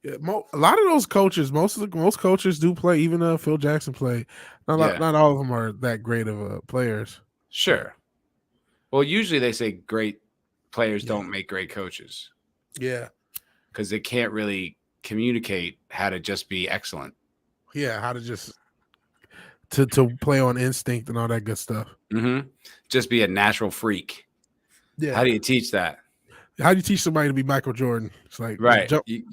Speaker 1: Yeah, a lot of those coaches, most coaches do play. Even Phil Jackson played. Not all of them are that great of players.
Speaker 2: Sure. Well, usually they say great players don't make great coaches.
Speaker 1: Yeah.
Speaker 2: Because they can't really communicate how to just be excellent.
Speaker 1: Yeah, how to just to play on instinct and all that good stuff.
Speaker 2: Mm-hmm. Just be a natural freak.
Speaker 1: Yeah.
Speaker 2: How do you teach that?
Speaker 1: How do you teach somebody to be Michael Jordan? It's like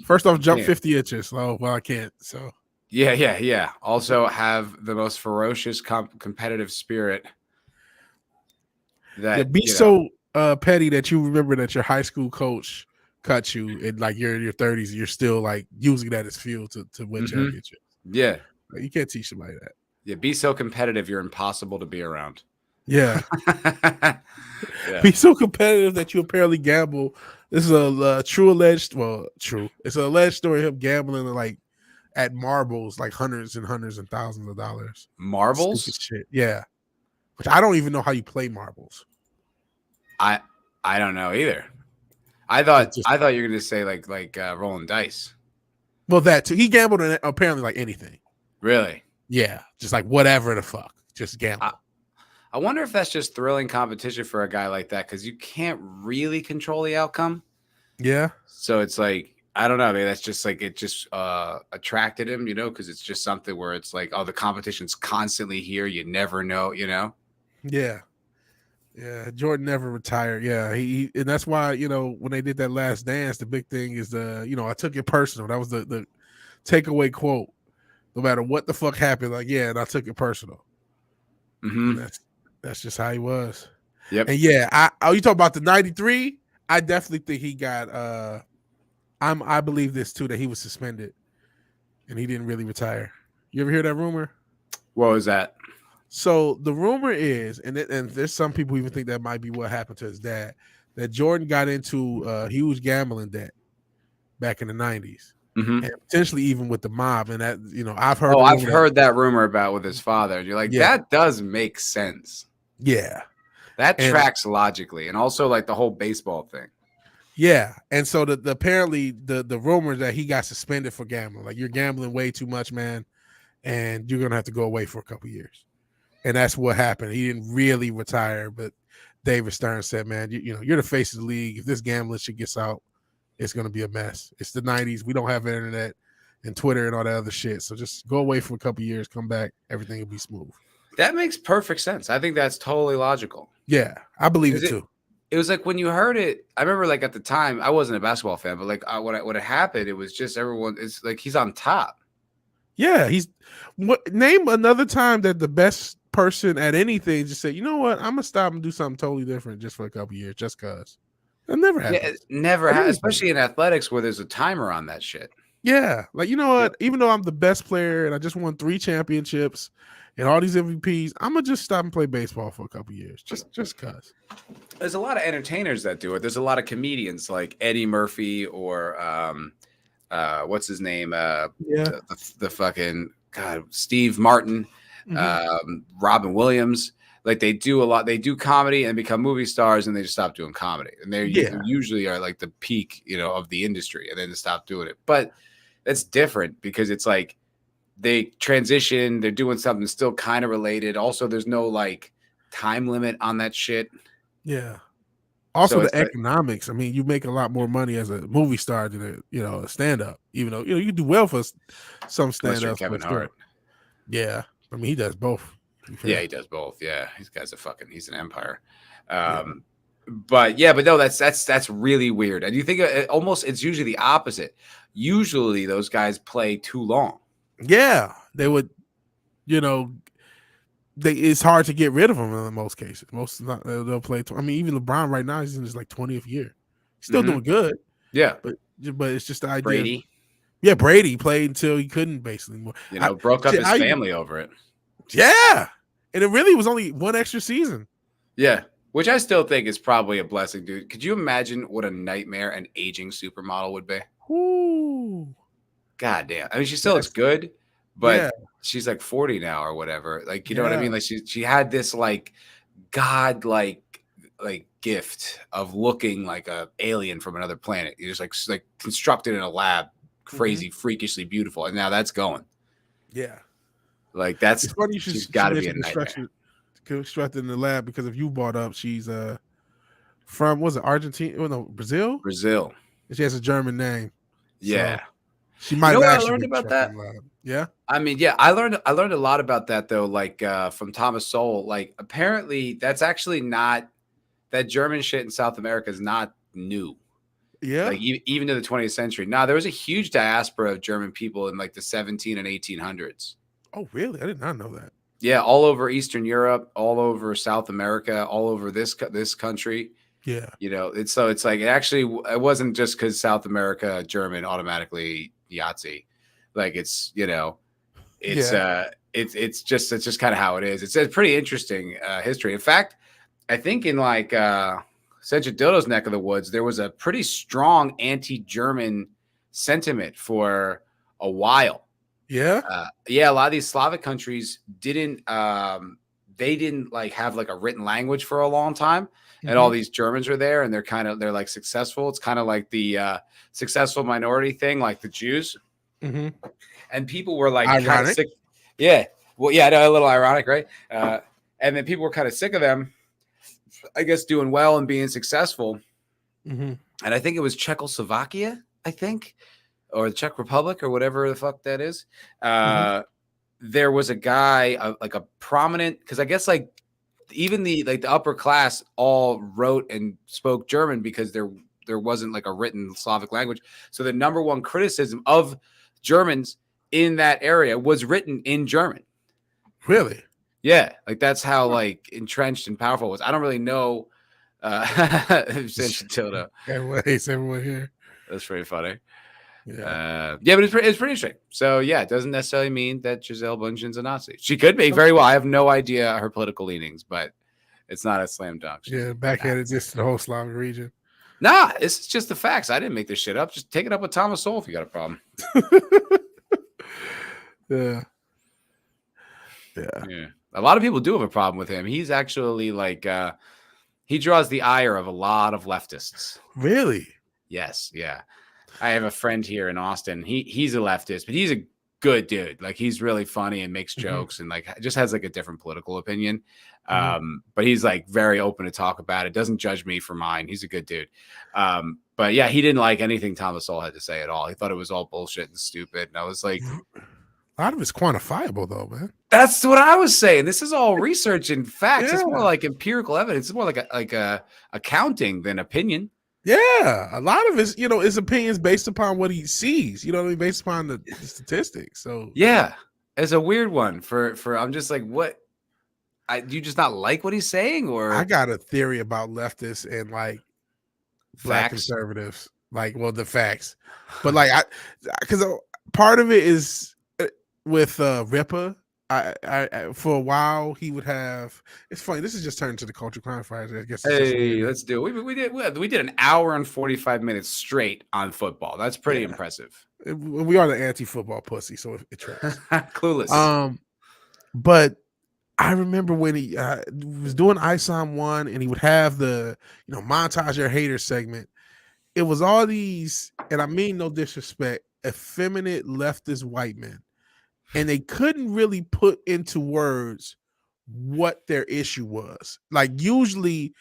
Speaker 1: first off, jump 50 inches. Oh, well, I can't. So
Speaker 2: yeah. Also have the most ferocious competitive spirit. That
Speaker 1: be so petty that you remember that your high school coach cut you and like you're in your 30s, you're still like using that as fuel to win championships.
Speaker 2: Yeah.
Speaker 1: Like, you can't teach somebody that.
Speaker 2: Yeah, be so competitive you're impossible to be around.
Speaker 1: Yeah. Be so competitive that you apparently gamble. This is a true. It's an alleged story of him gambling like at marbles, like hundreds and hundreds and thousands of dollars.
Speaker 2: Marbles?
Speaker 1: Stupid shit. Yeah. Which I don't even know how you play marbles.
Speaker 2: I don't know either. I thought you were gonna say like rolling dice.
Speaker 1: Well, that too. He gambled in apparently like anything.
Speaker 2: Really?
Speaker 1: Yeah, just like whatever the fuck, just gamble.
Speaker 2: I wonder if that's just thrilling competition for a guy like that because you can't really control the outcome.
Speaker 1: Yeah. So
Speaker 2: it's like I don't know. Maybe that's just like it just attracted him, because it's just something where it's like, oh, the competition's constantly here. You never know,
Speaker 1: Yeah. Yeah, Jordan never retired. Yeah, he and that's why when they did that Last Dance, the big thing is I took it personal. That was the takeaway quote. No matter what the fuck happened, like and I took it personal.
Speaker 2: Mm-hmm.
Speaker 1: And that's just how he was.
Speaker 2: Yep.
Speaker 1: And yeah, you talk about the 93. I definitely think he got. I believe this too, that he was suspended and he didn't really retire. You ever hear that rumor?
Speaker 2: What was that?
Speaker 1: So the rumor is, and there's some people even think that might be what happened to his dad, that Jordan got into huge gambling debt back in the 90s.
Speaker 2: Mm-hmm.
Speaker 1: And potentially even with the mob. And that, I've heard.
Speaker 2: Oh, I've heard that rumor about with his father. And you're like, that does make sense.
Speaker 1: Yeah.
Speaker 2: That tracks logically. And also like the whole baseball thing.
Speaker 1: Yeah. And so apparently the rumor that he got suspended for gambling, like, you're gambling way too much, man, and you're going to have to go away for a couple years. And that's what happened. He didn't really retire, but David Stern said, man, you're the face of the league. If this gambling shit gets out, it's going to be a mess. It's the 90s. We don't have internet and Twitter and all that other shit. So just go away for a couple years, come back, everything will be smooth.
Speaker 2: That makes perfect sense. I think that's totally logical.
Speaker 1: Yeah, I believe it too.
Speaker 2: It was like when you heard it, I remember like at the time, I wasn't a basketball fan, but like what had happened, it was just everyone, it's like he's on top.
Speaker 1: Yeah, name another time that the best person at anything just said, you know what, I'm going to stop and do something totally different just for a couple years, just because. It never happens.
Speaker 2: Yeah, it never happens, especially in athletics where there's a timer on that shit.
Speaker 1: Yeah, like, you know what, even though I'm the best player and I just won 3 championships and all these MVPs, I'm going to just stop and play baseball for a couple years, just because.
Speaker 2: There's a lot of entertainers that do it. There's a lot of comedians like Eddie Murphy or what's his name? The fucking God, Steve Martin, Robin Williams. Like they do a lot. They do comedy and become movie stars, and they just stop doing comedy. And they usually are like the peak, of the industry, and then they stop doing it. But that's different because it's like they transition. They're doing something still kind of related. Also, there's no like time limit on that shit.
Speaker 1: Yeah. Also, the economics. I mean, you make a lot more money as a movie star than a stand-up. Even though you do well for some stand-ups.
Speaker 2: Kevin Hart.
Speaker 1: Yeah, I mean, he does both.
Speaker 2: Yeah, he does both. Yeah, these guys he's an empire. But no, that's really weird. And you think it's usually the opposite. Usually those guys play too long. Yeah,
Speaker 1: they would. It's hard to get rid of them in most cases. They'll play. I mean, even LeBron right now, he's in his like 20th year. He's still doing good.
Speaker 2: Yeah,
Speaker 1: but it's just the idea.
Speaker 2: Brady.
Speaker 1: Yeah, Brady played until he couldn't basically more.
Speaker 2: Broke up his family over it.
Speaker 1: Yeah, and it really was only one extra season.
Speaker 2: Yeah, which I still think is probably a blessing, dude. Could you imagine what a nightmare an aging supermodel would be?
Speaker 1: Ooh.
Speaker 2: God damn. I mean, she still looks good, but she's like 40 now or whatever. Like, you know what I mean? Like she had this like God like gift of looking like a alien from another planet. You're just like constructed in a lab, crazy, freakishly beautiful, and now that's going. Yeah. Like that's funny. She's got to be a nightmare.
Speaker 1: Constructed in the lab because if you brought up, she's from was it Argentina? Oh, no, Brazil.
Speaker 2: Brazil.
Speaker 1: She has a German name.
Speaker 2: Yeah,
Speaker 1: so she might.
Speaker 2: I learned about that.
Speaker 1: Yeah,
Speaker 2: I mean, I learned a lot about that though. Like from Thomas Sowell. Like apparently that's actually not that German shit in South America is not new.
Speaker 1: Yeah,
Speaker 2: like even to the 20th century. Now there was a huge diaspora of German people in like the 17 and 1800s.
Speaker 1: Oh, really? I did not know that.
Speaker 2: Yeah, all over Eastern Europe, all over South America, all over this country.
Speaker 1: Yeah,
Speaker 2: it's like it wasn't just because South America German automatically Yahtzee. Like it's just kind of how it is. It's a pretty interesting history. In fact, I think in like Cedric Dildo's neck of the woods, there was a pretty strong anti-German sentiment for a while.
Speaker 1: Yeah.
Speaker 2: A lot of these Slavic countries didn't like have like a written language for a long time. And all these Germans are there and they're like successful. It's kind of like the successful minority thing, like the Jews.
Speaker 1: Mm-hmm.
Speaker 2: And people were like kind of sick. Yeah. Well, yeah, I know, a little ironic, right? And then people were kind of sick of them, I guess, doing well and being successful.
Speaker 1: Mm-hmm.
Speaker 2: And I think it was Czechoslovakia, or the Czech Republic or whatever the fuck that is. There was a guy, like a prominent, because I guess like even the upper class all wrote and spoke German because there wasn't like a written Slavic language. So the number one criticism of Germans in that area was written in German.
Speaker 1: Really?
Speaker 2: Yeah, like that's how like entrenched and powerful it was. I don't really know Tilda.
Speaker 1: Everyone here.
Speaker 2: That's pretty funny.
Speaker 1: Yeah.
Speaker 2: But it's pretty interesting. So yeah, it doesn't necessarily mean that Giselle Bundchen's a Nazi. She could be very well. I have no idea her political leanings, but it's not a slam dunk.
Speaker 1: Backhanded this to the whole Slavic region.
Speaker 2: Nah, it's just the facts. I didn't make this shit up. Just take it up with Thomas Sowell if you got a problem.
Speaker 1: Yeah.
Speaker 2: A lot of people do have a problem with him. He's actually like he draws the ire of a lot of leftists.
Speaker 1: Really?
Speaker 2: Yes. Yeah. I have a friend here in Austin. He's a leftist, but he's a good dude. Like he's really funny and makes jokes and like just has like a different political opinion. But he's like very open to talk about it. Doesn't judge me for mine. He's a good dude. But yeah, he didn't like anything Thomas Sowell had to say at all. He thought it was all bullshit and stupid. And I was like,
Speaker 1: a lot of it's quantifiable though, man.
Speaker 2: That's what I was saying. This is all research and facts. It's more like empirical evidence. It's more like a accounting than opinion.
Speaker 1: Yeah, a lot of his opinions based upon what he sees. You know what I mean, based upon the statistics. So
Speaker 2: yeah, it's a weird one. For I'm just like, what? Do you just not like what he's saying, or
Speaker 1: I got a theory about leftists and like black conservatives. Like, well, the facts, but like because part of it is with Ripa. I for a while he would have. It's funny. This is just turned to the culture crime fight. I guess.
Speaker 2: Hey, let's do it. We did an hour and 45 minutes straight on football. That's pretty impressive.
Speaker 1: We are the anti-football pussy, so it tracks.
Speaker 2: Clueless.
Speaker 1: But I remember when he was doing ISOM 1 and he would have the montage your hater segment. It was all these, and I mean no disrespect, effeminate leftist white men. And they couldn't really put into words what their issue was. Like usually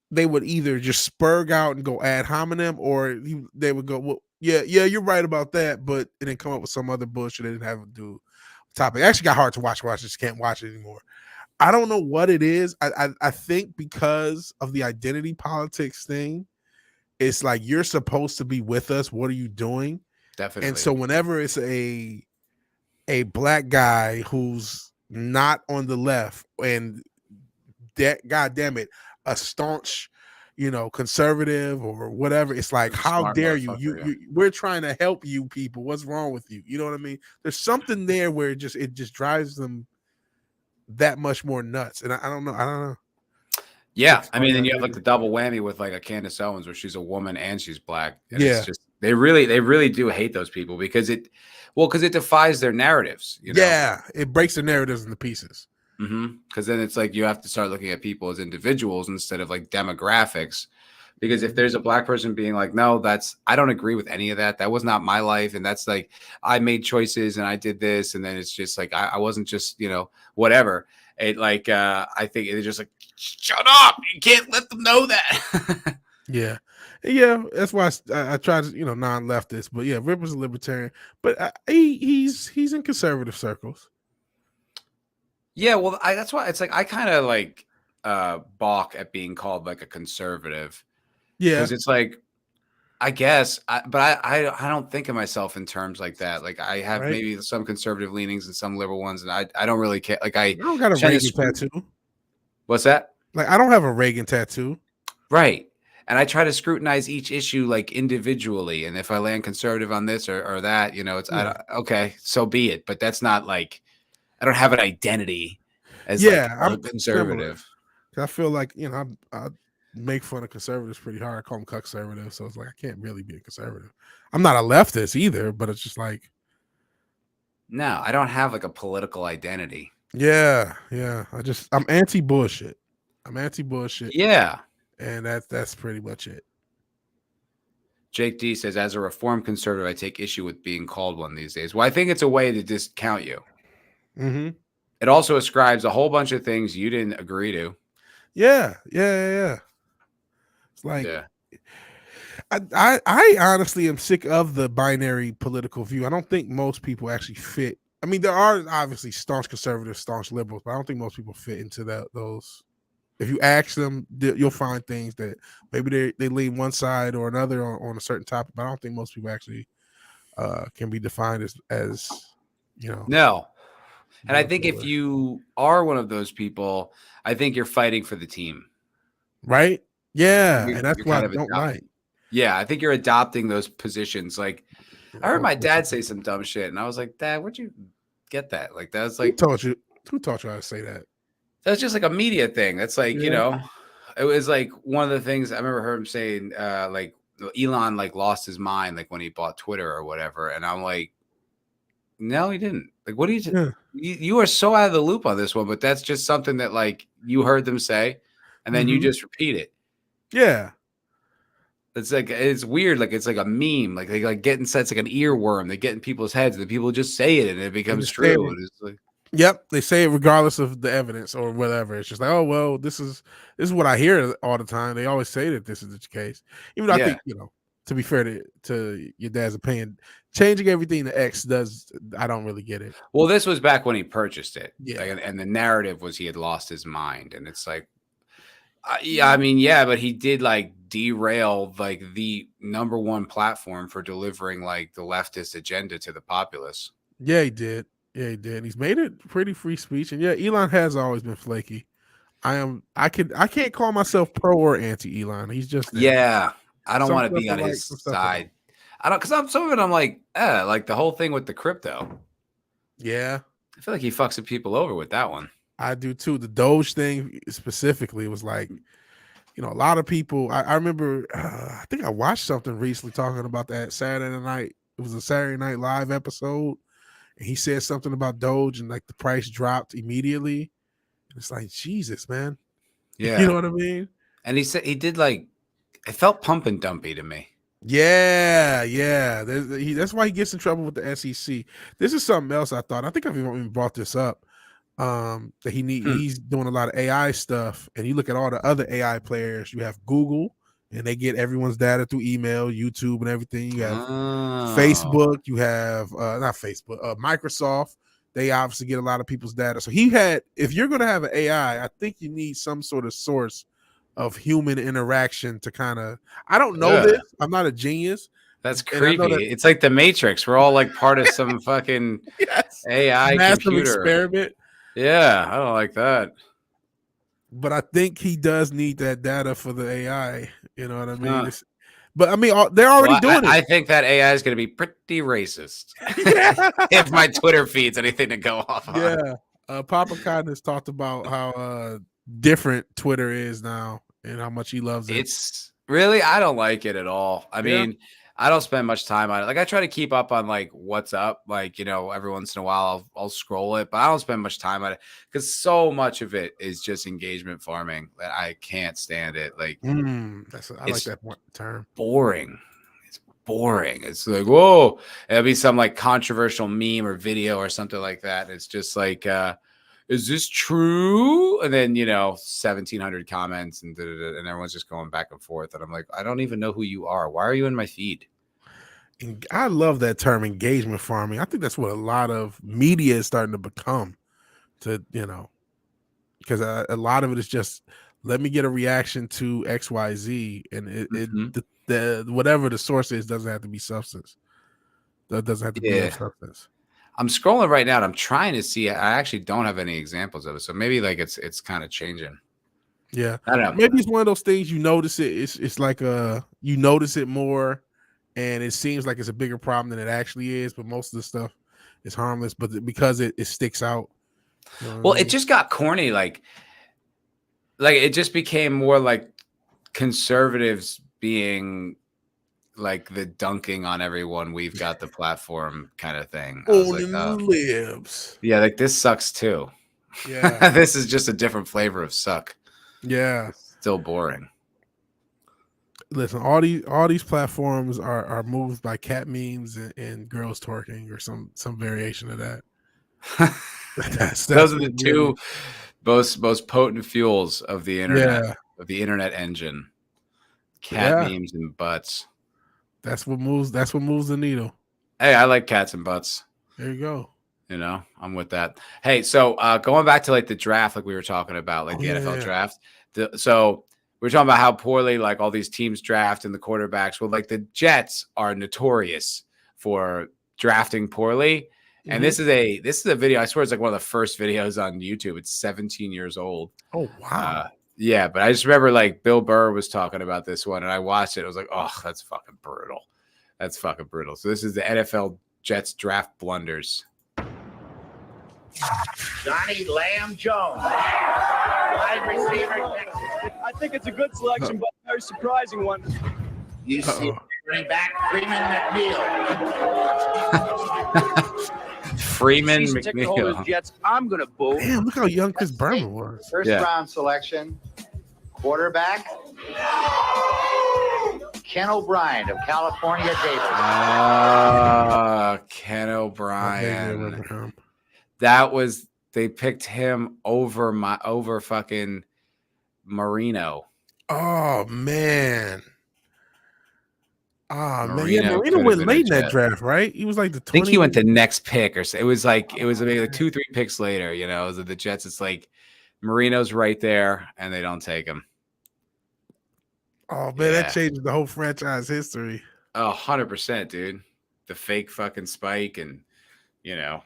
Speaker 1: they would either just spurg out and go ad hominem, or they would go, well, yeah, you're right about that, but and then come up with some other bullshit they didn't have to do topic. It actually got hard to watch. I just can't watch it anymore. I don't know what it is. I think because of the identity politics thing, it's like you're supposed to be with us. What are you doing?
Speaker 2: Definitely.
Speaker 1: And so whenever it's a black guy who's not on the left and that, God damn it, a staunch, conservative or whatever, it's like, how dare you? We're trying to help you people. What's wrong with you? You know what I mean? There's something there where it just drives them that much more nuts. And I don't know.
Speaker 2: Yeah, I mean, then you have like the double whammy with like a Candace Owens, where she's a woman and she's black. And it's just they really do hate those people because it defies their narratives.
Speaker 1: Yeah, it breaks their narratives into pieces.
Speaker 2: Because then it's like you have to start looking at people as individuals instead of like demographics. Because if there's a black person being like, no, I don't agree with any of that. That was not my life, and that's like I made choices and I did this, and then it's just like I wasn't just whatever. It like I think it's just like, shut up, you can't let them know that.
Speaker 1: Yeah, that's why I try to non-leftist, but yeah, Ripper's a libertarian, but he's in conservative circles.
Speaker 2: Yeah, well, that's why it's like I kind of like balk at being called like a conservative. Yeah, because it's like I guess, but I don't think of myself in terms like that. Like I have maybe some conservative leanings and some liberal ones, and I don't really care. Like I
Speaker 1: don't got a Reagan tattoo.
Speaker 2: What's that?
Speaker 1: Like I don't have a Reagan tattoo.
Speaker 2: Right. And I try to scrutinize each issue like individually. And if I land conservative on this or that, it's okay, so be it. But that's not like I don't have an identity as I'm conservative.
Speaker 1: I feel like I make fun of conservatives pretty hard. I call them conservative, so it's like I can't really be a conservative. I'm not a leftist either, but it's just like
Speaker 2: no, I don't have like a political identity.
Speaker 1: Yeah. I'm anti-bullshit.
Speaker 2: Yeah.
Speaker 1: And that's pretty much it.
Speaker 2: Jake D says, as a reformed conservative, I take issue with being called one these days. Well, I think it's a way to discount you. It also ascribes a whole bunch of things you didn't agree to.
Speaker 1: Yeah. It's like I honestly am sick of the binary political view. I don't think most people actually fit. I mean, there are obviously staunch conservatives, staunch liberals, but I don't think most people fit into those. If you ask them, you'll find things that maybe they lean one side or another on a certain topic, but I don't think most people actually can be defined as
Speaker 2: No. And I think if you are one of those people, I think you're fighting for the team.
Speaker 1: Right? Yeah. And that's what I don't like.
Speaker 2: Yeah, I think you're adopting those positions. Like, I heard my dad say some dumb shit, and I was like, Dad, where'd you get that? Like, that's like,
Speaker 1: who taught you how to say that?
Speaker 2: That's just like a media thing. That's like, you know, it was like one of the things I remember her saying, like Elon like lost his mind like when he bought Twitter or whatever. And I'm like, no, he didn't. Like, what do you are so out of the loop on this one, but that's just something that like you heard them say and then you just repeat it.
Speaker 1: Yeah.
Speaker 2: It's like, it's weird. Like, it's like a meme. Like, they like getting sets like an earworm. They get in people's heads and the people just say it and it becomes true. And it's like,
Speaker 1: yep, they say it regardless of the evidence or whatever. It's just like, oh well, this is what I hear all the time. They always say that this is the case. Even though I think, you know, to be fair to your dad's opinion, changing everything to X I don't really get it.
Speaker 2: Well, this was back when he purchased it. Yeah. Like, and the narrative was he had lost his mind. And it's like, yeah, I mean, yeah, but he did like derail like the #1 platform for delivering like the leftist agenda to the populace.
Speaker 1: Yeah, he did. Yeah, he did. He's made it pretty free speech. And yeah, Elon has always been flaky. I can't call myself pro or anti Elon. He's just there.
Speaker 2: Yeah. I don't want to be on his side. I don't, because some of it I'm like the whole thing with the crypto.
Speaker 1: Yeah.
Speaker 2: I feel like he fucks some people over with that one.
Speaker 1: I do too. The Doge thing specifically was like, you know, a lot of people. I remember, I think I watched something recently talking about that Saturday night. It was a Saturday Night Live episode, and he said something about Doge and like the price dropped immediately. And it's like, Jesus, man.
Speaker 2: Yeah,
Speaker 1: you know what I mean.
Speaker 2: And he said he did like, it felt pump and dumpy to me.
Speaker 1: Yeah. That's why he gets in trouble with the SEC. This is something else I thought. I think I've even brought this up. That he's doing a lot of AI stuff, and you look at all the other AI players. You have Google, and they get everyone's data through email, YouTube, and everything. You have Facebook. You have not Facebook, Microsoft. They obviously get a lot of people's data. So if you're going to have an AI, I think you need some sort of source of human interaction to kind of. I don't know this. I'm not a genius.
Speaker 2: That's creepy. It's like the Matrix. We're all like part of some fucking AI
Speaker 1: massive
Speaker 2: computer
Speaker 1: experiment.
Speaker 2: Yeah, I don't like that.
Speaker 1: But I think he does need that data for the AI. You know what I mean? But I mean, they're already doing it.
Speaker 2: I think that AI is going to be pretty racist. If my Twitter feed's anything to go off on.
Speaker 1: Yeah. Papa Cotton has talked about how different Twitter is now and how much he loves it.
Speaker 2: It's really, I don't like it at all. I mean, I don't spend much time on it. Like, I try to keep up on like what's up. Like, you know, every once in a while I'll scroll it, but I don't spend much time on it because so much of it is just engagement farming that I can't stand it. Like,
Speaker 1: I like that term.
Speaker 2: Boring. It's boring. It's like, whoa, it'll be some like controversial meme or video or something like that. It's just like, is this true? And then, you know, 1,700 comments and everyone's just going back and forth. And I'm like, I don't even know who you are. Why are you in my feed?
Speaker 1: And I love that term, engagement farming. I think that's what a lot of media is starting to become. To, you know, because a lot of it is just let me get a reaction to XYZ, and the whatever the source is doesn't have to be substance. That doesn't have to be substance.
Speaker 2: I'm scrolling right now and I'm trying to see. I actually don't have any examples of it. So maybe like it's kind of changing.
Speaker 1: Yeah.
Speaker 2: I don't know.
Speaker 1: Maybe it's one of those things you notice it. It's like you notice it more and it seems like it's a bigger problem than it actually is, but most of the stuff is harmless, but because it sticks out. You know
Speaker 2: well, it just got corny. Like it just became more like conservatives being like the dunking on everyone. We've got the platform kind of thing.
Speaker 1: Lives.
Speaker 2: Yeah, like this sucks too.
Speaker 1: Yeah.
Speaker 2: This is just a different flavor of suck.
Speaker 1: Yeah.
Speaker 2: It's still boring.
Speaker 1: Listen, all these platforms are moved by cat memes and girls twerking or some variation of that.
Speaker 2: Those are the two most potent fuels of the internet, of the internet engine. Cat memes and butts.
Speaker 1: That's what moves the needle.
Speaker 2: Hey, I like cats and butts.
Speaker 1: There you go.
Speaker 2: You know, I'm with that. Hey, so going back to like the draft, like we were talking about, like the NFL draft. So we were talking about how poorly like all these teams draft and the quarterbacks. Well, like the Jets are notorious for drafting poorly. And this is a video. I swear it's like one of the first videos on YouTube. It's 17 years old.
Speaker 1: Oh wow.
Speaker 2: Yeah, but I just remember like Bill Burr was talking about this one, and I watched it. I was like, oh, that's fucking brutal. That's fucking brutal. So this is the NFL Jets draft blunders.
Speaker 4: Johnny Lamb Jones, wide receiver.
Speaker 5: I think it's a good selection, but a very surprising one.
Speaker 4: You see running back Freeman McNeil.
Speaker 2: Freeman
Speaker 5: McNeil. Jets, I'm gonna boo.
Speaker 1: Damn, look how young Chris Berman was.
Speaker 4: First round selection, quarterback. Ken O'Brien of California Davis.
Speaker 2: Ken O'Brien. They picked him over fucking Marino.
Speaker 1: Oh man. Oh man,
Speaker 2: Marino
Speaker 1: went late in that draft, right? He was like the 20.
Speaker 2: I think he went the next pick, or it was maybe like 2-3 picks later. You know, the Jets. It's like Marino's right there, and they don't take him.
Speaker 1: Oh man, that changes the whole franchise history.
Speaker 2: Oh, 100%, dude. The fake fucking spike, and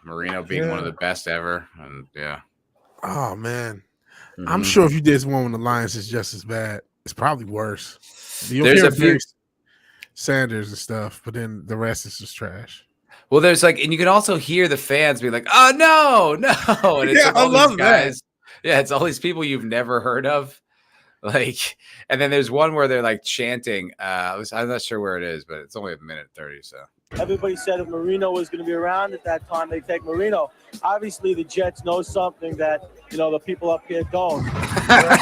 Speaker 2: Marino being one of the best ever, and
Speaker 1: Oh man, I'm sure if you did one with the Lions, it's just as bad. It's probably worse.
Speaker 2: There's a few
Speaker 1: Sanders and stuff, but then the rest is just trash.
Speaker 2: Well, there's and you can also hear the fans be like, "Oh no!" And it's
Speaker 1: I love
Speaker 2: guys. Yeah, it's all these people you've never heard of. And then there's one where they're like chanting. I'm not sure where it is, but it's only 1:30. So
Speaker 5: everybody said if Marino was going to be around at that time, they take Marino. Obviously, the Jets know something that the people up here don't.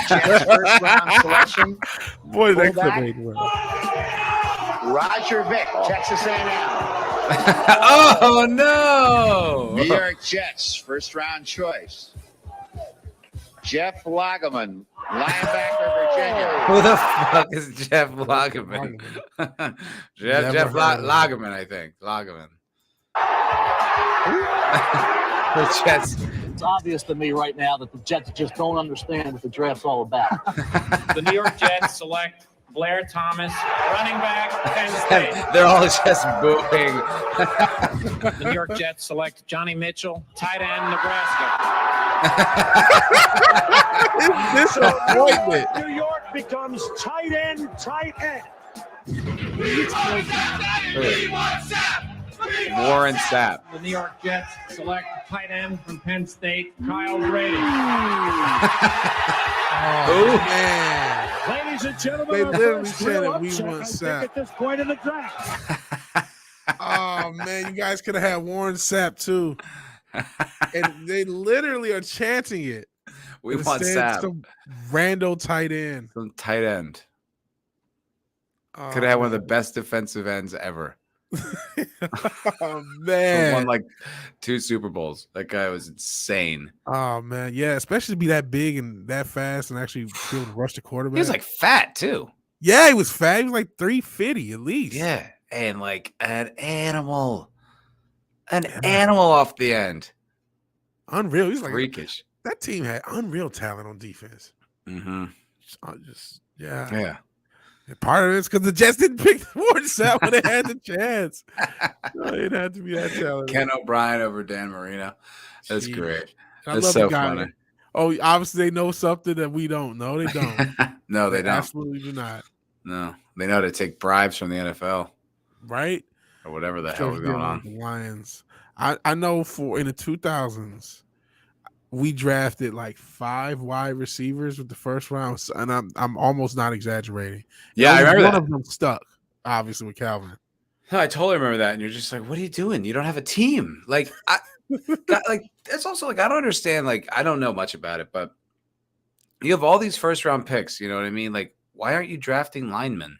Speaker 4: Jets first round selection.
Speaker 1: Boy, that could have made well.
Speaker 4: Roger Vick, Texas A&M.
Speaker 2: Oh no!
Speaker 4: New York Jets first round choice. Jeff Lageman, linebacker, Virginia.
Speaker 2: Who the fuck is Jeff Lageman? Jeff Lageman, I think. Lageman. The Jets.
Speaker 6: It's obvious to me right now that the Jets just don't understand what the draft's all about.
Speaker 7: The New York Jets select Blair Thomas, running back, Penn State.
Speaker 2: They're all just booing.
Speaker 7: The New York Jets select Johnny Mitchell, tight end, Nebraska.
Speaker 1: This appointment.
Speaker 5: New York becomes tight end.
Speaker 2: Warren Sapp.
Speaker 7: The New York Jets select tight end from Penn State, Kyle Brady.
Speaker 1: Oh man.
Speaker 5: Ladies and gentlemen,
Speaker 1: They literally said that we
Speaker 5: upset,
Speaker 1: want
Speaker 5: I think,
Speaker 1: Sapp.
Speaker 5: at this point in the draft.
Speaker 1: Oh man, you guys could have had Warren Sapp too. And they literally are chanting it.
Speaker 2: We want Sapp.
Speaker 1: Some rando tight end.
Speaker 2: Some tight end.
Speaker 1: Oh,
Speaker 2: Could have had one of the best defensive ends ever.
Speaker 1: Oh man.
Speaker 2: Won like 2 Super Bowls. That guy was insane.
Speaker 1: Oh man, yeah, especially to be that big and that fast and actually be able to rush the quarterback.
Speaker 2: He was like fat too.
Speaker 1: Yeah, he was fat. He was like 350 at least.
Speaker 2: Yeah, and like an animal off the end.
Speaker 1: Unreal. He's like
Speaker 2: freakish.
Speaker 1: That team had unreal talent on defense.
Speaker 2: Mm-hmm.
Speaker 1: Yeah. And part of it's because the Jets didn't pick Warren Sapp when they had the chance. No, it had to be that talent.
Speaker 2: Ken O'Brien over Dan Marino. That's great. That's
Speaker 1: love
Speaker 2: so
Speaker 1: the guy.
Speaker 2: funny.
Speaker 1: Oh, obviously they know something that we don't. No, they don't.
Speaker 2: No, they don't.
Speaker 1: Absolutely do not.
Speaker 2: No, they know how to take bribes from the NFL,
Speaker 1: right?
Speaker 2: Or whatever the hell is going on.
Speaker 1: The Lions. I know in the 2000s, we drafted like 5 wide receivers with the first round, and I'm almost not exaggerating.
Speaker 2: Yeah, I remember
Speaker 1: one
Speaker 2: that.
Speaker 1: of them stuck, obviously with Calvin.
Speaker 2: No, I totally remember that. And you're just like, what are you doing? You don't have a team. Like, that's also like, I don't understand. Like, I don't know much about it, but you have all these first round picks. You know what I mean? Like, why aren't you drafting linemen?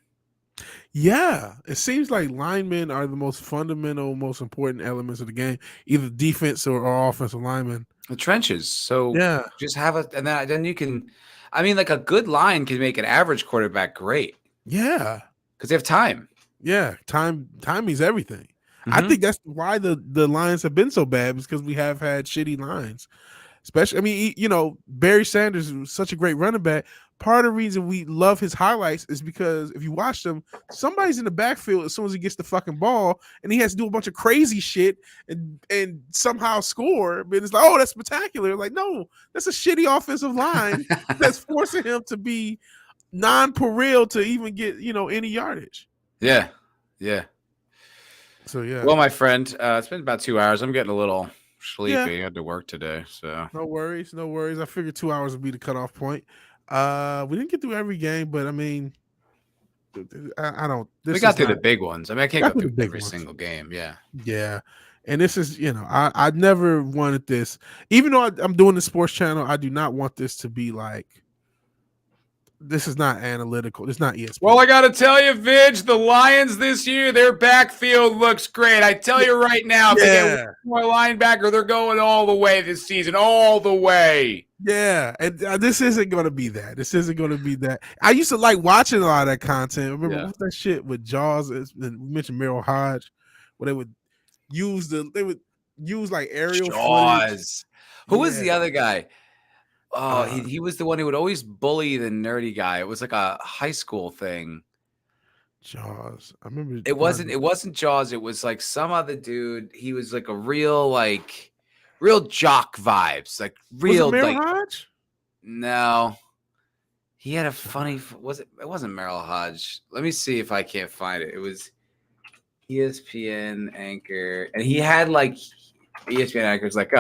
Speaker 1: Yeah, it seems like linemen are the most fundamental, most important elements of the game, either defense or offensive linemen.
Speaker 2: The trenches. So
Speaker 1: yeah,
Speaker 2: just have and then you can. I mean, like a good line can make an average quarterback great.
Speaker 1: Yeah,
Speaker 2: because they have time.
Speaker 1: Yeah, time means everything. Mm-hmm. I think that's why the Lions have been so bad, because we have had shitty lines. Especially, I mean, Barry Sanders was such a great running back, part of the reason we love his highlights is because if you watch them, somebody's in the backfield as soon as he gets the fucking ball, and he has to do a bunch of crazy shit and somehow score. But it's like, oh, that's spectacular. Like, no, that's a shitty offensive line that's forcing him to be non-pareil to even get any yardage.
Speaker 2: Yeah.
Speaker 1: So yeah.
Speaker 2: Well, my friend, it's been about 2 hours. I'm getting a little sleepy.
Speaker 1: Yeah.
Speaker 2: I had to work today, so
Speaker 1: no worries. I figured 2 hours would be the cutoff point. We didn't get through every game, but I mean, I don't.
Speaker 2: We got through the big ones. I mean, I can't go through every single game. Yeah.
Speaker 1: Yeah. And this is, I never wanted this. Even though I'm doing the sports channel, I do not want this to be like, this is not analytical. It's not ESPN.
Speaker 2: Well, I got to tell you, Vig, the Lions this year, their backfield looks great. I tell you right now, if they get one more linebacker, they're going all the way this season, all the way.
Speaker 1: Yeah, and this isn't going to be that. This isn't going to be that. I used to like watching a lot of that content. Remember what's that shit with Jaws? And we mentioned Merrill Hodge, where they would use like aerial
Speaker 2: Jaws. Who was the other guy? Oh, he was the one who would always bully the nerdy guy. It was like a high school thing.
Speaker 1: Jaws. I remember
Speaker 2: it wasn't Jaws. It was like some other dude. He was like a real jock vibes. Like real
Speaker 1: was it Merrill Hodge?
Speaker 2: No. He had a funny it wasn't Merrill Hodge. Let me see if I can't find it. It was ESPN anchor. And he had like ESPN anchors like,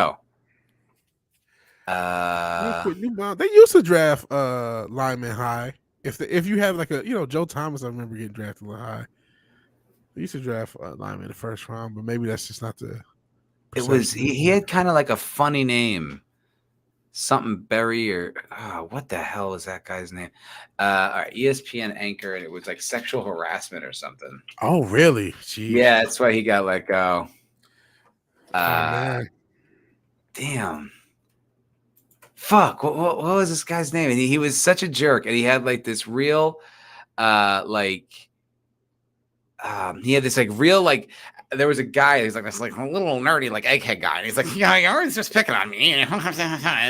Speaker 1: they used to draft linemen high. If you have like a Joe Thomas, I remember getting drafted high. They used to draft linemen in the first round, but maybe that's just not the.
Speaker 2: It was he had kind of like a funny name, something Berry or what the hell is that guy's name? ESPN anchor, and it was like sexual harassment or something.
Speaker 1: Oh really? Jeez.
Speaker 2: Yeah, that's why he got let go.
Speaker 1: Man.
Speaker 2: Damn. Fuck, what was this guy's name? And he was such a jerk, and he had like this real he had this like real like there was a guy who's like this like a little nerdy like egghead guy, and he's like, yeah, you're always just picking on me. And it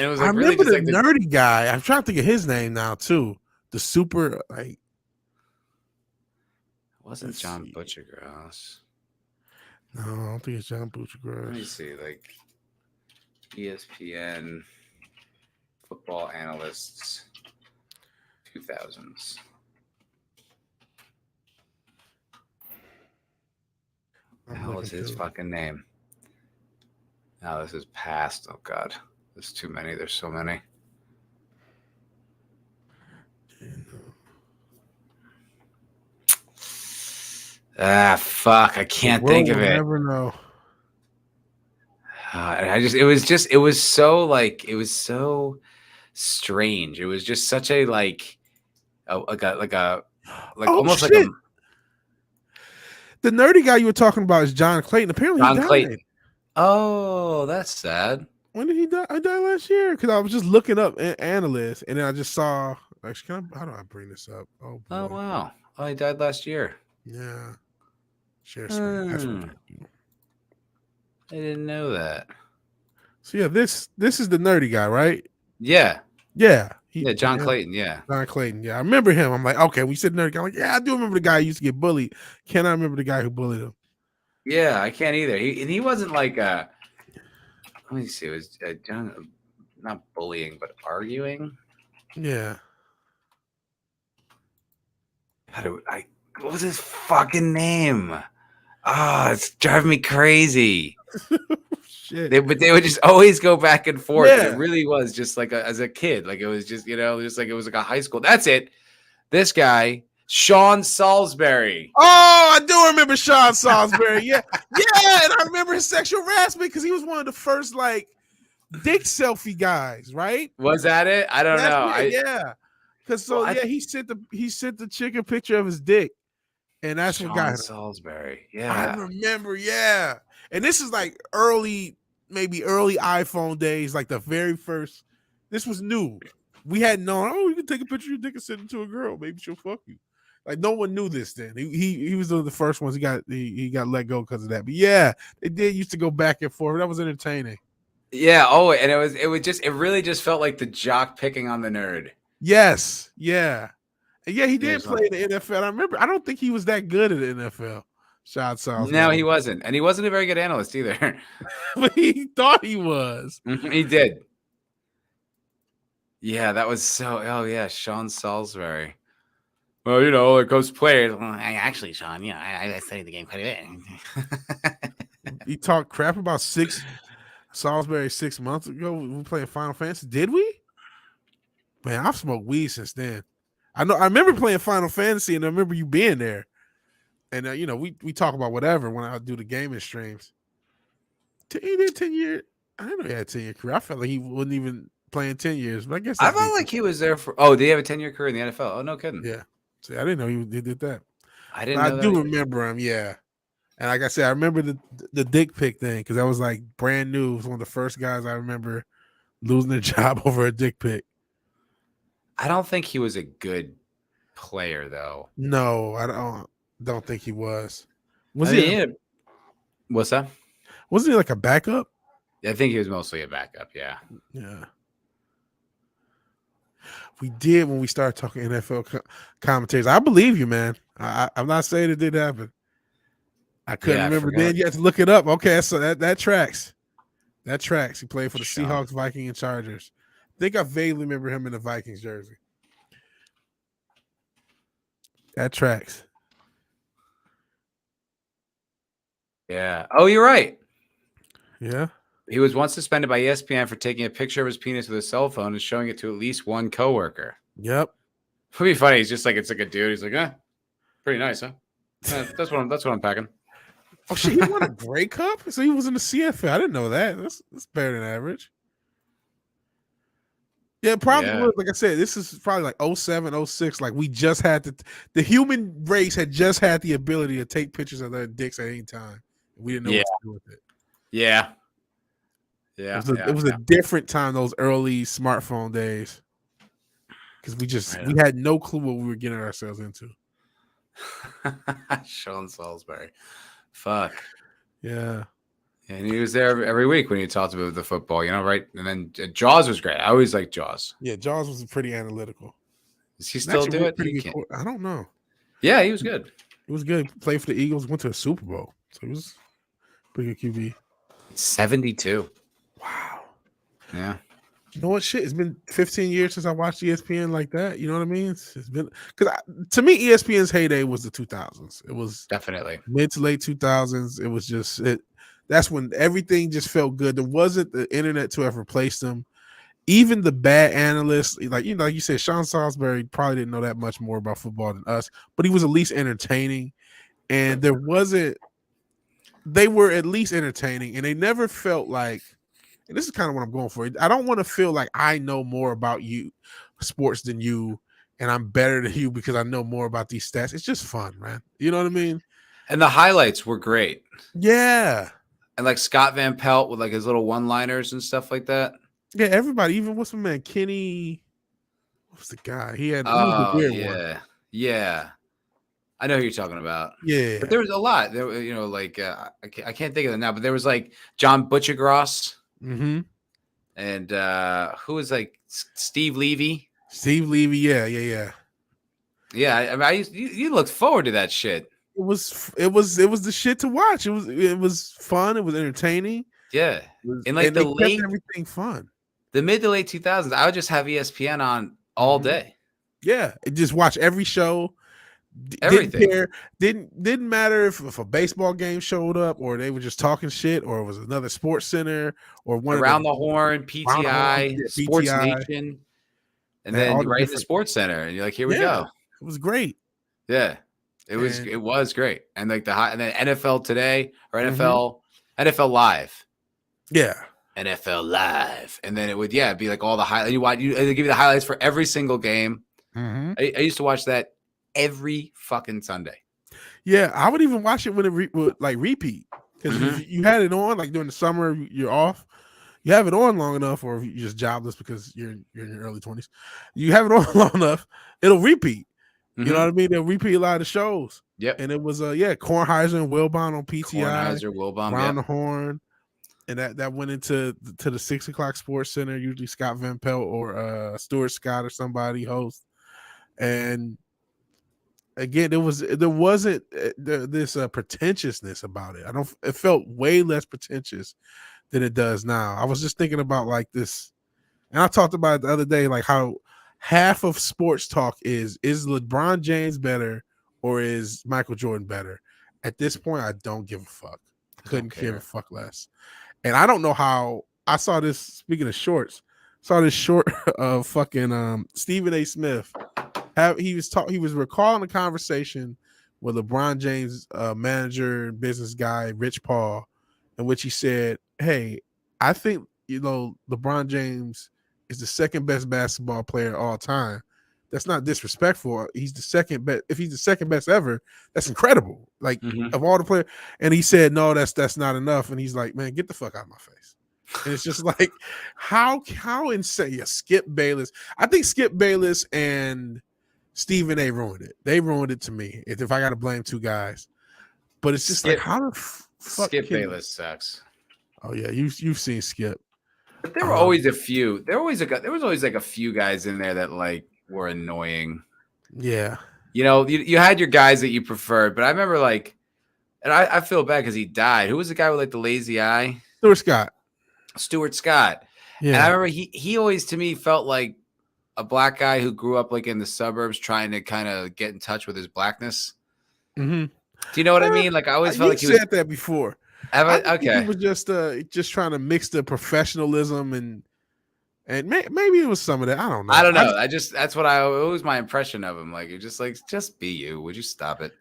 Speaker 2: was like,
Speaker 1: I
Speaker 2: really
Speaker 1: remember
Speaker 2: just
Speaker 1: the
Speaker 2: like
Speaker 1: nerdy guy. I'm trying to think of his name now too. The super like
Speaker 2: it wasn't John Butchergrass.
Speaker 1: No, I don't think it's John Butchergrass.
Speaker 2: Let me see, like ESPN football analysts 2000s. What the hell was his fucking name? No, this is past. Oh god, there's too many. There's so many. Fuck, I can't think of it.
Speaker 1: Never know.
Speaker 2: It was so strange. It was just such a almost
Speaker 1: shit.
Speaker 2: like a.
Speaker 1: The nerdy guy you were talking about is John Clayton. Apparently,
Speaker 2: John
Speaker 1: he died.
Speaker 2: Clayton. Oh, that's sad.
Speaker 1: When did he die? I died last year because I was just looking up analysts, and then I just saw. Actually, how do I bring this up? Oh, boy.
Speaker 2: Oh wow! Oh, he died last year.
Speaker 1: Yeah. Share screen.
Speaker 2: I didn't know that.
Speaker 1: So yeah, this is the nerdy guy, right?
Speaker 2: Yeah.
Speaker 1: Yeah.
Speaker 2: John Clayton. Yeah.
Speaker 1: John Clayton. Yeah, I remember him. I'm like, okay, we said nerdy guy. I'm like, yeah, I do remember the guy who used to get bullied. Can I remember the guy who bullied him?
Speaker 2: Yeah, I can't either. He wasn't like let me see. It was John, not bullying, but arguing.
Speaker 1: Yeah.
Speaker 2: What was his fucking name? It's driving me crazy.
Speaker 1: Shit.
Speaker 2: They would just always go back and forth.
Speaker 1: Yeah.
Speaker 2: It really was just like as a kid. Like it was just, just like it was like a high school. That's it. This guy, Sean Salisbury.
Speaker 1: Oh, I do remember Sean Salisbury. Yeah. Yeah. And I remember his sexual harassment because he was one of the first like dick selfie guys, right?
Speaker 2: Was that it? I don't know.
Speaker 1: Yeah. Because he sent the chick a picture of his dick. And that's
Speaker 2: Sean
Speaker 1: what got him.
Speaker 2: Salisbury. Yeah.
Speaker 1: I remember, yeah. And this is like early iPhone days, like the very first. This was new. We hadn't known, you can take a picture of your dick and send it to a girl. Maybe she'll fuck you. Like no one knew this then. He was one of the first ones. He got let go because of that. But yeah, they did used to go back and forth. That was entertaining.
Speaker 2: Yeah. Oh, and it really just felt like the jock picking on the nerd.
Speaker 1: Yes, yeah, and yeah. He
Speaker 2: Yeah,
Speaker 1: did play in the NFL. I remember. I don't think he was that good at the NFL. Shad Salisbury.
Speaker 2: No, he wasn't, and he wasn't a very good analyst either.
Speaker 1: But he thought he was.
Speaker 2: He did. Yeah, that was so. Oh yeah, Sean Salisbury. Well, it goes players. Well, actually, Sean, I studied the game quite a bit.
Speaker 1: He talked crap about Salisbury 6 months ago. We were playing Final Fantasy. Did we? Man, I've smoked weed since then. I remember playing Final Fantasy, and I remember you being there. And we talk about whatever when I do the gaming streams. He did 10 years. I didn't know he had a 10-year career. I felt like he wasn't even playing 10 years, but I guess
Speaker 2: I felt like he was there for. Oh, did he have a 10-year career in the NFL? Oh, no kidding.
Speaker 1: Yeah. See, I didn't know he did that.
Speaker 2: I didn't.
Speaker 1: I
Speaker 2: know
Speaker 1: do
Speaker 2: that
Speaker 1: remember him. Yeah. And like I said, I remember the dick pic thing because that was like brand new. It was one of the first guys I remember losing their job over a dick pic.
Speaker 2: I don't think he was a good player, though.
Speaker 1: No, I don't think he was. Was
Speaker 2: he? What's that?
Speaker 1: Wasn't he like a backup?
Speaker 2: I think he was mostly a backup. Yeah.
Speaker 1: Yeah. We did when we started talking NFL commentators. I believe you, man. I'm not saying it did happen. I couldn't remember then. You have to look it up. Okay, so that tracks. That tracks. He played for the Seahawks, Vikings, and Chargers. I think I vaguely remember him in the Vikings jersey. That tracks.
Speaker 2: Yeah. Oh, you're right.
Speaker 1: Yeah.
Speaker 2: He was once suspended by ESPN for taking a picture of his penis with a cell phone and showing it to at least one coworker.
Speaker 1: Yep.
Speaker 2: It'd be funny. He's just like, it's like a dude. He's like, pretty nice, huh? That's what I'm packing.
Speaker 1: Oh shit, he won a Grey Cup? So he was in the CFL. I didn't know that. That's better than average. Yeah, probably was. Like I said, this is probably like 07, 06. Like we just had the human race had just had the ability to take pictures of their dicks at any time. We didn't know what to do with it.
Speaker 2: Yeah. Yeah.
Speaker 1: It was a different time, those early smartphone days. Because we had no clue what we were getting ourselves into.
Speaker 2: Sean Salisbury. Fuck.
Speaker 1: Yeah.
Speaker 2: And he was there every week when he talked about the football, right? And then Jaws was great. I always liked Jaws.
Speaker 1: Yeah, Jaws was pretty analytical.
Speaker 2: Does he still do it?
Speaker 1: I don't know.
Speaker 2: Yeah, he was good.
Speaker 1: He was good. Played for the Eagles, went to a Super Bowl. So he was pretty good QB.
Speaker 2: 72.
Speaker 1: Wow.
Speaker 2: Yeah.
Speaker 1: You know what? Shit, it's been 15 years since I watched ESPN like that. You know what I mean? It's been because to me, ESPN's heyday was the 2000s. It was
Speaker 2: definitely
Speaker 1: mid to late 2000s. It was just it. That's when everything just felt good. There wasn't the internet to have replaced them. Even the bad analysts, like you said, Sean Salisbury probably didn't know that much more about football than us, but he was at least entertaining. And they were at least entertaining, and they never felt like. And this is kind of what I'm going for. I don't want to feel like I know more about sports than you, and I'm better than you because I know more about these stats. It's just fun, man. You know what I mean?
Speaker 2: And the highlights were great.
Speaker 1: Yeah.
Speaker 2: And like Scott Van Pelt with like his little one-liners and stuff like that.
Speaker 1: Yeah, everybody, even what's my man, Kenny, what's the guy? He was the weird one.
Speaker 2: Yeah. I know who you're talking about.
Speaker 1: Yeah.
Speaker 2: But there was a lot. There, I can't think of them now, but there was like John Butchergross.
Speaker 1: Mm-hmm.
Speaker 2: And who was like Steve Levy?
Speaker 1: Steve Levy, yeah.
Speaker 2: Yeah, I mean, you looked forward to that shit.
Speaker 1: It was the shit to watch. It was fun. It was entertaining.
Speaker 2: Yeah, and like the late
Speaker 1: everything fun.
Speaker 2: The mid to late 2000s, I would just have ESPN on all day.
Speaker 1: Yeah, just watch every show.
Speaker 2: Everything.
Speaker 1: Didn't care. Didn't matter if a baseball game showed up or they were just talking shit or it was another Sports Center or one
Speaker 2: Around the Horn, PTI, Sports Nation, and then right in the Sports Center, and you're like, here we go.
Speaker 1: It was great.
Speaker 2: Yeah, it was great, and like and then NFL Today or NFL Live.
Speaker 1: Yeah.
Speaker 2: NFL Live, and then it would be like all the highlights. They give you the highlights for every single game.
Speaker 1: Mm-hmm.
Speaker 2: I used to watch that every fucking Sunday.
Speaker 1: Yeah, I would even watch it when it would repeat because you had it on like during the summer. You're off. You have it on long enough, or if you're just jobless because you're in your early 20s. You have it on long enough, it'll repeat. You know what I mean? They'll repeat a lot of the shows.
Speaker 2: Yep.
Speaker 1: And it was Kornheiser and Wilbon on PTI.
Speaker 2: Kornheiser, Wilbon,
Speaker 1: Around the Horn. and that went into the 6 o'clock Sports Center. Usually Scott Van Pelt or Stuart Scott or somebody host. And again, there wasn't this pretentiousness about it. It felt way less pretentious than it does now. I was just thinking about like this, and I talked about it the other day, like how half of sports talk is LeBron James better or is Michael Jordan better? At this point, I don't give a fuck. Couldn't give a fuck less. And I don't know how I saw this. Speaking of shorts, saw this short of fucking Stephen A. Smith. He was recalling a conversation with LeBron James manager and business guy Rich Paul, in which he said, "Hey, I think LeBron James is the second best basketball player of all time. That's not disrespectful. He's the second best. If he's the second best ever, that's incredible. Like of all the players." And he said, "No, that's not enough." And he's like, "Man, get the fuck out of my face." And it's just like, how insane. Yeah, Skip Bayless. I think Skip Bayless and Stephen A. ruined it. They ruined it to me. If I got to blame two guys, but it's just like, how the fuck
Speaker 2: Skip Bayless sucks.
Speaker 1: Oh yeah, you've seen Skip.
Speaker 2: But there were always a few. There was always like a few guys in there that like were annoying.
Speaker 1: Yeah,
Speaker 2: you had your guys that you preferred, but I remember like, and I feel bad because he died. Who was the guy with like the lazy eye? Stuart Scott. Yeah, and I remember he always to me felt like a black guy who grew up like in the suburbs trying to kind of get in touch with his blackness.
Speaker 1: Mm-hmm.
Speaker 2: Do you know what I mean? Like I always felt like
Speaker 1: you said that before.
Speaker 2: Okay.
Speaker 1: He was just trying to mix the professionalism and maybe it was some of that. I don't know.
Speaker 2: I don't know. That's what it was my impression of him. Like you're just like, just be you. Would you stop it?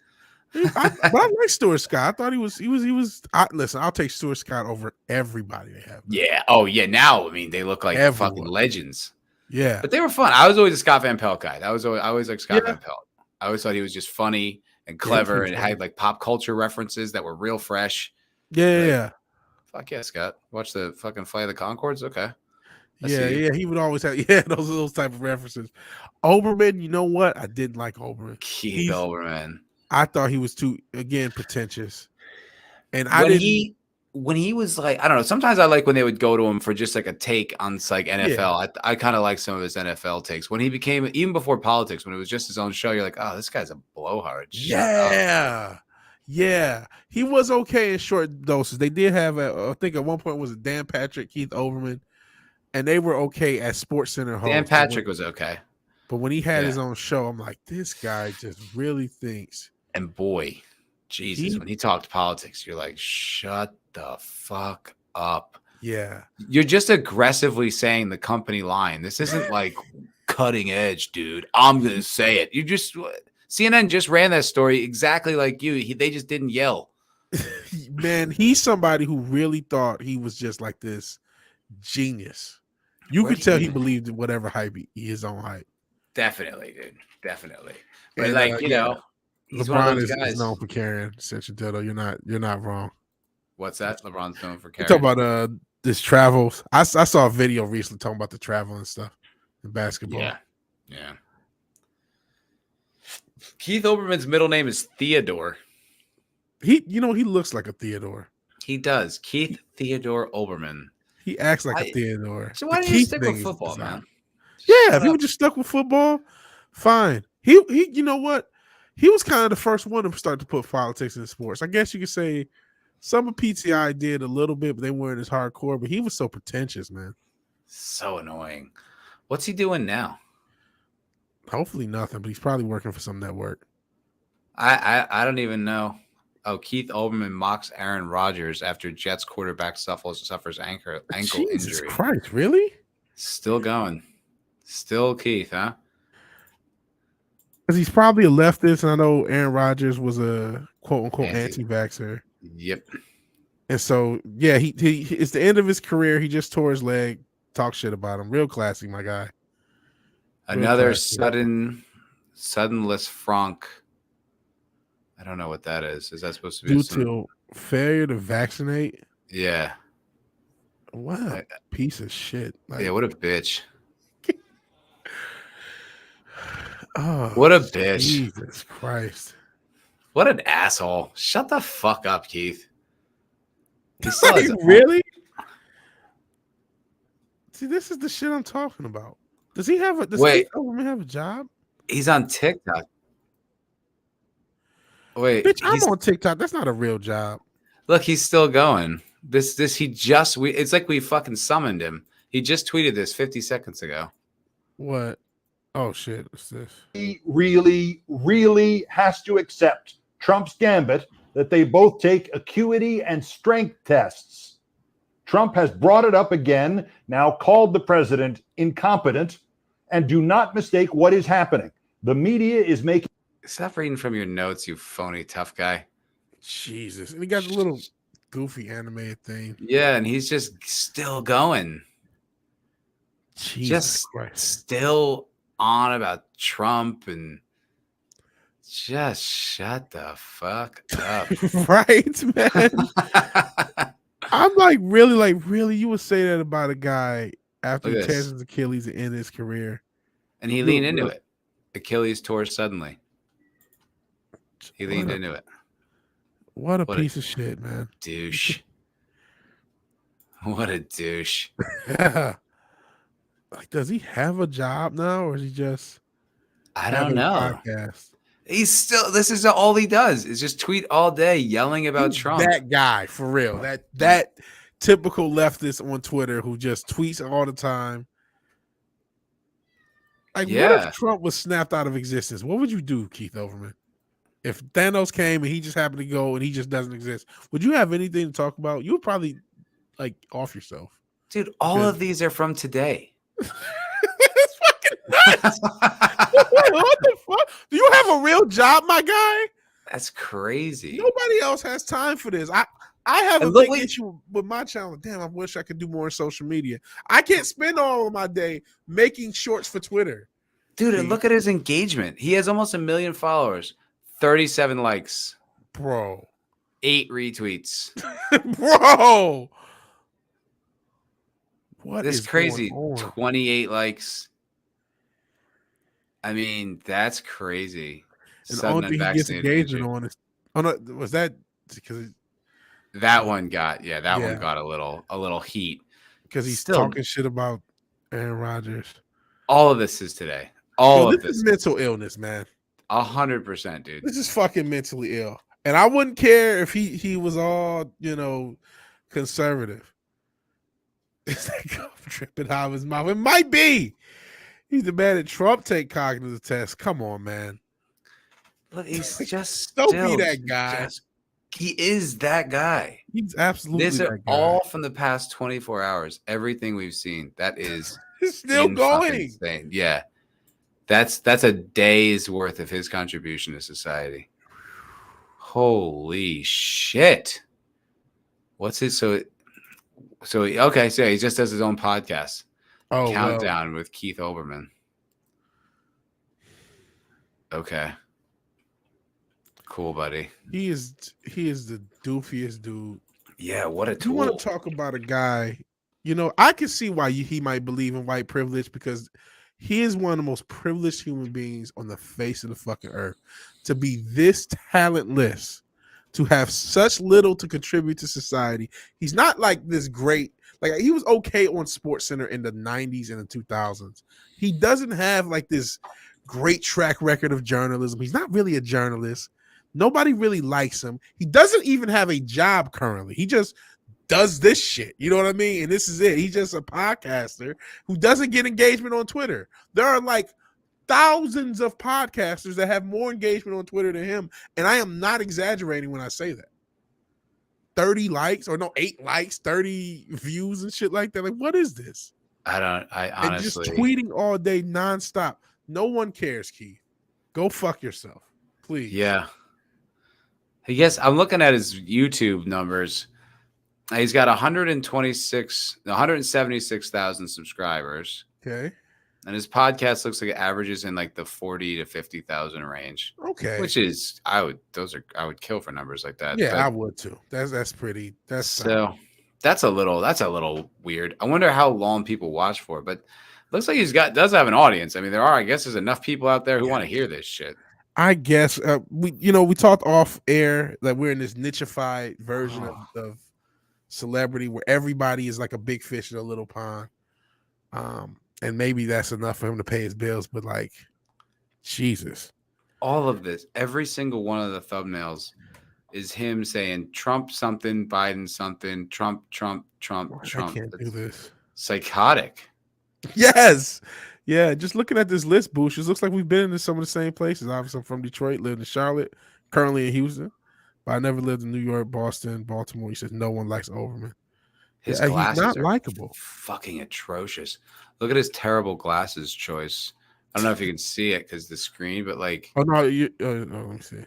Speaker 1: But I like Stuart Scott. I thought he was. Listen, I'll take Stuart Scott over everybody they have.
Speaker 2: Yeah. Oh yeah. Now I mean they look like fucking legends.
Speaker 1: Yeah,
Speaker 2: but they were fun. I was always a Scott Van Pelt guy. I always like Scott Van Pelt. I always thought he was just funny and clever and had like pop culture references that were real fresh.
Speaker 1: Yeah.
Speaker 2: Fuck yeah, Scott. Watch the fucking Flight of the Conchords. Okay.
Speaker 1: Yeah. He would always have those type of references. Oberman, you know what? I didn't like Oberman.
Speaker 2: Keith Oberman.
Speaker 1: I thought he was too pretentious. And
Speaker 2: when he was like, I don't know. Sometimes I like when they would go to him for just like a take on like NFL. Yeah. I kind of like some of his NFL takes. When he became, even before politics, when it was just his own show, you're like, oh, this guy's a blowhard.
Speaker 1: Yeah. He was okay in short doses. They did have I think at one point was it Dan Patrick, Keith Oberman, and they were okay at SportsCenter.
Speaker 2: Dan Patrick was okay.
Speaker 1: But when he had his own show, I'm like, this guy just really thinks.
Speaker 2: And boy, Jesus, when he talked politics, you're like, shut the fuck up.
Speaker 1: Yeah.
Speaker 2: You're just aggressively saying the company line. This isn't like cutting edge, dude. I'm going to say it. CNN just ran that story exactly like you. They just didn't yell.
Speaker 1: Man, he's somebody who really thought he was just like this genius. You could tell he believed in whatever hype his own hype.
Speaker 2: Definitely, dude. Definitely. But and, he's one of those guys.
Speaker 1: Is known for carrying such a dildo. You're not wrong.
Speaker 2: What's that? LeBron's known for carrying.
Speaker 1: Talk about this travels. I saw a video recently talking about the travel and stuff in basketball.
Speaker 2: Yeah. Keith Oberman's middle name is Theodore.
Speaker 1: He looks like a Theodore.
Speaker 2: He does. Keith Theodore Oberman.
Speaker 1: He acts like a Theodore.
Speaker 2: So why didn't you stick with football, man?
Speaker 1: Yeah, if he was just stuck with football, fine. He you know what? He was kind of the first one to start to put politics in sports. I guess you could say some of PTI did a little bit, but they weren't as hardcore. But he was so pretentious, man.
Speaker 2: So annoying. What's he doing now?
Speaker 1: Hopefully nothing, but he's probably working for some network.
Speaker 2: I don't even know. Oh, Keith Oberman mocks Aaron Rodgers after Jets quarterback suffers ankle injury.
Speaker 1: Jesus Christ, really?
Speaker 2: Still going. Still Keith, huh?
Speaker 1: Because he's probably a leftist, and I know Aaron Rodgers was a quote-unquote anti-vaxxer.
Speaker 2: Yep.
Speaker 1: And so, yeah, he it's the end of his career. He just tore his leg. Talk shit about him. Real classy, my guy.
Speaker 2: Another suddenless Frank. I don't know what that is. Is that supposed to be
Speaker 1: due to failure to vaccinate?
Speaker 2: Yeah.
Speaker 1: What a piece of shit.
Speaker 2: Yeah, what a bitch.
Speaker 1: Oh,
Speaker 2: what a bitch.
Speaker 1: Jesus Christ.
Speaker 2: What an asshole. Shut the fuck up, Keith.
Speaker 1: Really? See, this is the shit I'm talking about. Does he have a? Does
Speaker 2: Wait.
Speaker 1: Keith Olbermann have a job?
Speaker 2: He's on TikTok. Wait,
Speaker 1: Bitch, I'm on TikTok. That's not a real job.
Speaker 2: Look, he's still going. It's like we fucking summoned him. He just tweeted this 50 seconds ago.
Speaker 1: What? Oh shit! What's this?
Speaker 8: He really, really has to accept Trump's gambit that they both take acuity and strength tests. Trump has brought it up again, now called the president incompetent, and do not mistake what is happening. The media is making.
Speaker 2: Stop reading from your notes, you phony tough guy.
Speaker 1: Jesus, and he got a little goofy animated thing.
Speaker 2: Yeah, and he's just still going.
Speaker 1: Jesus
Speaker 2: just
Speaker 1: Christ.
Speaker 2: Still on about Trump and just shut the fuck up.
Speaker 1: Right, man. I'm like, really, you would say that about a guy after he tears his Achilles and end his career.
Speaker 2: And he leaned into it. Achilles tore suddenly. He leaned into it.
Speaker 1: What a piece of shit, man.
Speaker 2: Douche. What a douche.
Speaker 1: Yeah. Like, does he have a job now, or is he just?
Speaker 2: I don't know.
Speaker 1: Podcast?
Speaker 2: He's still. This is all he does. Is just tweet all day, yelling about Trump.
Speaker 1: That guy, for real. That typical leftist on Twitter who just tweets all the time. Like, what if Trump was snapped out of existence? What would you do, Keith Olbermann? If Thanos came and he just happened to go and he just doesn't exist, would you have anything to talk about? You would probably like off yourself.
Speaker 2: Dude, all of these are from today.
Speaker 1: It's fucking nuts. What the fuck? Do you have a real job, my guy?
Speaker 2: That's crazy.
Speaker 1: Nobody else has time for this. I have a big issue with my channel. Damn, I wish I could do more on social media. I can't spend all of my day making shorts for Twitter.
Speaker 2: Dude, and look at his engagement. He has almost 1 million followers, 37 likes.
Speaker 1: Bro.
Speaker 2: 8 retweets.
Speaker 1: Bro. What
Speaker 2: this
Speaker 1: is
Speaker 2: crazy?
Speaker 1: going on?
Speaker 2: 28 likes. I mean, that's crazy.
Speaker 1: And the only thing he gets engagement on is was that because
Speaker 2: that one got one got a little heat
Speaker 1: because he's talking shit about Aaron Rodgers.
Speaker 2: All of this is today.
Speaker 1: This is mental illness, man.
Speaker 2: 100%, dude.
Speaker 1: This is fucking mentally ill, and I wouldn't care if he was all conservative. Is that gum dripping out of his mouth? It might be. He's demanding Trump take cognitive tests. Come on, man.
Speaker 2: Look, he's just
Speaker 1: don't be that guy.
Speaker 2: He is that guy.
Speaker 1: He's absolutely
Speaker 2: These
Speaker 1: that
Speaker 2: are
Speaker 1: guy.
Speaker 2: all from the past 24 hours. Everything we've seen. That is
Speaker 1: it's still going.
Speaker 2: Insane. Yeah. That's a day's worth of his contribution to society. Holy shit. What's his so he just does his own podcast.
Speaker 1: Oh,
Speaker 2: Countdown with Keith Olbermann. Okay. Cool, buddy.
Speaker 1: He is the doofiest dude.
Speaker 2: Yeah, what a tool.
Speaker 1: You want to talk about a guy, I can see why he might believe in white privilege because he is one of the most privileged human beings on the face of the fucking earth. To be this talentless, to have such little to contribute to society. He's not like this great, like he was okay on SportsCenter in the 90s and the 2000s. He doesn't have like this great track record of journalism. He's not really a journalist. Nobody really likes him. He doesn't even have a job currently. He just does this shit. You know what I mean? And this is it. He's just a podcaster who doesn't get engagement on Twitter. There are like thousands of podcasters that have more engagement on Twitter than him. And I am not exaggerating when I say that. 30 likes or no, 8 likes, 30 views and shit like that. Like, what is this?
Speaker 2: I honestly.
Speaker 1: And just tweeting all day nonstop. No one cares, Keith. Go fuck yourself, please.
Speaker 2: Yeah. Yes, I'm looking at his YouTube numbers. He's got 176,000 subscribers.
Speaker 1: Okay.
Speaker 2: And his podcast looks like it averages in like the 40 to 50,000 range.
Speaker 1: Okay.
Speaker 2: Which is I would kill for numbers like that.
Speaker 1: Yeah, I would too. That's
Speaker 2: so that's a little weird. I wonder how long people watch for, but looks like does have an audience. I mean, I guess there's enough people out there who want to hear this shit.
Speaker 1: I guess we talked off air that we're in this nicheified version of celebrity where everybody is like a big fish in a little pond. And maybe that's enough for him to pay his bills. But like, Jesus,
Speaker 2: all of this, every single one of the thumbnails is him saying Trump something, Biden something, Trump.
Speaker 1: I can't do this.
Speaker 2: Psychotic.
Speaker 1: Yes. Yeah, just looking at this list, Boosh, it looks like we've been in some of the same places. Obviously, I'm from Detroit, lived in Charlotte, currently in Houston, but I never lived in New York, Boston, Baltimore. He says no one likes Overman.
Speaker 2: His
Speaker 1: Yeah,
Speaker 2: glasses
Speaker 1: he's not
Speaker 2: are
Speaker 1: likable.
Speaker 2: Fucking atrocious. Look at his terrible glasses choice. I don't know if you can see it because the screen, but like,
Speaker 1: oh no, let me see.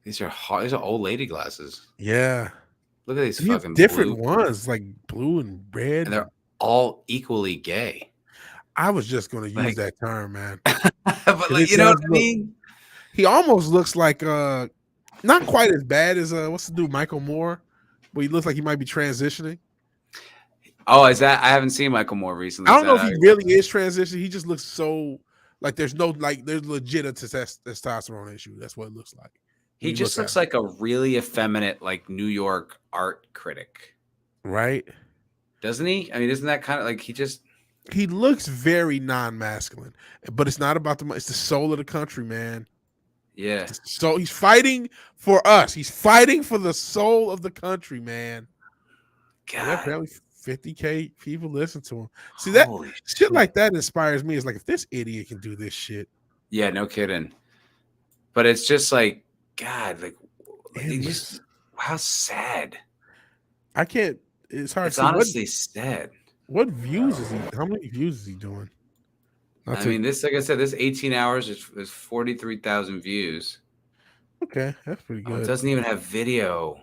Speaker 2: These are old lady glasses.
Speaker 1: Yeah,
Speaker 2: look at these
Speaker 1: he
Speaker 2: fucking
Speaker 1: different
Speaker 2: blue,
Speaker 1: ones, like blue and red,
Speaker 2: and they're all equally gay.
Speaker 1: I was just going to use that term, man.
Speaker 2: But like, you know what I mean?
Speaker 1: He almost looks like not quite as bad as what's the dude, Michael Moore, but he looks like he might be transitioning.
Speaker 2: Oh, is that? I haven't seen Michael Moore recently.
Speaker 1: I don't know if he really is transitioning. He just looks so like there's legit a testosterone issue. That's what it looks like.
Speaker 2: He just looks like a really effeminate, like New York art critic,
Speaker 1: right?
Speaker 2: Doesn't he? I mean, isn't that kind of like
Speaker 1: he looks very non-masculine, but it's not about it's the soul of the country, man.
Speaker 2: Yeah.
Speaker 1: So he's fighting for us. He's fighting for the soul of the country, man.
Speaker 2: God.
Speaker 1: Yeah, apparently 50K people listen to him. See, that shit like that inspires me. It's like, if this idiot can do this shit.
Speaker 2: Yeah, no kidding. But it's just like, God, like how sad.
Speaker 1: I can't. It's hard.
Speaker 2: It's honestly sad.
Speaker 1: What views is he? How many views is he doing?
Speaker 2: I mean, this, like I said, this 18 hours is 43,000 views.
Speaker 1: Okay, that's pretty good.
Speaker 2: It doesn't even have video.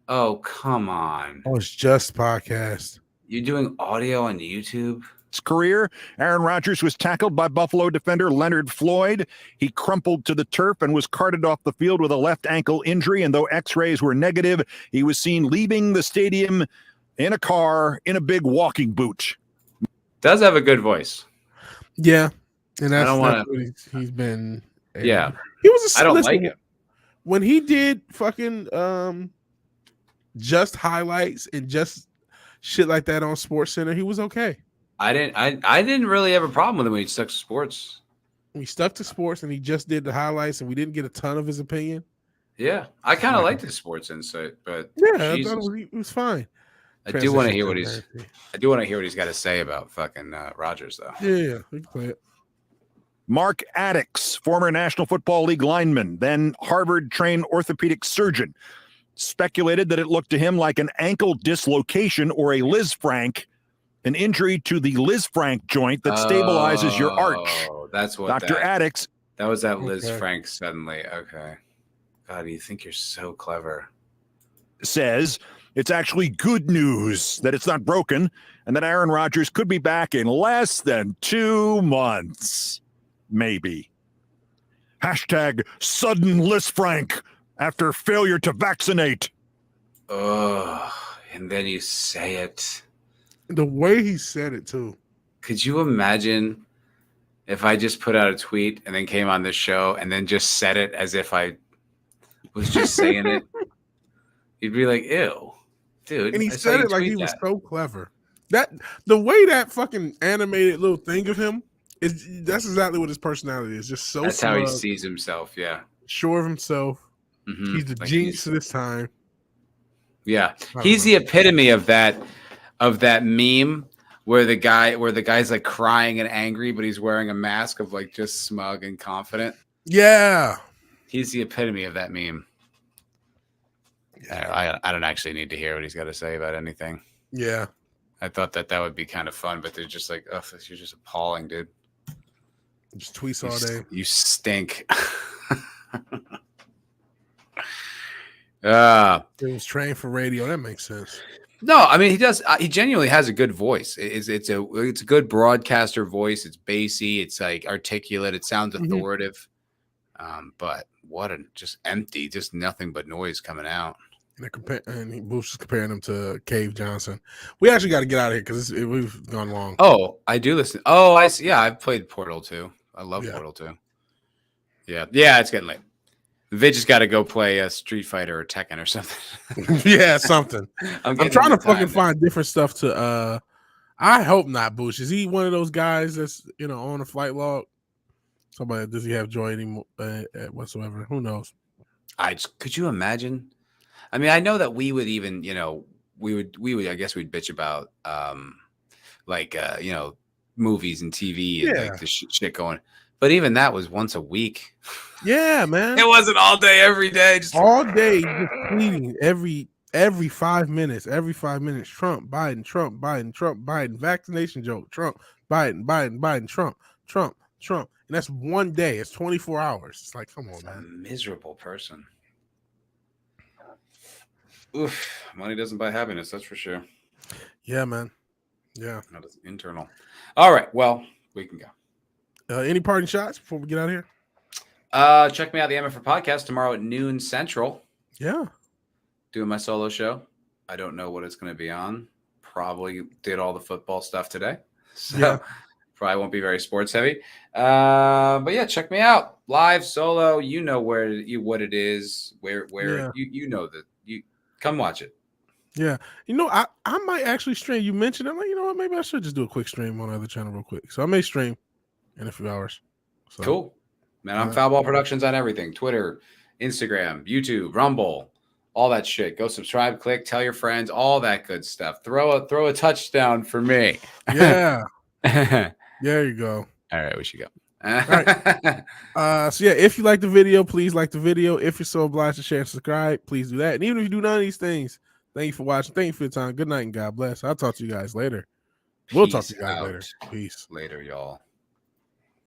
Speaker 2: Oh, come on.
Speaker 1: Oh, it's just podcast.
Speaker 2: You're doing audio on YouTube?
Speaker 8: His career, Aaron Rodgers was tackled by Buffalo defender Leonard Floyd. He crumpled to the turf and was carted off the field with a left ankle injury. And though x-rays were negative, he was seen leaving the stadium in a car in a big walking boot.
Speaker 2: Does have a good voice.
Speaker 1: Yeah. And that's,
Speaker 2: I don't want
Speaker 1: to. He's been.
Speaker 2: Yeah.
Speaker 1: He was
Speaker 2: I don't like it.
Speaker 1: When he did fucking just highlights and just shit like that on Sports Center, he was okay.
Speaker 2: I didn't really have a problem with him when he stuck to sports.
Speaker 1: We stuck to sports and he just did the highlights and we didn't get a ton of his opinion.
Speaker 2: Yeah. I kind of liked the sports insight, but
Speaker 1: yeah, it was fine.
Speaker 2: I do want to hear what he's got to say about fucking Rodgers, though.
Speaker 1: Yeah, we can play it.
Speaker 8: Mark Addix, former National Football League lineman, then Harvard-trained orthopedic surgeon, speculated that it looked to him like an ankle dislocation or a Liz Frank, an injury to the Liz Frank joint that stabilizes your arch.
Speaker 2: That's what
Speaker 8: Dr. Addix.
Speaker 2: That was that Liz Frank suddenly. Okay. God, you think you're so clever.
Speaker 8: Says it's actually good news that it's not broken and that Aaron Rodgers could be back in less than 2 months. Maybe. Hashtag sudden Liz Frank after failure to vaccinate.
Speaker 2: Oh, and then you say it.
Speaker 1: The way he said it, too.
Speaker 2: Could you imagine if I just put out a tweet and then came on this show and then just said it as if I was just saying it? You'd be like, ew, dude.
Speaker 1: And he said it like he was so clever. That the way that fucking animated little thing of him that's exactly what his personality is. Just so.
Speaker 2: That's
Speaker 1: smug,
Speaker 2: how he sees himself. Yeah.
Speaker 1: Sure of himself.
Speaker 2: Mm-hmm.
Speaker 1: He's the genius of this time.
Speaker 2: Yeah, he's the epitome of that meme where the guy's like crying and angry, but he's wearing a mask of like just smug and confident.
Speaker 1: Yeah,
Speaker 2: he's the epitome of that meme. I don't actually need to hear what he's got to say about anything.
Speaker 1: Yeah,
Speaker 2: I thought that would be kind of fun, but they're just like, oh, you're just appalling, dude.
Speaker 1: Just tweets all day.
Speaker 2: You stink. He
Speaker 1: was trained for radio. That makes sense.
Speaker 2: No, I mean he does. He genuinely has a good voice. It's a good broadcaster voice. It's bassy. It's like articulate. It sounds authoritative. But just empty. Just nothing but noise coming out.
Speaker 1: And Boosh is comparing him to Cave Johnson. We actually got to get out of here because we've gone long.
Speaker 2: Oh, I do listen. Oh, I see. Yeah, I've played Portal 2. I love Portal 2. Yeah, it's getting late. They just got to go play a Street Fighter or Tekken or something.
Speaker 1: Yeah, something.
Speaker 2: I'm
Speaker 1: trying to fucking find different stuff to. I hope not. Bush, is he one of those guys that's on a flight log? Somebody, does he have joy anymore whatsoever? Who knows?
Speaker 2: Could you imagine? I mean, I know that we would even, we would, I guess we'd bitch about, movies and TV and like the shit going. But even that was once a week.
Speaker 1: Yeah, man.
Speaker 2: It wasn't all day, every day. Just
Speaker 1: all day, just tweeting every 5 minutes. Every 5 minutes, Trump, Biden, Trump, Biden, Trump, Biden, vaccination joke, Trump, Biden, Biden, Biden, Trump, Trump, Trump. And that's one day. It's 24 hours. It's like, come on, man.
Speaker 2: A miserable person. Oof. Money doesn't buy happiness, that's for sure.
Speaker 1: Yeah, man. Yeah.
Speaker 2: That is internal. All right. Well, we can go.
Speaker 1: Any parting shots before we get out of here?
Speaker 2: Check me out the MFR podcast tomorrow at noon Central.
Speaker 1: Yeah.
Speaker 2: Doing my solo show. I don't know what it's going to be on. Probably did all the football stuff today. So probably won't be very sports heavy. But yeah, check me out. Live, solo. You know what it is. Where you know that you come watch it.
Speaker 1: Yeah. I might actually stream. You mentioned it. I'm like, you know what? Maybe I should just do a quick stream on the other channel real quick. So I may stream in a few hours. So,
Speaker 2: cool. Man, I'm Foul Ball Productions on everything. Twitter, Instagram, YouTube, Rumble, all that shit. Go subscribe, click, tell your friends, all that good stuff. Throw a touchdown for me.
Speaker 1: Yeah. There you go.
Speaker 2: All right, we should go.
Speaker 1: All right. So yeah, if you like the video, please like the video. If you're so obliged to share and subscribe, please do that. And even if you do none of these things, thank you for watching. Thank you for your time. Good night and God bless. I'll talk to you guys later. We'll talk to you guys later. Peace.
Speaker 2: Later, y'all.